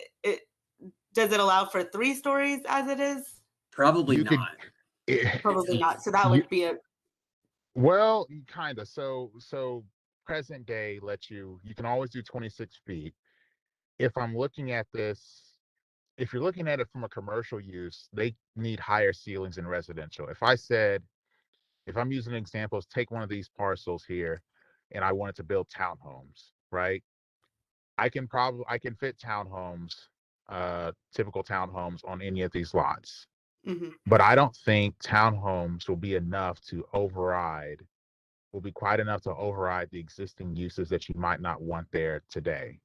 Does it allow for 3 stories as it is? Probably not. Probably not. So that would be Well, kind of. So present day lets you can always do 26 feet. If I'm looking at this, if you're looking at it from a commercial use, they need higher ceilings in residential. If I'm using examples, take one of these parcels here and I wanted to build townhomes, right? I can fit townhomes, typical townhomes on any of these lots. But I don't think townhomes will be quite enough to override the existing uses that you might not want there today.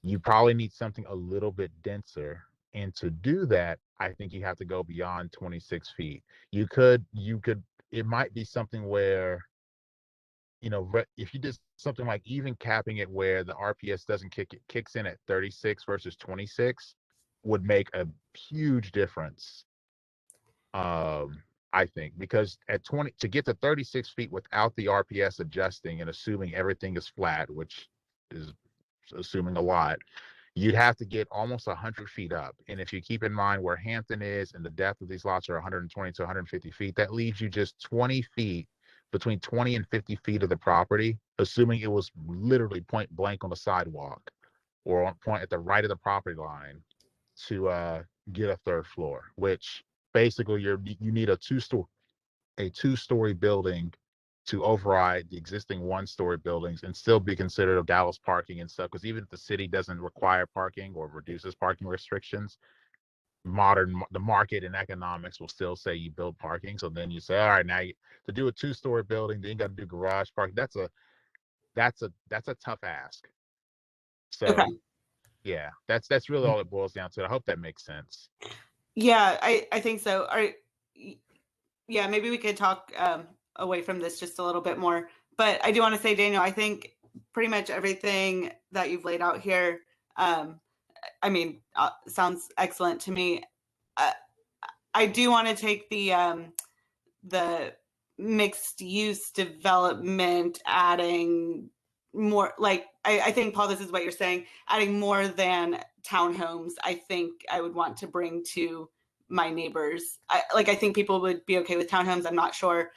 You probably need something a little bit denser. And to do that, I think you have to go beyond 26 feet. It might be something where, if you did something like even capping it where the RPS kicks in at 36 versus 26 would make a huge difference. I think, because to get to 36 feet without the RPS adjusting and assuming everything is flat, which is assuming a lot, you'd have to get almost 100 feet up. And if you keep in mind where Hampton is and the depth of these lots are 120 to 150 feet, that leaves you just 20 feet, between 20 and 50 feet of the property, assuming it was literally point blank on the sidewalk or on point at the right of the property line to get a third floor, which basically you need a two-story building to override the existing one-story buildings and still be considered of Dallas parking and stuff. Because even if the city doesn't require parking or reduces parking restrictions, the market and economics will still say you build parking. So then you say, all right, now to do a two-story building, then you got to do garage parking. That's a tough ask. So Okay. yeah, that's really all it boils down to. I hope that makes sense. Yeah, I think so. Yeah, maybe we could talk away from this just a little bit more. But I do want to say, Daniel, I think pretty much everything that you've laid out here, sounds excellent to me. I do want to take the mixed use development, adding more, like I think, Paul, this is what you're saying, adding more than townhomes. I think I would want to bring to my neighbors. I think people would be okay with townhomes. I'm not sure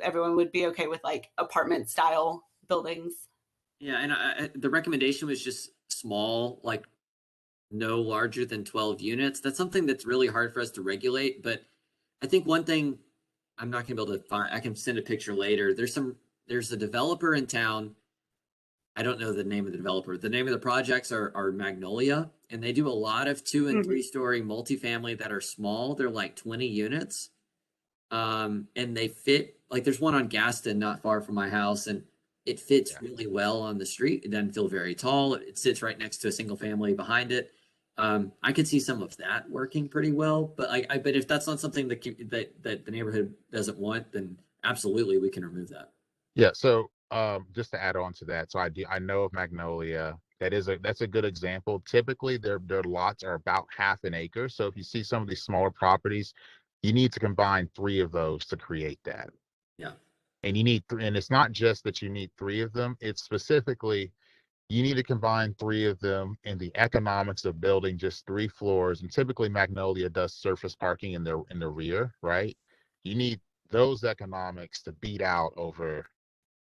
everyone would be okay with like apartment style buildings. Yeah, and the recommendation was just small, like no larger than 12 units. That's something that's really hard for us to regulate. But I think one thing I'm not gonna be able to find, I can send a picture later. There's a developer in town. I don't know the name of the developer. The name of the projects are Magnolia, and they do a lot of 2 and 3 story multifamily that are small. They're like 20 units. And they fit, like there's one on Gaston not far from my house, and it fits really well on the street. It doesn't feel very tall. It sits right next to a single family behind it. I could see some of that working pretty well, but but if that's not something that the neighborhood doesn't want, then absolutely we can remove that. Yeah. So just to add on to that, so I know of Magnolia. That's a good example. Typically, their lots are about half an acre. So if you see some of these smaller properties, you need to combine 3 of those to create that. Yeah. And you need and it's not just that you need 3 of them. It's specifically you need to combine 3 of them, and the economics of building just 3 floors. And typically Magnolia does surface parking in the rear, right? You need those economics to beat out over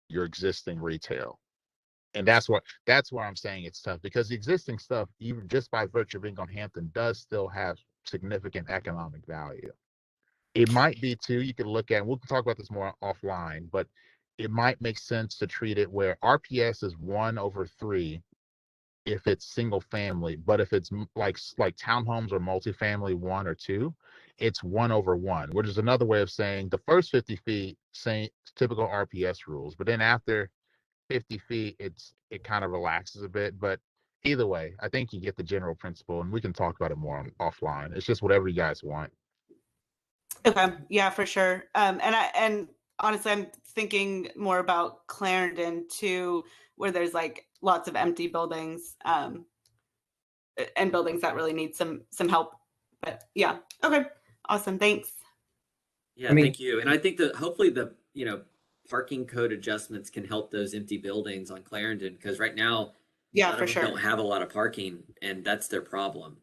your existing retail. And that's why I'm saying it's tough, because the existing stuff, even just by virtue of being on Hampton, does still have significant economic value. It might be too, you can look at, we'll talk about this more offline, but it might make sense to treat it where RPS is 1/3 if it's single family, but if it's like townhomes or multifamily 1 or 2, it's 1/1, which is another way of saying the first 50 feet, same typical RPS rules, but then after 50 feet, it kind of relaxes a bit. But either way, I think you get the general principle, and we can talk about it more offline. It's just whatever you guys want. Okay, yeah, for sure. And honestly, I'm thinking more about Clarendon too, where there's like lots of empty buildings, and buildings that really need some help. But yeah, okay, awesome, thanks. Yeah, thank you. And I think that hopefully the parking code adjustments can help those empty buildings on Clarendon, because right now, yeah, for sure, don't have a lot of parking, and that's their problem.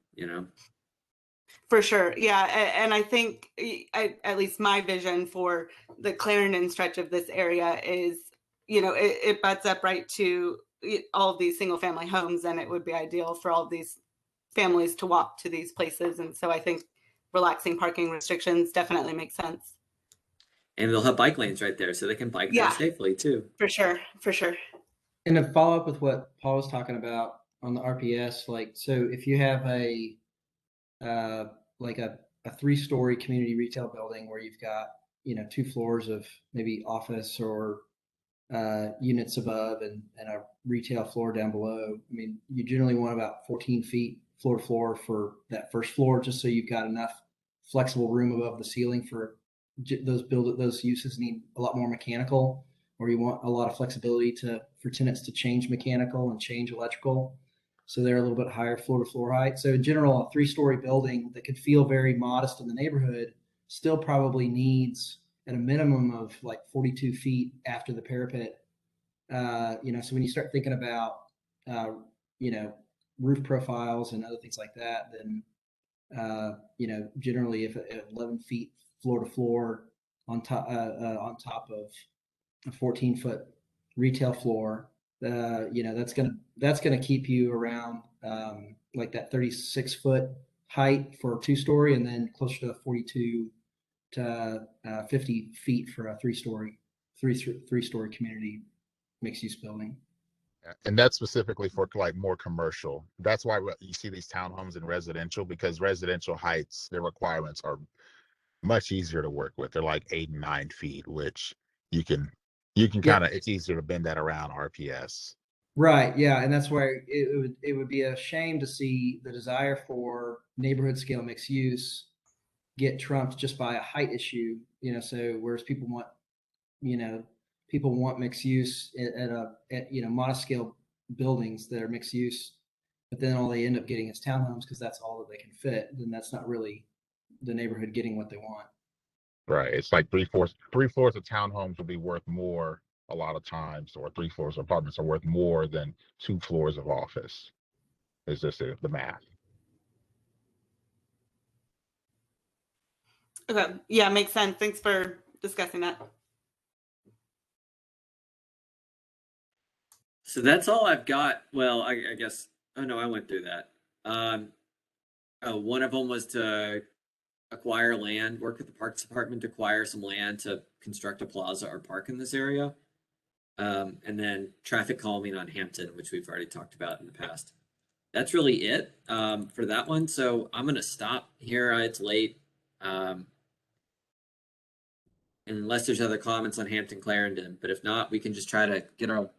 For sure, yeah, and I think at least my vision for the Clarendon stretch of this area is you know, it butts up right to all of these single family homes, and it would be ideal for all of these families to walk to these places. And so I think relaxing parking restrictions definitely makes sense. And they'll have bike lanes right there, so they can bike there Yeah. safely too. For sure, for sure. And to follow up with what Paul was talking about on the RPS, like, so if you have a like a 3-story community retail building where you've got, you know, 2 floors of maybe office or units above and a retail floor down below. I mean, you generally want about 14 feet floor to floor for that first floor, just so you've got enough flexible room above the ceiling for those uses need a lot more mechanical, or you want a lot of flexibility for tenants to change mechanical and change electrical. So they're a little bit higher floor to floor height. So in general, a 3-story building that could feel very modest in the neighborhood still probably needs at a minimum of like 42 feet after the parapet. You know, so when you start thinking about, you know, roof profiles and other things like that, then, you know, generally if 11 feet floor to floor on top of a 14-foot retail floor, you know, that's gonna keep you around like that 36-foot height for a 2-story, and then closer to 42 to 50 feet for a 3-story community mixed use building. And that's specifically for like more commercial. That's why you see these townhomes and residential, because residential heights, their requirements are much easier to work with. They're like 8 and 9 feet, which you can kind of, it's easier to bend that around RPS. Right. Yeah. And that's why it would be a shame to see the desire for neighborhood scale mixed use get trumped just by a height issue, you know, so whereas people want mixed use at you know, modest scale buildings that are mixed use, but then all they end up getting is townhomes because that's all that they can fit. Then that's not really the neighborhood getting what they want. Right. It's like 3/4 of townhomes will be worth more a lot of times, or 3/4 of apartments are worth more than 2 floors of office. It's just the math. Okay. Yeah, makes sense. Thanks for discussing that. So that's all I've got. Well, I guess, oh no, I went through that. One of them was to acquire land, work with the Parks Department to acquire some land to construct a plaza or park in this area. And then traffic calming on Hampton, which we've already talked about in the past. That's really it for that one. So I'm going to stop here. It's late. Unless there's other comments on Hampton Clarendon. But if not, we can just try to get our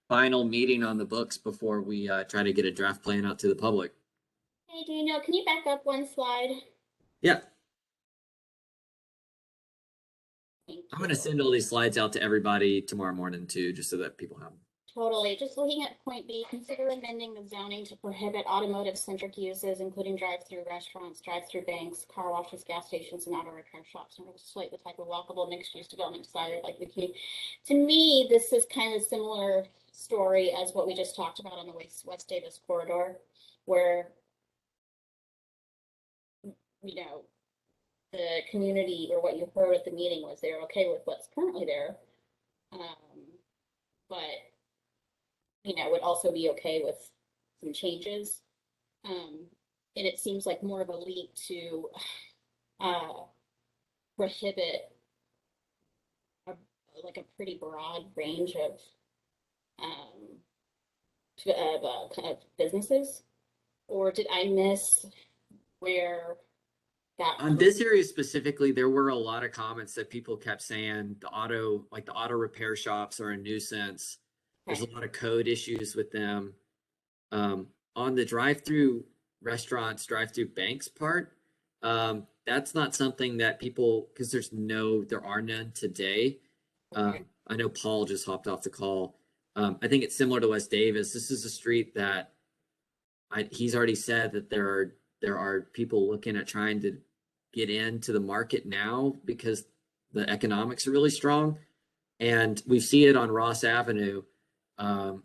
final meeting on the books before we try to get a draft plan out to the public. Hey, Daniel, can you back up one slide? Yeah. Thank I'm going you. to send all these slides out to everybody tomorrow morning too, just so that people have them. Totally. Just looking at point B, consider amending the zoning to prohibit automotive-centric uses, including drive-through restaurants, drive-through banks, car washes, gas stations, and auto repair shops, and legislate the type of walkable mixed-use development desired by the community. To me, this is kind of a similar story as what we just talked about on the West Davis corridor, where, you know, the community, or what you heard at the meeting, was they're okay with what's currently there, but you know, would also be okay with some changes. And it seems like more of a leap to prohibit like a pretty broad range of kind of businesses. Or did I miss where that On this area specifically, there were a lot of comments that people kept saying the auto repair shops are a nuisance. There's a lot of code issues with them. On the drive-through restaurants, drive-through banks part, that's not something that people, because there are none today. I know Paul just hopped off the call. I think it's similar to West Davis. This is a street that he's already said that there are people looking at trying to get into the market now because the economics are really strong. And we see it on Ross Avenue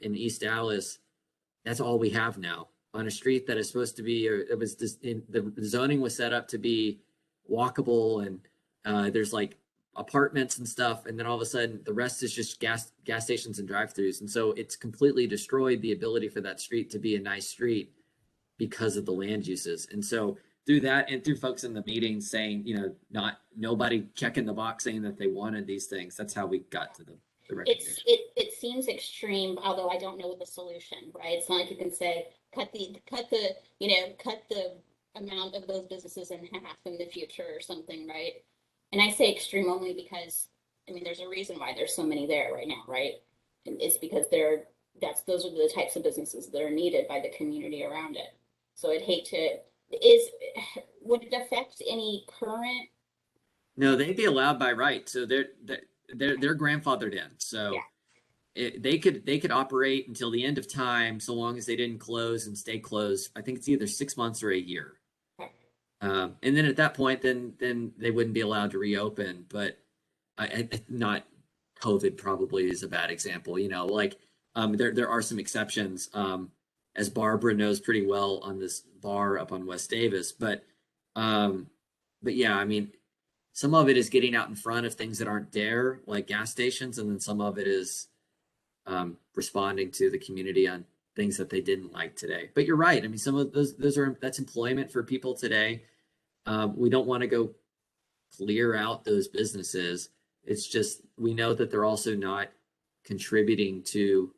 in East Dallas. That's all we have now on a street that is supposed to be, the zoning was set up to be walkable, and there's like apartments and stuff, and then all of a sudden the rest is just gas stations and drive-throughs. And so it's completely destroyed the ability for that street to be a nice street because of the land uses. And so through that and through folks in the meetings saying, nobody checking the box saying that they wanted these things, that's how we got to the recommendation. It seems extreme, although I don't know the solution, right? It's not like you can say cut the amount of those businesses in half in the future or something, right? And I say extreme only because there's a reason why there's so many there right now, right? And it's because those are the types of businesses that are needed by the community around it. So I'd hate to would it affect any current? No, they'd be allowed by right. So they're grandfathered in. So Yeah. they could operate until the end of time, so long as they didn't close and stay closed. I think it's either 6 months or a year. Okay. And then at that point, then they wouldn't be allowed to reopen. But not COVID probably is a bad example. There are some exceptions, as Barbara knows pretty well on this bar up on West Davis. But yeah, some of it is getting out in front of things that aren't there, like gas stations, and then some of it is responding to the community on things that they didn't like today. But you're right. Some of that's employment for people today. We don't want to go clear out those businesses. It's just we know that they're also not contributing to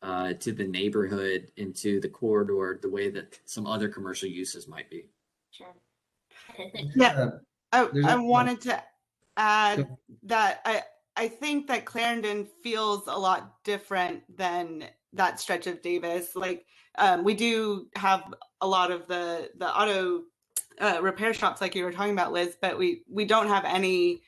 the neighborhood and to the corridor the way that some other commercial uses might be. Sure. Okay, thanks. Yeah. I There's wanted to add Go. that I think that Clarendon feels a lot different than that stretch of Davis. Like we do have a lot of the auto repair shops like you were talking about, Liz, but we don't have any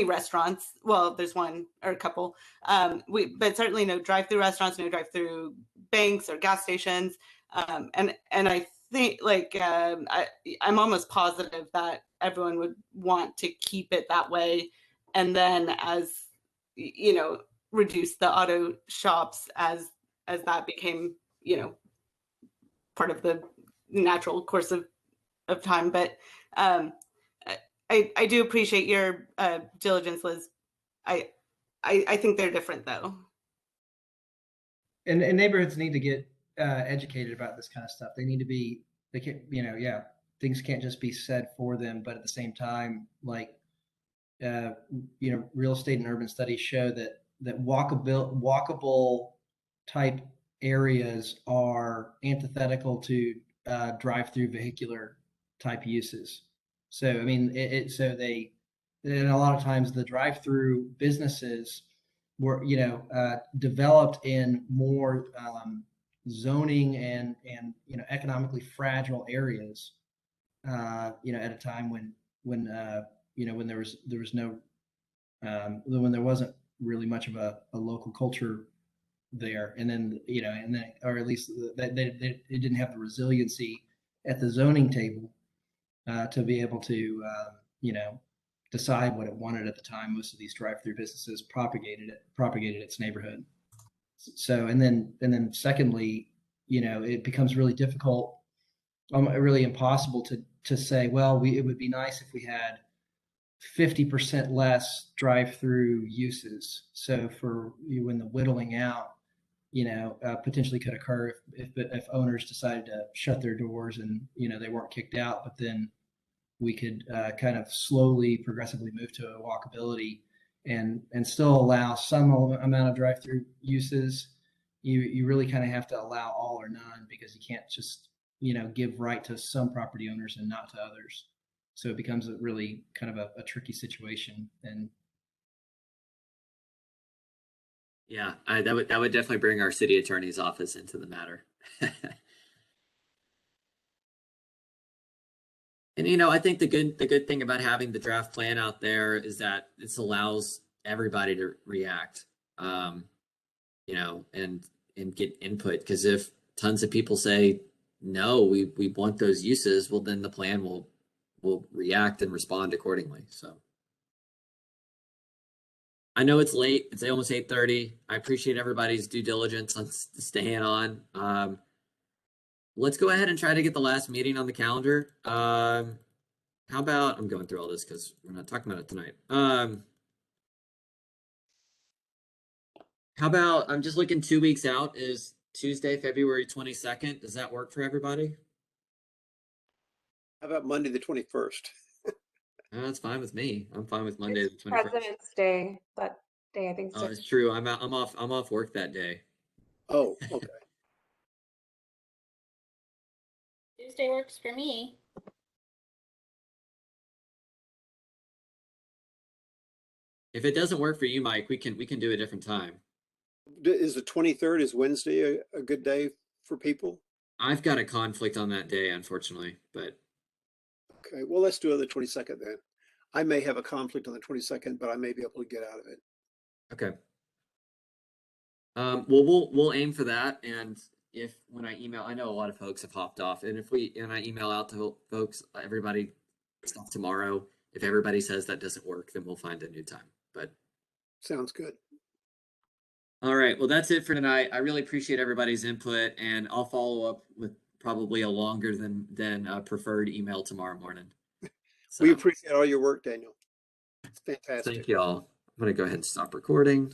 restaurants. Well, there's one or a couple. But certainly no drive-through restaurants, no drive-through banks or gas stations. And I think I'm almost positive that everyone would want to keep it that way, and then as reduce the auto shops as that became part of the natural course of time. But I do appreciate your diligence, Liz. I think they're different though. And neighborhoods need to get educated about this kind of stuff. They need to be, things can't just be said for them, but at the same time, real estate and urban studies show that walkable type areas are antithetical to drive-through vehicular type uses. So, and a lot of times the drive-through businesses were, developed in more zoning and economically fragile areas, at a time when there wasn't really much of a local culture there, and then or at least it didn't have the resiliency at the zoning table to be able to decide what it wanted at the time. Most of these drive-through businesses propagated its neighborhood. So and then secondly, it becomes really difficult, really impossible to say, well, it would be nice if we had 50% less drive-through uses. So for when the whittling out, potentially could occur if owners decided to shut their doors and they weren't kicked out, but then we could kind of slowly, progressively move to a walkability and still allow some amount of drive-through uses. You really kind of have to allow all or none, because you can't just give right to some property owners and not to others. So it becomes a really kind of a tricky situation. And yeah, that would definitely bring our city attorney's office into the matter. And I think the good thing about having the draft plan out there is that this allows everybody to react, and get input. Because if tons of people say no, we want those uses, well, then the plan will react and respond accordingly. So I know it's late. It's almost 8:30. I appreciate everybody's due diligence on staying on. Let's go ahead and try to get the last meeting on the calendar. How how about, I'm going through all this because we're not talking about it tonight. How about, I'm just looking 2 weeks out, is Tuesday, February 22nd. Does that work for everybody? How about Monday, the 21st? That's fine with me. I'm fine with Monday, the It's 21st. President's Day that day, I think. Oh, So. it's true. I'm off work that day. Oh, okay. Tuesday works for me. If it doesn't work for you, Mike, we can do a different time. Is the 23rd, is Wednesday a good day for people? I've got a conflict on that day, unfortunately, but Okay, well, let's do it the 22nd then. I may have a conflict on the 22nd, but I may be able to get out of it. okay. Well, we'll aim for that, and if when I email, I know a lot of folks have hopped off, and if I email out to folks, everybody stuff tomorrow. If everybody says that doesn't work, then we'll find a new time. But Sounds good. all right, well, that's it for tonight. I really appreciate everybody's input, and I'll follow up with probably a longer than preferred email tomorrow morning. So, We appreciate all your work, Daniel. It's fantastic. thank you all. I'm gonna go ahead and stop recording.